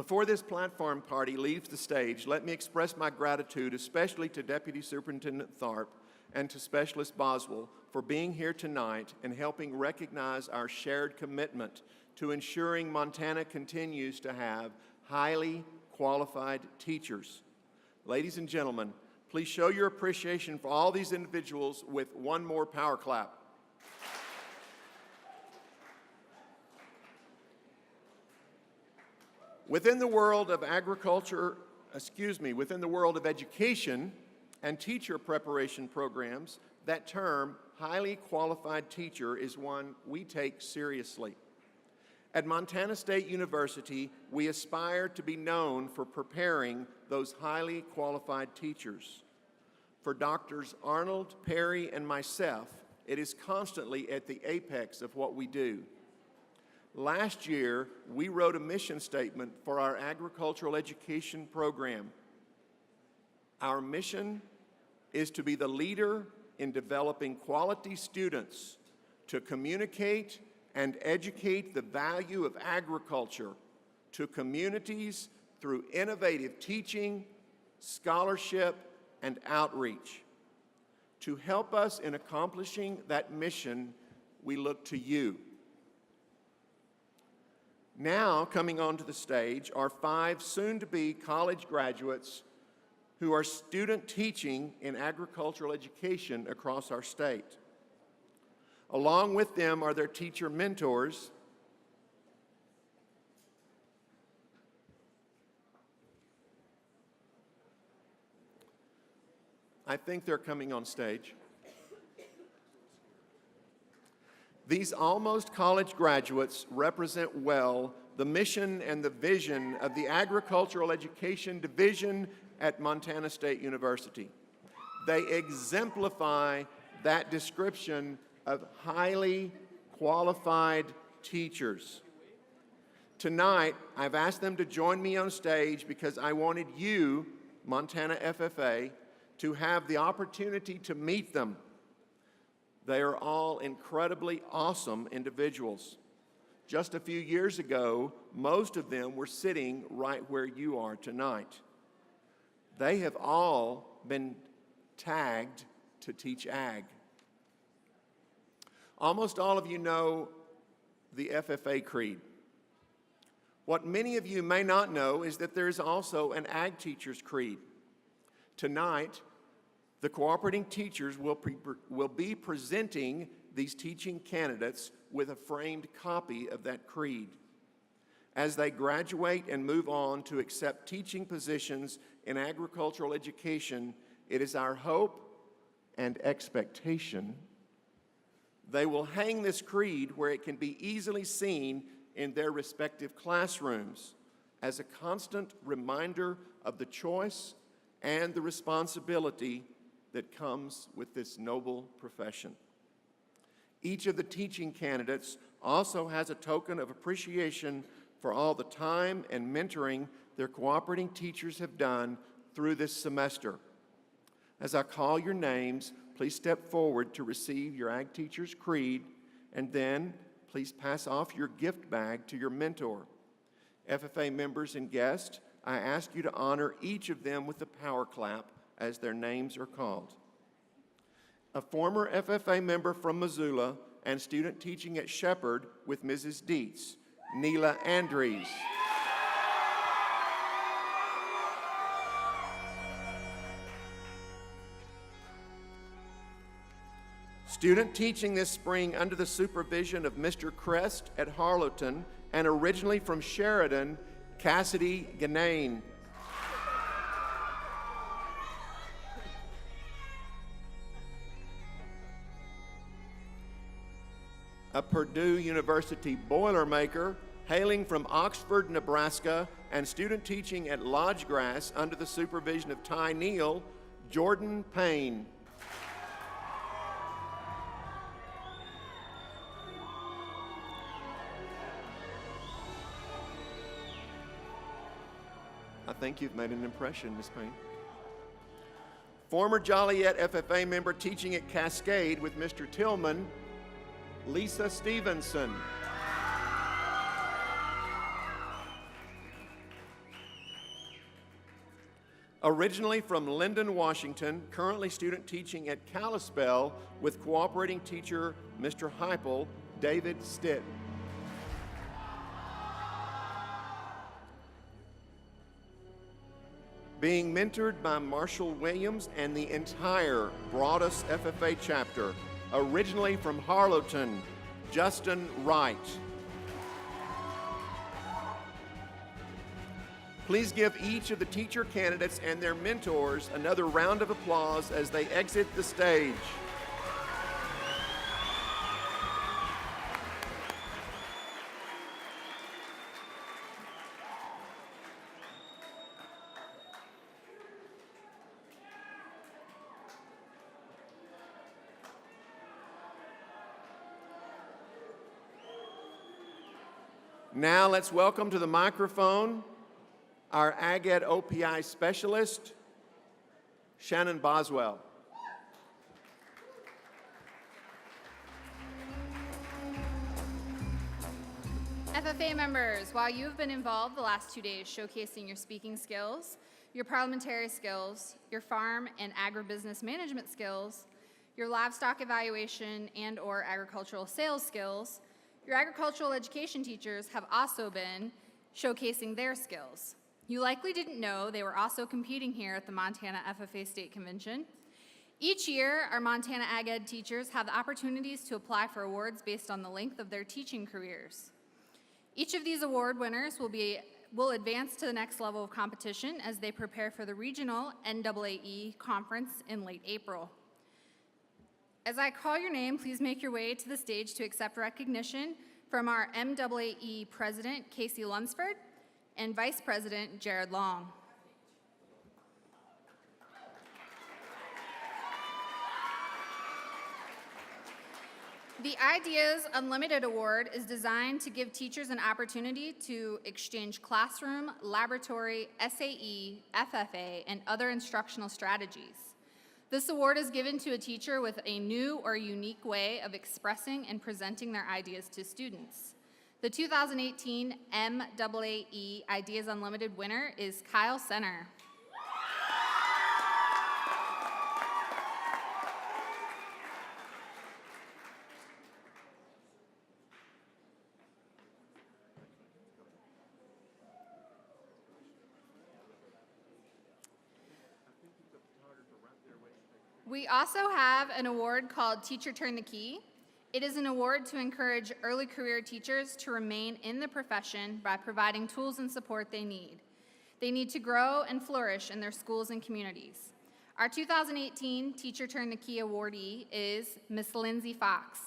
Before this platform party leaves the stage, let me express my gratitude especially to Deputy Superintendent Tharp and to Specialist Boswell for being here tonight and helping recognize our shared commitment to ensuring Montana continues to have highly qualified teachers. Ladies and gentlemen, please show your appreciation for all these individuals with one more power clap. Within the world of within the world of education and teacher preparation programs, that term, highly qualified teacher, is one we take seriously. At Montana State University, we aspire to be known for preparing those highly qualified teachers. For Doctors Arnold, Perry, and myself, it is constantly at the apex of what we do. Last year, we wrote a mission statement for our agricultural education program. Our mission is to be the leader in developing quality students to communicate and educate the value of agriculture to communities through innovative teaching, scholarship, and outreach. To help us in accomplishing that mission, we look to you. Now, coming onto the stage are 5 soon-to-be college graduates who are student teaching in agricultural education across our state. Along with them are their teacher mentors, I think they're coming on stage. These almost college graduates represent well the mission and the vision of the Agricultural Education Division at Montana State University. They exemplify that description of highly qualified teachers. Tonight, I've asked them to join me on stage because I wanted you, Montana FFA, to have the opportunity to meet them. They are all incredibly awesome individuals. Just a few years ago, most of them were sitting right where you are tonight. They have all been tagged to teach ag. Almost all of you know the FFA creed. What many of you may not know is that there is also an ag teacher's creed. Tonight, the cooperating teachers will be presenting these teaching candidates with a framed copy of that creed. As they graduate and move on to accept teaching positions in agricultural education, it is our hope and expectation they will hang this creed where it can be easily seen in their respective classrooms as a constant reminder of the choice and the responsibility that comes with this noble profession. Each of the teaching candidates also has a token of appreciation for all the time and mentoring their cooperating teachers have done through this semester. As I call your names, please step forward to receive your ag teacher's creed, and then please pass off your gift bag to your mentor. FFA members and guests, I ask you to honor each of them with a power clap as their names are called. A former FFA member from Missoula and student teaching at Shepherd with Mrs. Dietz, Neela Andries. Student teaching this spring under the supervision of Mr. Crest at Harlowton and originally from Sheridan, Cassidy Ganane. A Purdue University Boilermaker hailing from Oxford, Nebraska, and student teaching at Lodgegrass under the supervision of Ty Neal, Jordan Payne. I think you've made an impression, Ms. Payne. Former Joliet FFA member teaching at Cascade with Mr. Tillman, Lisa Stevenson. Originally from Lyndon, Washington, currently student teaching at Kalispell with cooperating teacher Mr. Heipel, David Stitt. Being mentored by Marshall Williams and the entire Broadus FFA chapter, originally from Harlowton, Justin Wright. Please give each of the teacher candidates and their mentors another round of applause as they exit the stage. Now let's welcome to the microphone our Ag Ed OPI specialist, Shannon Boswell. FFA members, while you have been involved the last 2 days showcasing your speaking skills, your parliamentary skills, your farm and agribusiness management skills, your livestock evaluation and/or agricultural sales skills, your agricultural education teachers have also been showcasing their skills. You likely didn't know they were also competing here at the Montana FFA State Convention. Each year, our Montana Ag Ed teachers have the opportunities to apply for awards based on the length of their teaching careers. Each of these award winners will advance to the next level of competition as they prepare for the regional NAAE conference in late April. As I call your name, please make your way to the stage to accept recognition from our MAAE President, Casey Lunsford, and Vice President, Jared Long. The Ideas Unlimited Award is designed to give teachers an opportunity to exchange classroom, laboratory, SAE, FFA, and other instructional strategies. This award is given to a teacher with a new or unique way of expressing and presenting their ideas to students. The 2018 MAAE Ideas Unlimited winner is Kyle Senner. We also have an award called Teacher Turn the Key. It is an award to encourage early career teachers to remain in the profession by providing tools and support they need. They need to grow and flourish in their schools and communities. Our 2018 Teacher Turn the Key awardee is Miss Lindsay Fox.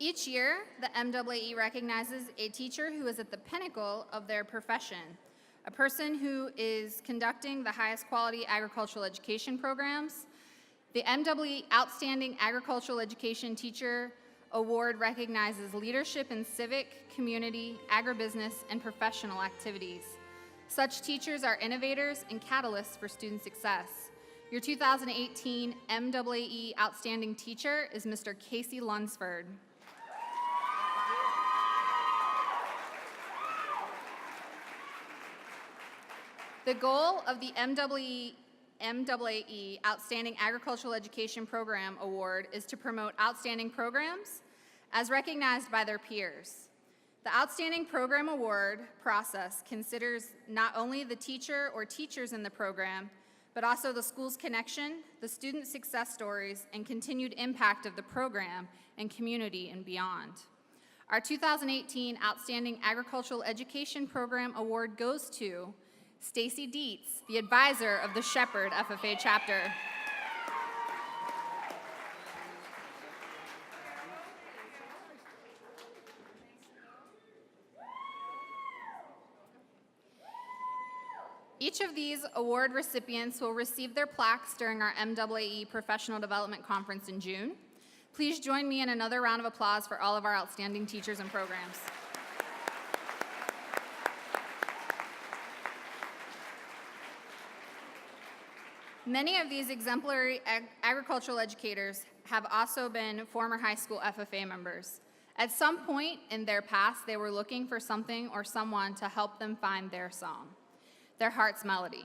Each year, the MAAE recognizes a teacher who is at the pinnacle of their profession, a person who is conducting the highest quality agricultural education programs. The MAAE Outstanding Agricultural Education Teacher Award recognizes leadership in civic, community, agribusiness, and professional activities. Such teachers are innovators and catalysts for student success. Your 2018 MAAE Outstanding Teacher is Mr. Casey Lunsford. The goal of the MAAE Outstanding Agricultural Education Program Award is to promote outstanding programs as recognized by their peers. The Outstanding Program Award process considers not only the teacher or teachers in the program, but also the school's connection, the student success stories, and continued impact of the program and community and beyond. Our 2018 Outstanding Agricultural Education Program Award goes to Stacy Dietz, the advisor of the Shepherd FFA chapter. Each of these award recipients will receive their plaques during our MAAE Professional Development Conference in June. Please join me in another round of applause for all of our outstanding teachers and programs. Many of these exemplary agricultural educators have also been former high school FFA members. At some point in their past, they were looking for something or someone to help them find their song, their heart's melody,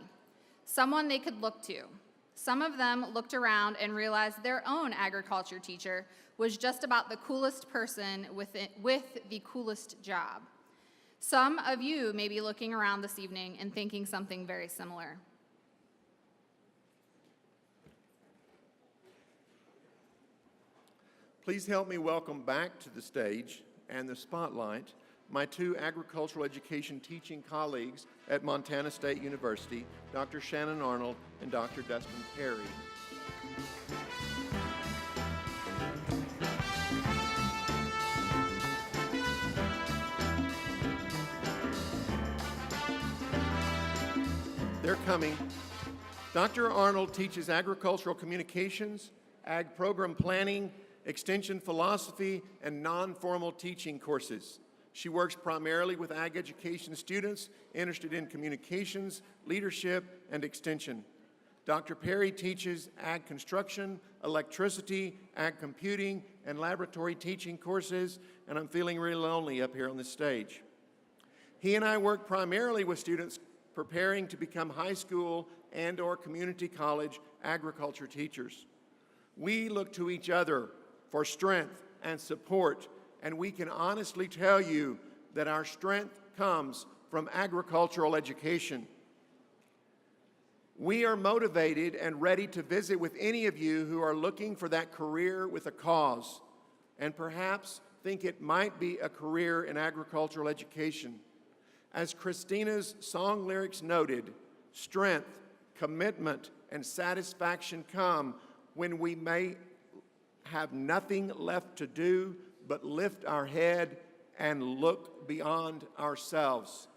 someone they could look to. Some of them looked around and realized their own agriculture teacher was just about the coolest person with the coolest job. Some of you may be looking around this evening and thinking something very similar. Please help me welcome back to the stage and the spotlight my two agricultural education teaching colleagues at Montana State University, Dr. Shannon Arnold and Dr. Dustin Perry. They're coming. Dr. Arnold teaches agricultural communications, ag program planning, extension philosophy, and non-formal teaching courses. She works primarily with ag education students interested in communications, leadership, and extension. Dr. Perry teaches ag construction, electricity, ag computing, and laboratory teaching courses, and I'm feeling really lonely up here on this stage. He and I work primarily with students preparing to become high school and/or community college agriculture teachers. We look to each other for strength and support, and we can honestly tell you that our strength comes from agricultural education. We are motivated and ready to visit with any of you who are looking for that career with a cause, and perhaps think it might be a career in agricultural education. As Christina's song lyrics noted, strength, commitment, and satisfaction come when we may have nothing left to do but lift our head and look beyond ourselves.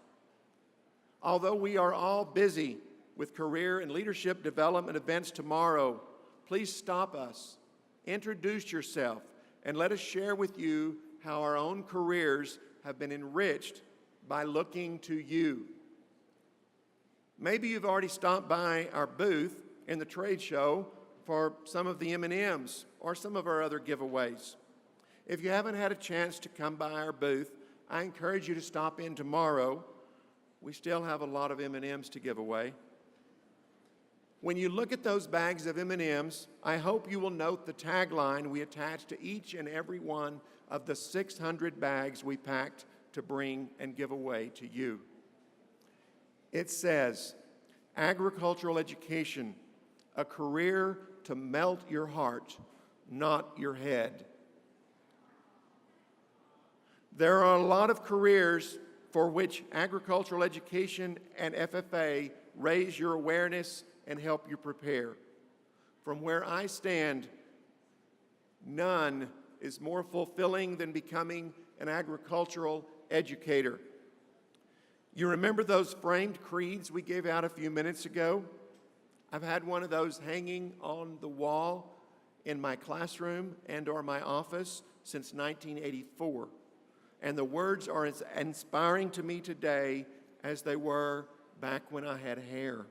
Although we are all busy with career and leadership development events tomorrow, please stop us, introduce yourself, and let us share with you how our own careers have been enriched by looking to you. Maybe you've already stopped by our booth in the trade show for some of the M&Ms or some of our other giveaways. If you haven't had a chance to come by our booth, I encourage you to stop in tomorrow. We still have a lot of M&Ms to give away. When you look at those bags of M&Ms, I hope you will note the tagline we attached to each and every one of the 600 bags we packed to bring and give away to you. It says, agricultural education, a career to melt your heart, not your head. There are a lot of careers for which agricultural education and FFA raise your awareness and help you prepare. From where I stand, none is more fulfilling than becoming an agricultural educator. You remember those framed creeds we gave out a few minutes ago? I've had one of those hanging on the wall in my classroom and/or my office since 1984. And the words are as inspiring to me today as they were back when I had hair.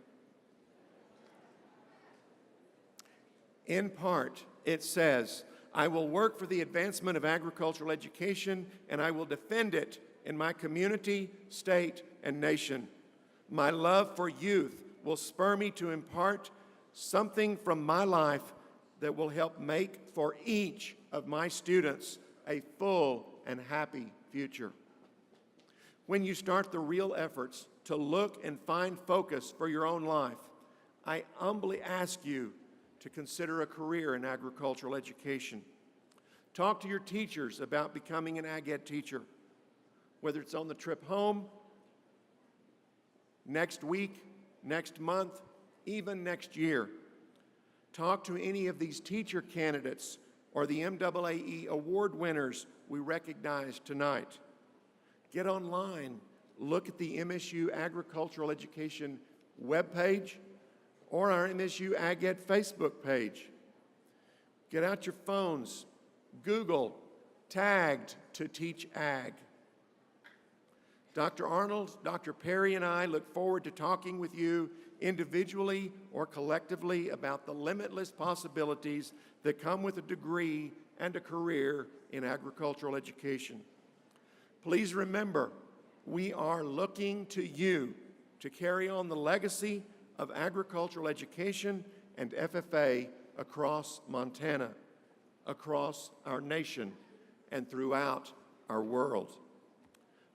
In part, it says, I will work for the advancement of agricultural education, and I will defend it in my community, state, and nation. My love for youth will spur me to impart something from my life that will help make for each of my students a full and happy future. When you start the real efforts to look and find focus for your own life, I humbly ask you to consider a career in agricultural education. Talk to your teachers about becoming an ag ed teacher, whether it's on the trip home, next week, next month, even next year. Talk to any of these teacher candidates or the MAAE award winners we recognize tonight. Get online, look at the MSU Agricultural Education webpage or our MSU Ag Ed Facebook page. Get out your phones, Google, tagged to teach ag. Dr. Arnold, Dr. Perry, and I look forward to talking with you individually or collectively about the limitless possibilities that come with a degree and a career in agricultural education. Please remember, we are looking to you to carry on the legacy of agricultural education and FFA across Montana, across our nation, and throughout our world.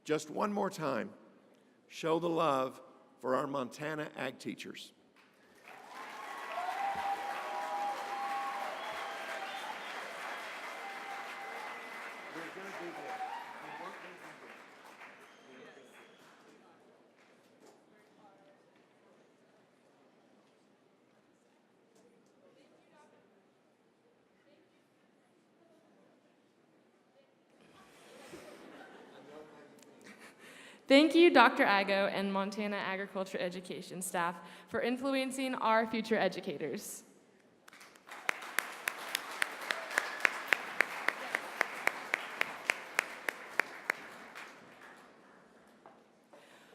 Just one more time, show the love for our Montana ag teachers. Thank you, Dr. Ago and Montana Agriculture Education staff, for influencing our future educators.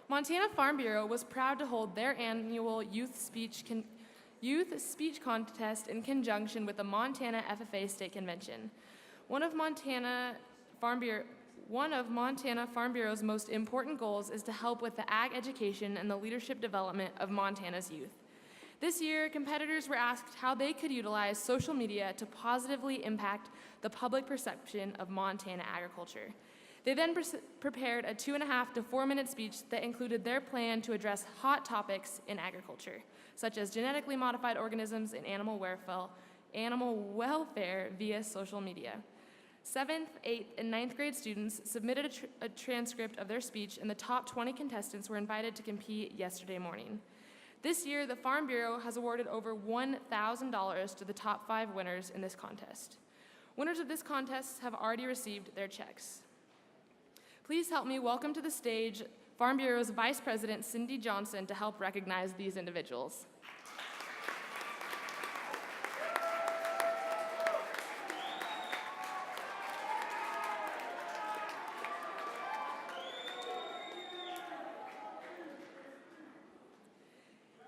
Montana Farm Bureau was proud to hold their annual youth speech contest in conjunction with the Montana FFA State Convention. One of Montana Farm Bureau's most important goals is to help with the ag education and the leadership development of Montana's youth. This year, competitors were asked how they could utilize social media to positively impact the public perception of Montana agriculture. They then prepared a 2.5 to 4 minute speech that included their plan to address hot topics in agriculture, such as genetically modified organisms and animal welfare via social media. 7th, 8th, and 9th grade students submitted a transcript of their speech, and the top 20 contestants were invited to compete yesterday morning. This year, the Farm Bureau has awarded over $1,000 to the top 5 winners in this contest. Winners of this contest have already received their checks. Please help me welcome to the stage Farm Bureau's Vice President, Cindy Johnson, to help recognize these individuals.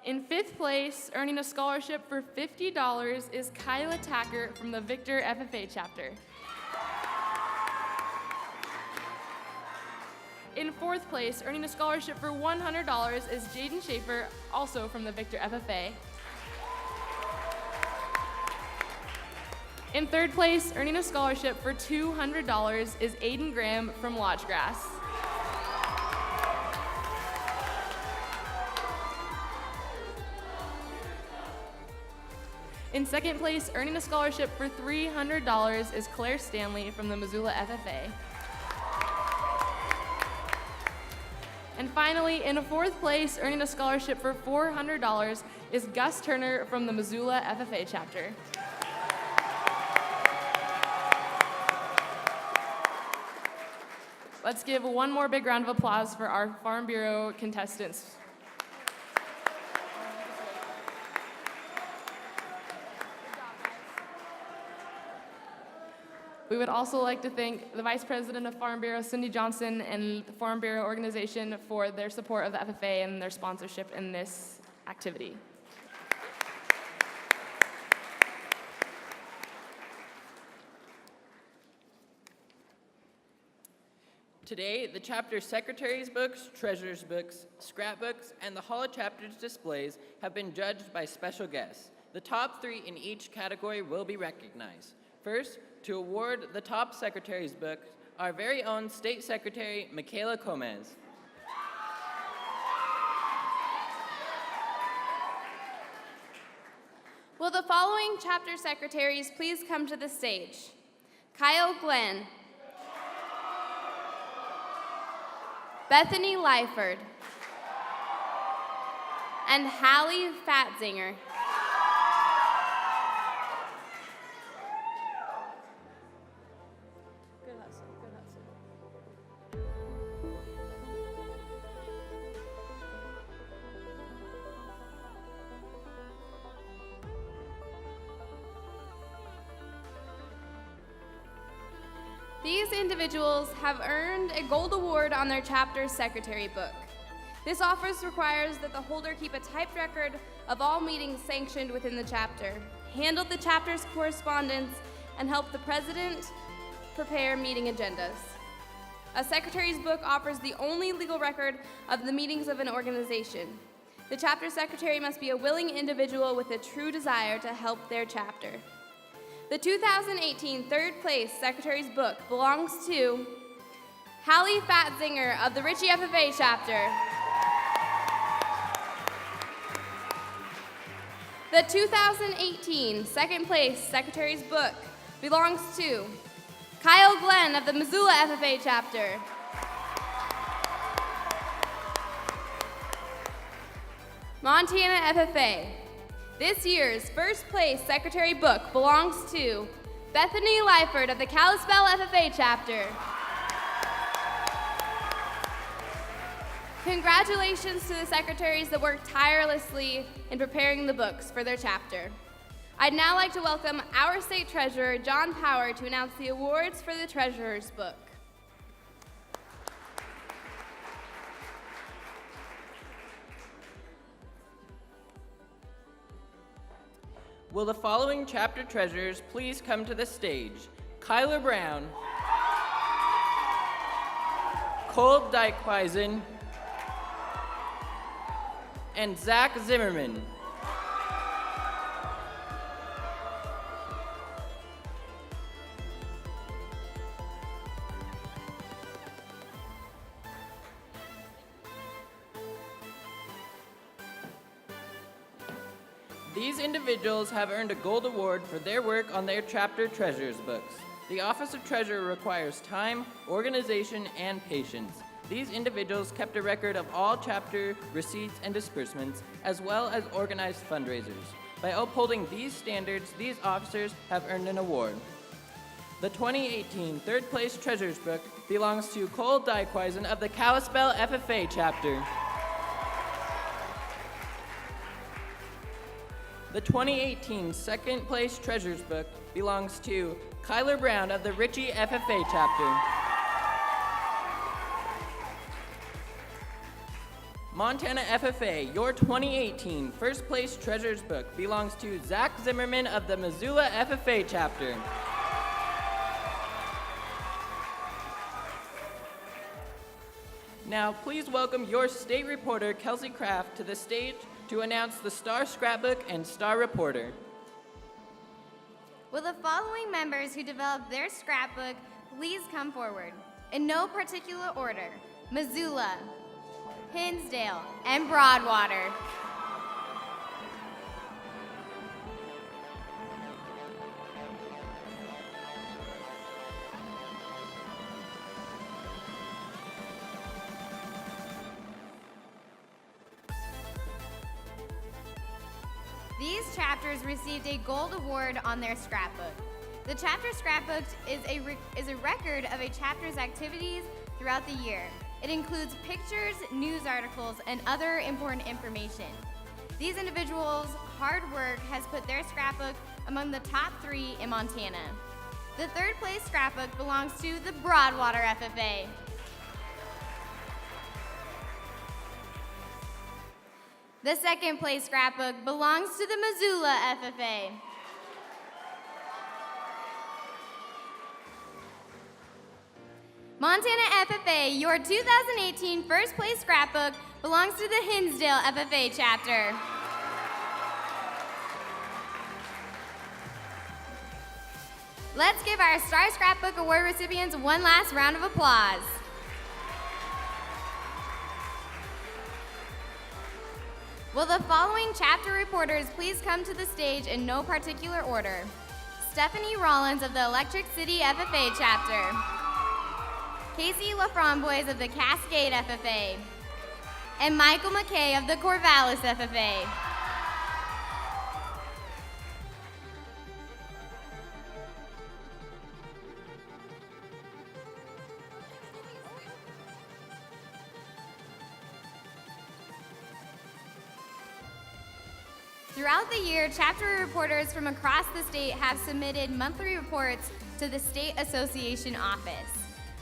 In 5th place, earning a scholarship for $50, is Kyla Tacker from the Victor FFA chapter. In 4th place, earning a scholarship for $100, is Jaden Schaefer, also from the Victor FFA. In 3rd place, earning a scholarship for $200, is Aiden Graham from Lodgegrass. In 2nd place, earning a scholarship for $300, is Claire Stanley from the Missoula FFA. And finally, in 4th place, earning a scholarship for $400, is Gus Turner from the Missoula FFA chapter. Let's give one more big round of applause for our Farm Bureau contestants. We would also like to thank the Vice President of Farm Bureau, Cindy Johnson, and the Farm Bureau organization for their support of the FFA and their sponsorship in this activity. Today, the chapter secretaries' books, treasurers' books, scrapbooks, and the Hall of Chapters displays have been judged by special guests. The top 3 in each category will be recognized. First, to award the top secretary's book, our very own State Secretary, Michaela Gomez. Will the following chapter secretaries please come to the stage? Kyle Glenn, Bethany Lyford, and Hallie Fatzinger. Good hustle, good hustle. These individuals have earned a gold award on their chapter secretary book. This office requires that the holder keep a typed record of all meetings sanctioned within the chapter, handle the chapter's correspondence, and help the president prepare meeting agendas. A secretary's book offers the only legal record of the meetings of an organization. The chapter secretary must be a willing individual with a true desire to help their chapter. The 2018 third place secretary's book belongs to Hallie Fatzinger of the Ritchie FFA chapter. The 2018 second place secretary's book belongs to Kyle Glenn of the Missoula FFA chapter. Montana FFA. This year's first place secretary book belongs to Bethany Lyford of the Kalispell FFA chapter. Congratulations to the secretaries that worked tirelessly in preparing the books for their chapter. I'd now like to welcome our state treasurer, John Power, to announce the awards for the treasurer's book. Will the following chapter treasurers please come to the stage? Kyler Brown, Cole Dykhuizen, and Zach Zimmerman. These individuals have earned a gold award for their work on their chapter treasurer's books. The Office of Treasurer requires time, organization, and patience. These individuals kept a record of all chapter receipts and disbursements, as well as organized fundraisers. By upholding these standards, these officers have earned an award. The 2018 third place treasurer's book belongs to Cole Dykhuizen of the Kalispell FFA chapter. The 2018 second place treasurer's book belongs to Kyler Brown of the Ritchie FFA chapter. Montana FFA, your 2018 first place treasurer's book belongs to Zach Zimmerman of the Missoula FFA chapter. Now, please welcome your state reporter, Kelsey Kraft, to the stage to announce the Star Scrapbook and Star Reporter. Will the following members who developed their scrapbook please come forward? In no particular order: Missoula, Hinsdale, and Broadwater. These chapters received a gold award on their scrapbook. The chapter scrapbook is a record of a chapter's activities throughout the year. It includes pictures, news articles, and other important information. These individuals' hard work has put their scrapbook among the top 3 in Montana. The third place scrapbook belongs to the Broadwater FFA. The second place scrapbook belongs to the Missoula FFA. Montana FFA, your 2018 first place scrapbook belongs to the Hinsdale FFA chapter. Let's give our Star Scrapbook Award recipients one last round of applause. Will the following chapter reporters please come to the stage in no particular order? Stephanie Rollins of the Electric City FFA chapter. Casey LaFramboise of the Cascade FFA. And Michael McKay of the Corvallis FFA. Throughout the year, chapter reporters from across the state have submitted monthly reports to the State Association office.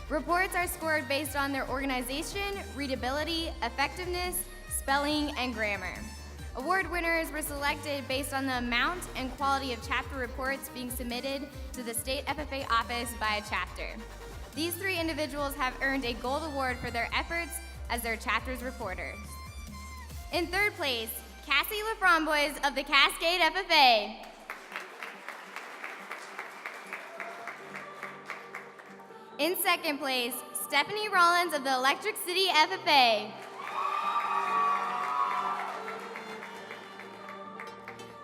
Reports are scored based on their organization, readability, effectiveness, spelling, and grammar. Award winners were selected based on the amount and quality of chapter reports being submitted to the State FFA office by a chapter. These 3 individuals have earned a gold award for their efforts as their chapter's reporters. In third place, Cassie LaFramboise of the Cascade FFA. In second place, Stephanie Rollins of the Electric City FFA.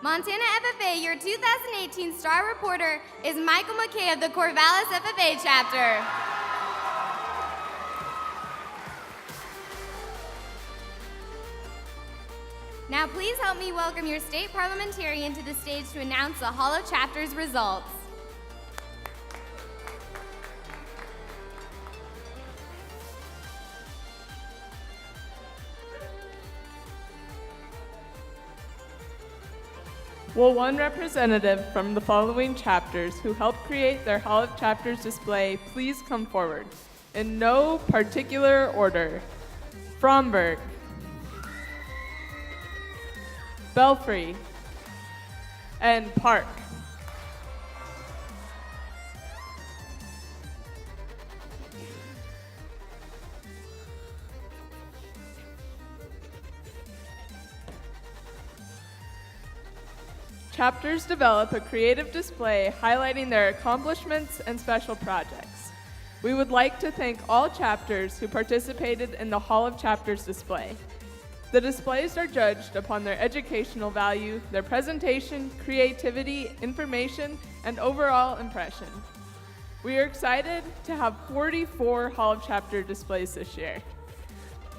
Montana FFA, your 2018 Star Reporter is Michael McKay of the Corvallis FFA chapter. Now please help me welcome your state parliamentarian to the stage to announce the Hall of Chapters results. Will one representative from the following chapters who helped create their Hall of Chapters display please come forward? In no particular order. Fromberg, Belfry, and Park. Chapters develop a creative display highlighting their accomplishments and special projects. We would like to thank all chapters who participated in the Hall of Chapters display. The displays are judged upon their educational value, their presentation, creativity, information, and overall impression. We are excited to have 44 Hall of Chapter displays this year.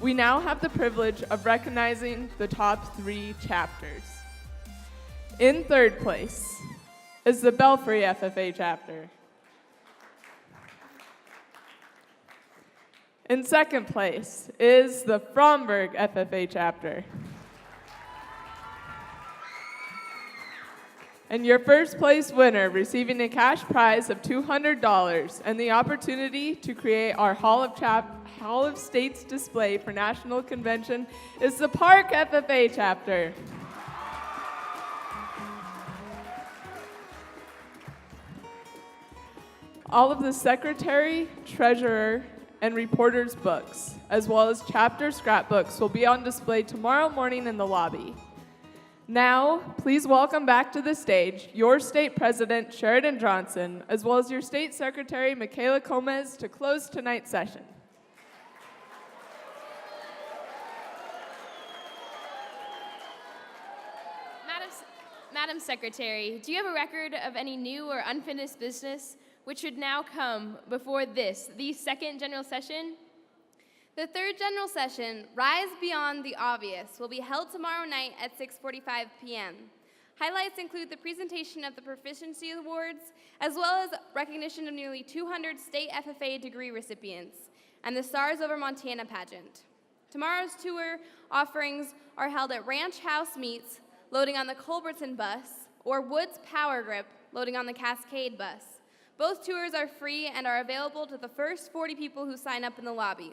We now have the privilege of recognizing the top 3 chapters. In third place is the Belfry FFA chapter. In second place is the Fromberg FFA chapter. And your first place winner, receiving a cash prize of $200 and the opportunity to create our Hall of States display for National Convention, is the Park FFA chapter. All of the secretary, treasurer, and reporters' books, as well as chapter scrapbooks, will be on display tomorrow morning in the lobby. Now, please welcome back to the stage your state president, Sheridan Johnson, as well as your state secretary, Michaela Gomez, to close tonight's session. Madam Secretary, do you have a record of any new or unfinished business which should now come before the second general session? The third general session, Rise Beyond the Obvious, will be held tomorrow night at 6:45 p.m. Highlights include the presentation of the Proficiency Awards, as well as recognition of nearly 200 state FFA degree recipients, and the Stars Over Montana pageant. Tomorrow's tour offerings are held at Ranch House Meats, loading on the Culbertson bus, or Woods Power Grip, loading on the Cascade bus. Both tours are free and are available to the first 40 people who sign up in the lobby.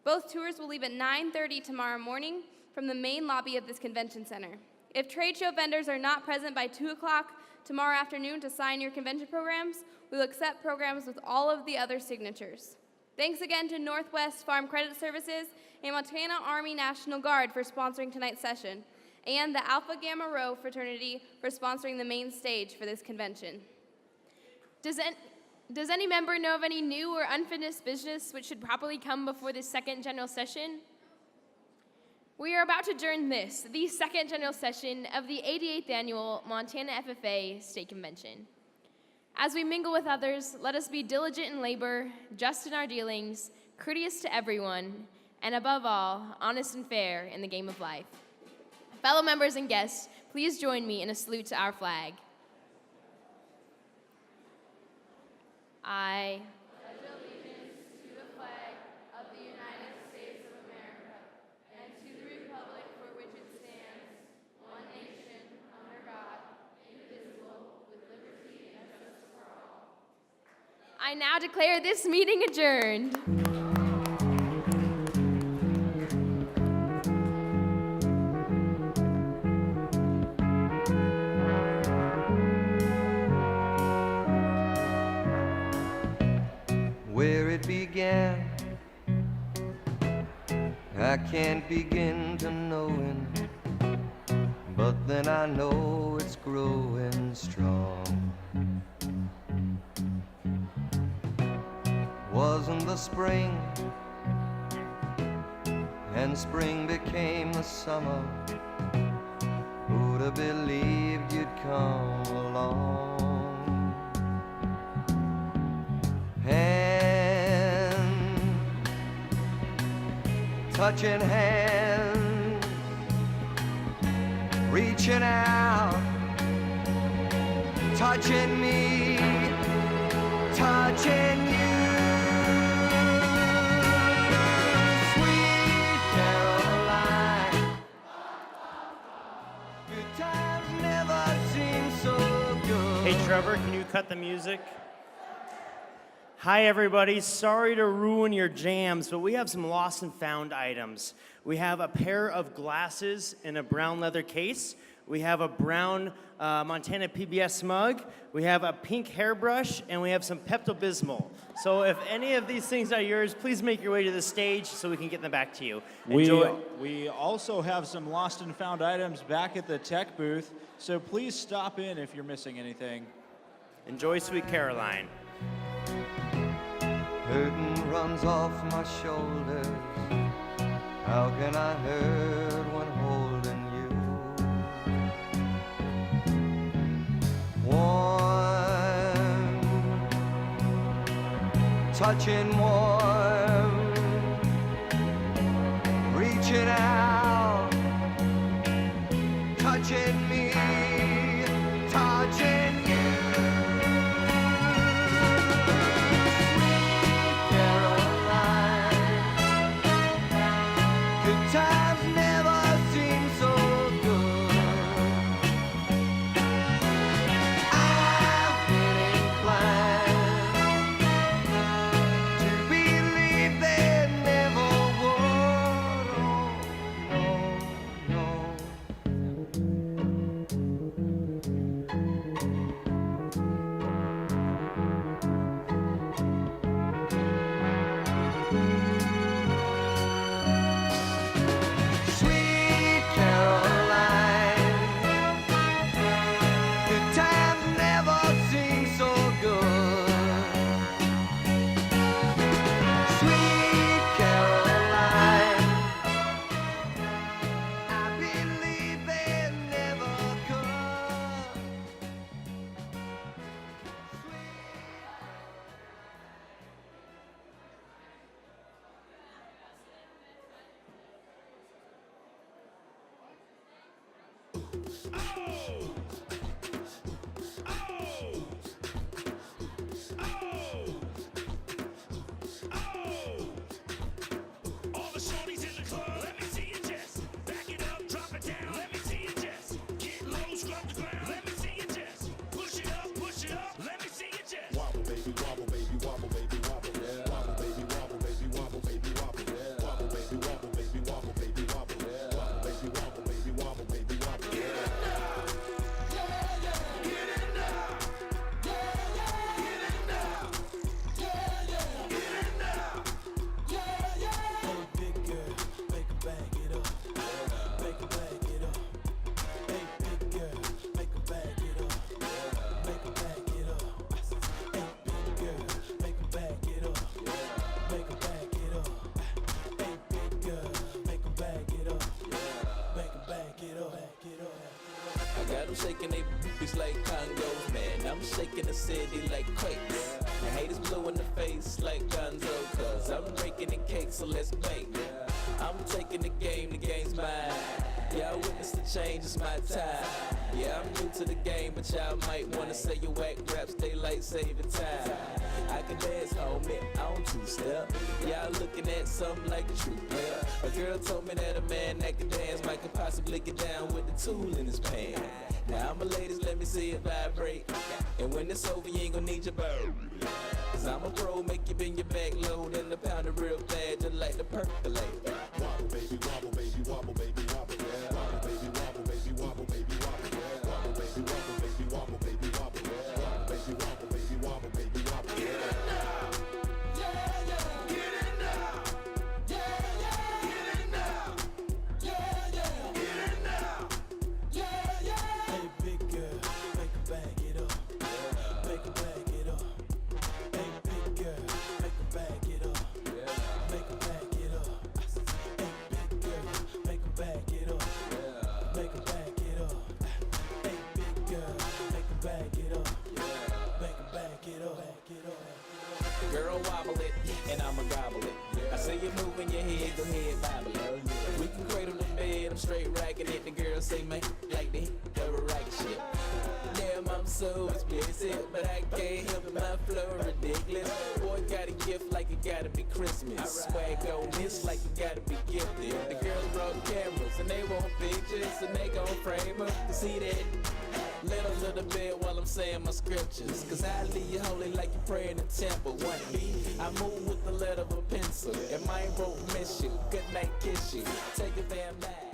Both tours will leave at 9:30 tomorrow morning from the main lobby of this convention center. If trade show vendors are not present by 2 o'clock tomorrow afternoon to sign your convention programs, we'll accept programs with all of the other signatures. Thanks again to Northwest Farm Credit Services and Montana Army National Guard for sponsoring tonight's session, and the Alpha Gamma Rho fraternity for sponsoring the main stage for this convention. Does any member know of any new or unfinished business which should properly come before this second general session? We are about to adjourn the second general session of the 88th Annual Montana FFA State Convention. As we mingle with others, let us be diligent in labor, just in our dealings, courteous to everyone, and above all, honest and fair in the game of life. Fellow members and guests, please join me in a salute to our flag. I pledge allegiance to the flag of the United States of America and to the republic for which it stands, one nation, under God, indivisible, with liberty and justice for all. I now declare this meeting adjourned. Where it began, I can't begin to knowing, but then I know it's growing strong. Wasn't the spring, and spring became the summer. Who'd have believed you'd come along? Touching hands, reaching out, touching me, touching you. Sweet Caroline, good times never seem Trevor, can you cut the music? Hi, everybody. Sorry to ruin your jams, but we have some lost and found items. We have a pair of glasses in a brown leather case. We have a brown Montana PBS mug. We have a pink hairbrush, and we have some Pepto-Bismol. So if any of these things are yours, please make your way to the stage so we can get them back to you. Enjoy. We also have some lost and found items back at the tech booth, so please stop in if you're missing anything. Enjoy Sweet Caroline. Burden runs off my shoulders. How can I hurt when holding you? Warm, touching warm, reaching out, touching me, touching you. Times never seem so good. I've been inclined to believe they never would. Oh, no, Sweet Caroline, good times never seem so good. Sweet Caroline, I believe they never could. All the shorties in the club, let me see you just back it up, drop it down. Let me see you just get low, scrub the ground. Let me see you just push it up, let me see you just wobble, baby, wobble, baby, wobble, baby, wobble, yeah. Wobble, baby, wobble, baby, wobble, baby, wobble, yeah. Wobble, baby, wobble, baby, wobble, baby, wobble, yeah. Wobble, baby, wobble, baby, wobble, baby, wobble, yeah. Get in now, get in now, get in now. Hey, big girl, make a bag it up. Make a bag it up. Hey, big girl, make a bag it up. Make a bag it up. Hey, big girl, make a bag it up. Make a bag it up. Hey, big girl, make a bag it up. Make a bag it up. I got them shaking they boobies like Congos, man. I'm shaking the city like quakes. The haters blue in the face like Gonzo, cause I'm breaking the cake, so let's bake. I'm taking the game's mine. Yeah, I witnessed the change, it's my time. Yeah, I'm new to the game, but y'all might wanna say your whack raps, daylight saving time. I can dance, homie, on two-step. Y'all looking at something like a true player. A girl told me that a man that can dance might could possibly get down with the tool in his pants. Now, my ladies, let me see it vibrate. And when it's over, you ain't gonna need your bird. Cause I'm a pro, make you bend your back low, then the pound it real bad, just like the percolate. Wobble, baby, wobble, baby, wobble, baby, wobble, yeah. Wobble, baby, wobble, baby, wobble, baby, wobble, yeah. Wobble, baby, wobble, baby, wobble, baby, wobble, yeah. Wobble, baby, wobble, baby, wobble, baby, wobble, yeah. Get in now, yeah, yeah. Get in now, yeah, yeah. Get in now, yeah, yeah. Get in now, yeah, yeah. Hey, big girl, make a bag it up. Make a bag it up. Hey, big girl, make a bag it up. Make a bag it up. Hey, big girl, make a bag it up. Make a bag it up. Hey, big girl, make a bag it up. Make a bag it up. Girl, wobble it, and I'ma gobble it. I say you moving your head, go ahead, bobble it. We can cradle the bed, I'm straight racking it. The girls say, man, like they double racket shit. Damn, I'm so explicit, but I can't help it, my flow ridiculous. Boy, got a gift like it gotta be Christmas. Swag on this like you gotta be gifted. The girls brought cameras, and they want pictures, and they gon' frame them to see that. Let a little bit while I'm saying my scriptures. Cause I leave you holy like you pray in the temple. 1B, I move with the lead of a pencil. And my won't miss you. Good night, kiss you. Take a damn nap.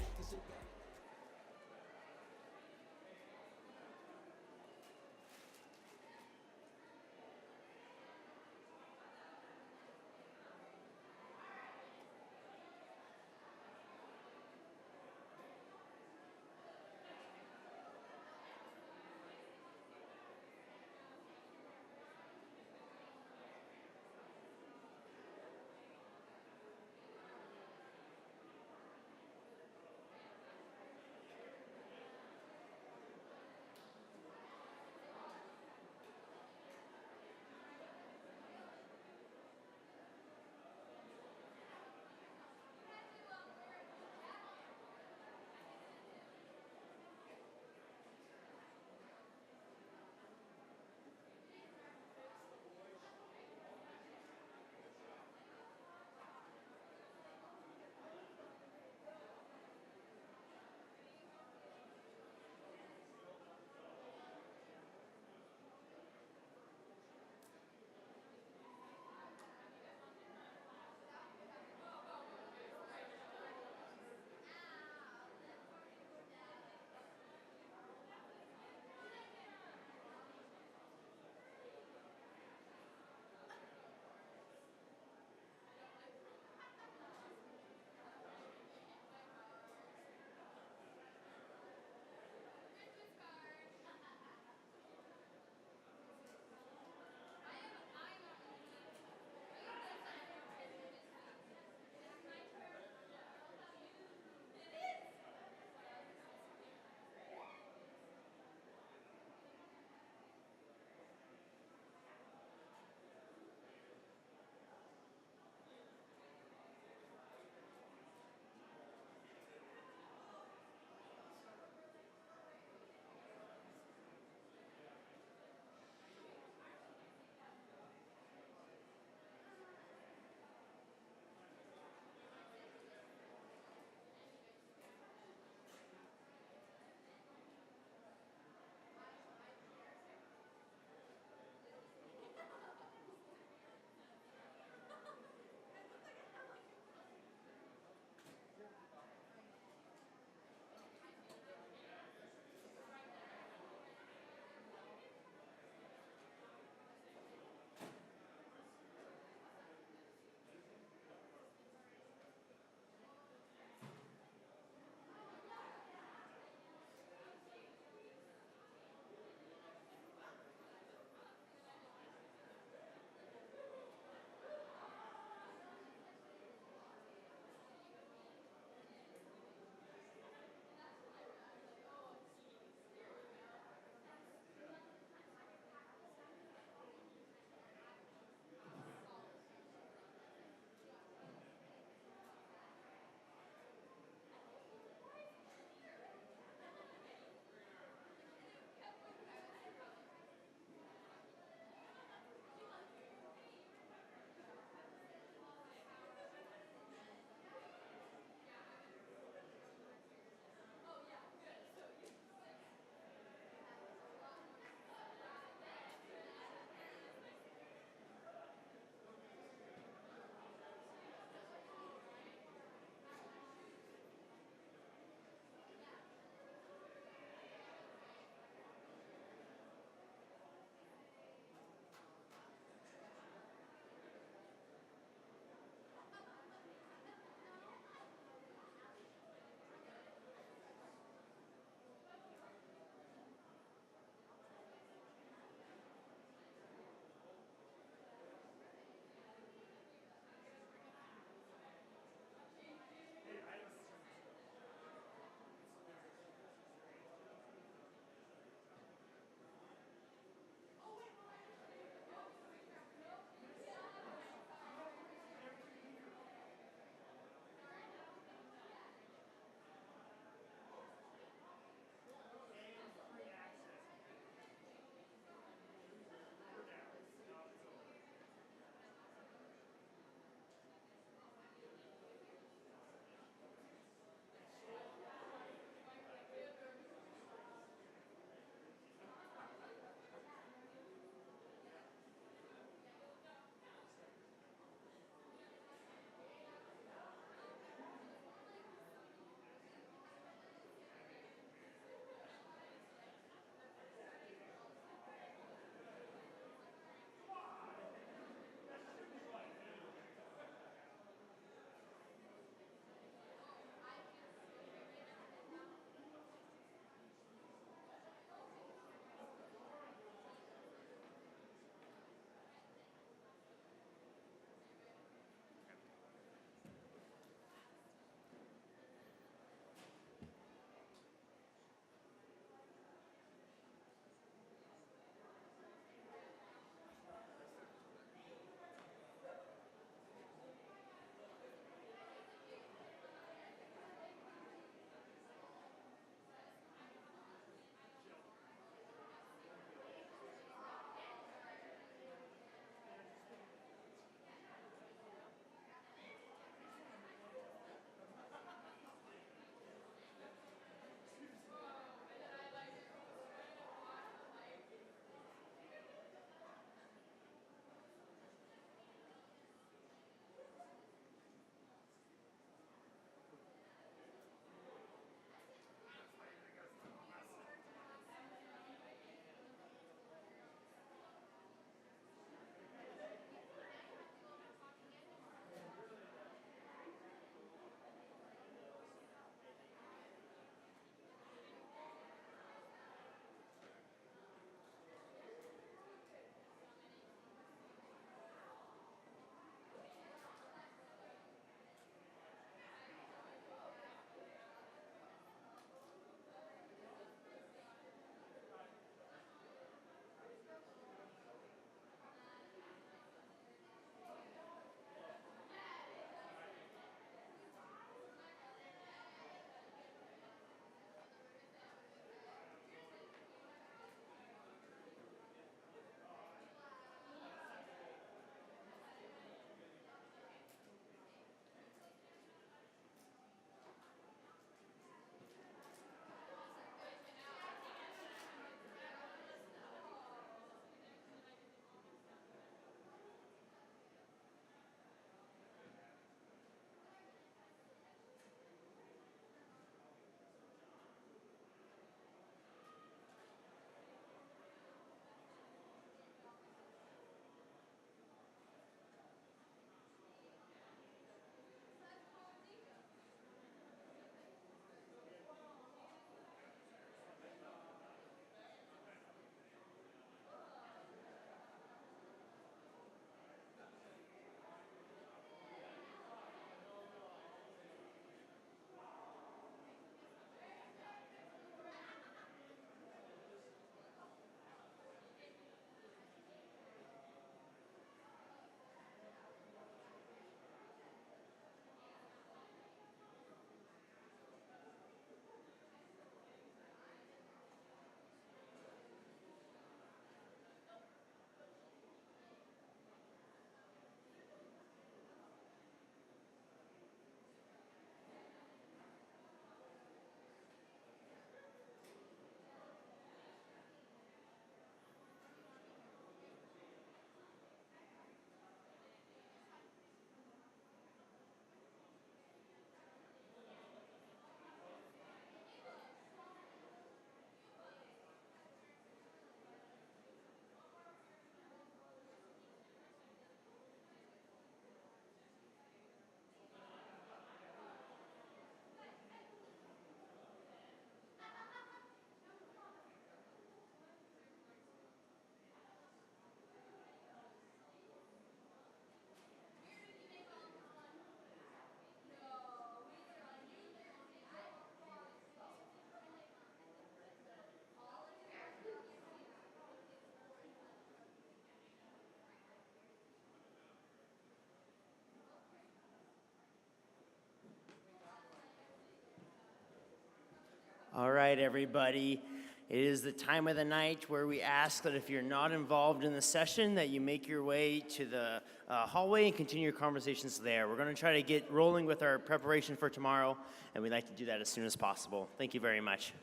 All right, everybody. It is the time of the night where we ask that if you're not involved in the session, that you make your way to the hallway and continue your conversations there. We're going to try to get rolling with our preparation for tomorrow, and we'd like to do that as soon as possible. Thank you very much.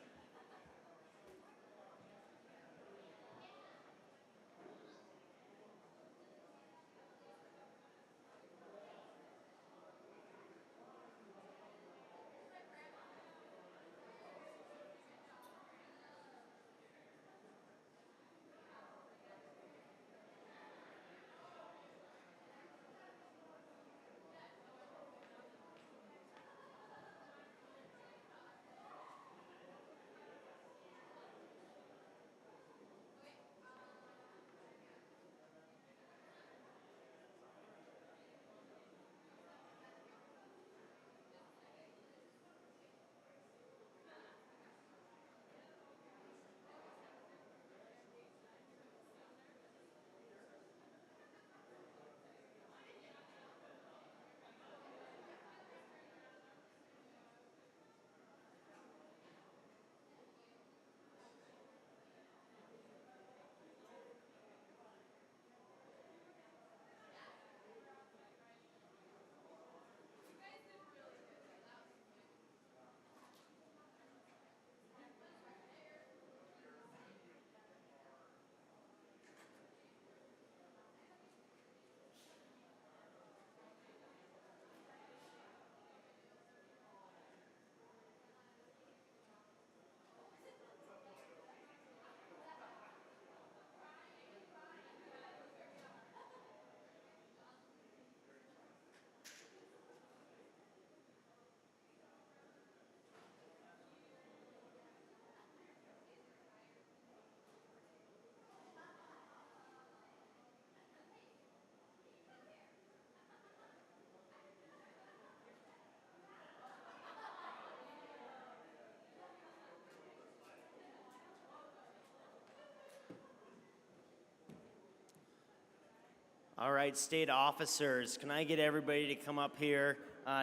All right, state officers, can I get everybody to come up here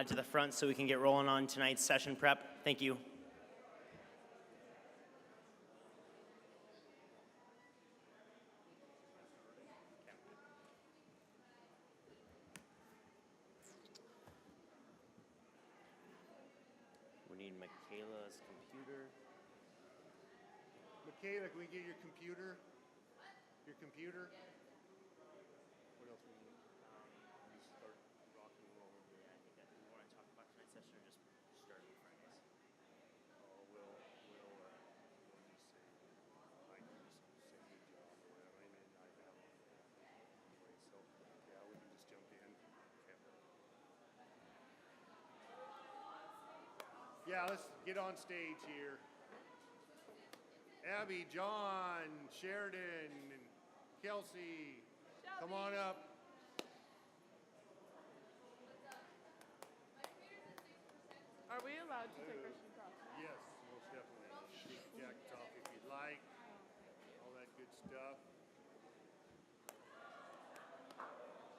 to the front so we can get rolling on tonight's session prep? Thank you. We need Michaela's computer. Michaela, can we get your computer? Your computer? What else we need? We start rock and roll. Yeah, I think that we want to talk about tonight's session or just start with Fridays. Oh, we'll just say, I can just say good job or whatever. I mean, I have anyway, so yeah, we can just jump in. Okay. Yeah, let's get on stage here. Abby, John, Sheridan, and Kelsey, come on up. Are we allowed to take our shoes off? Yes, most definitely. Take your jackets off if you'd like. All that good stuff.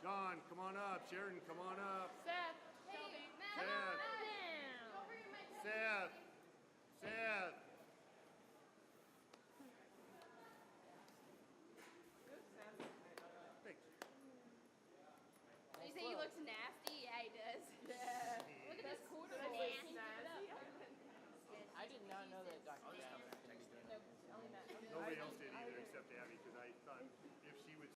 John, come on up. Sheridan, come on up. Seth, Shelby, Seth. Seth.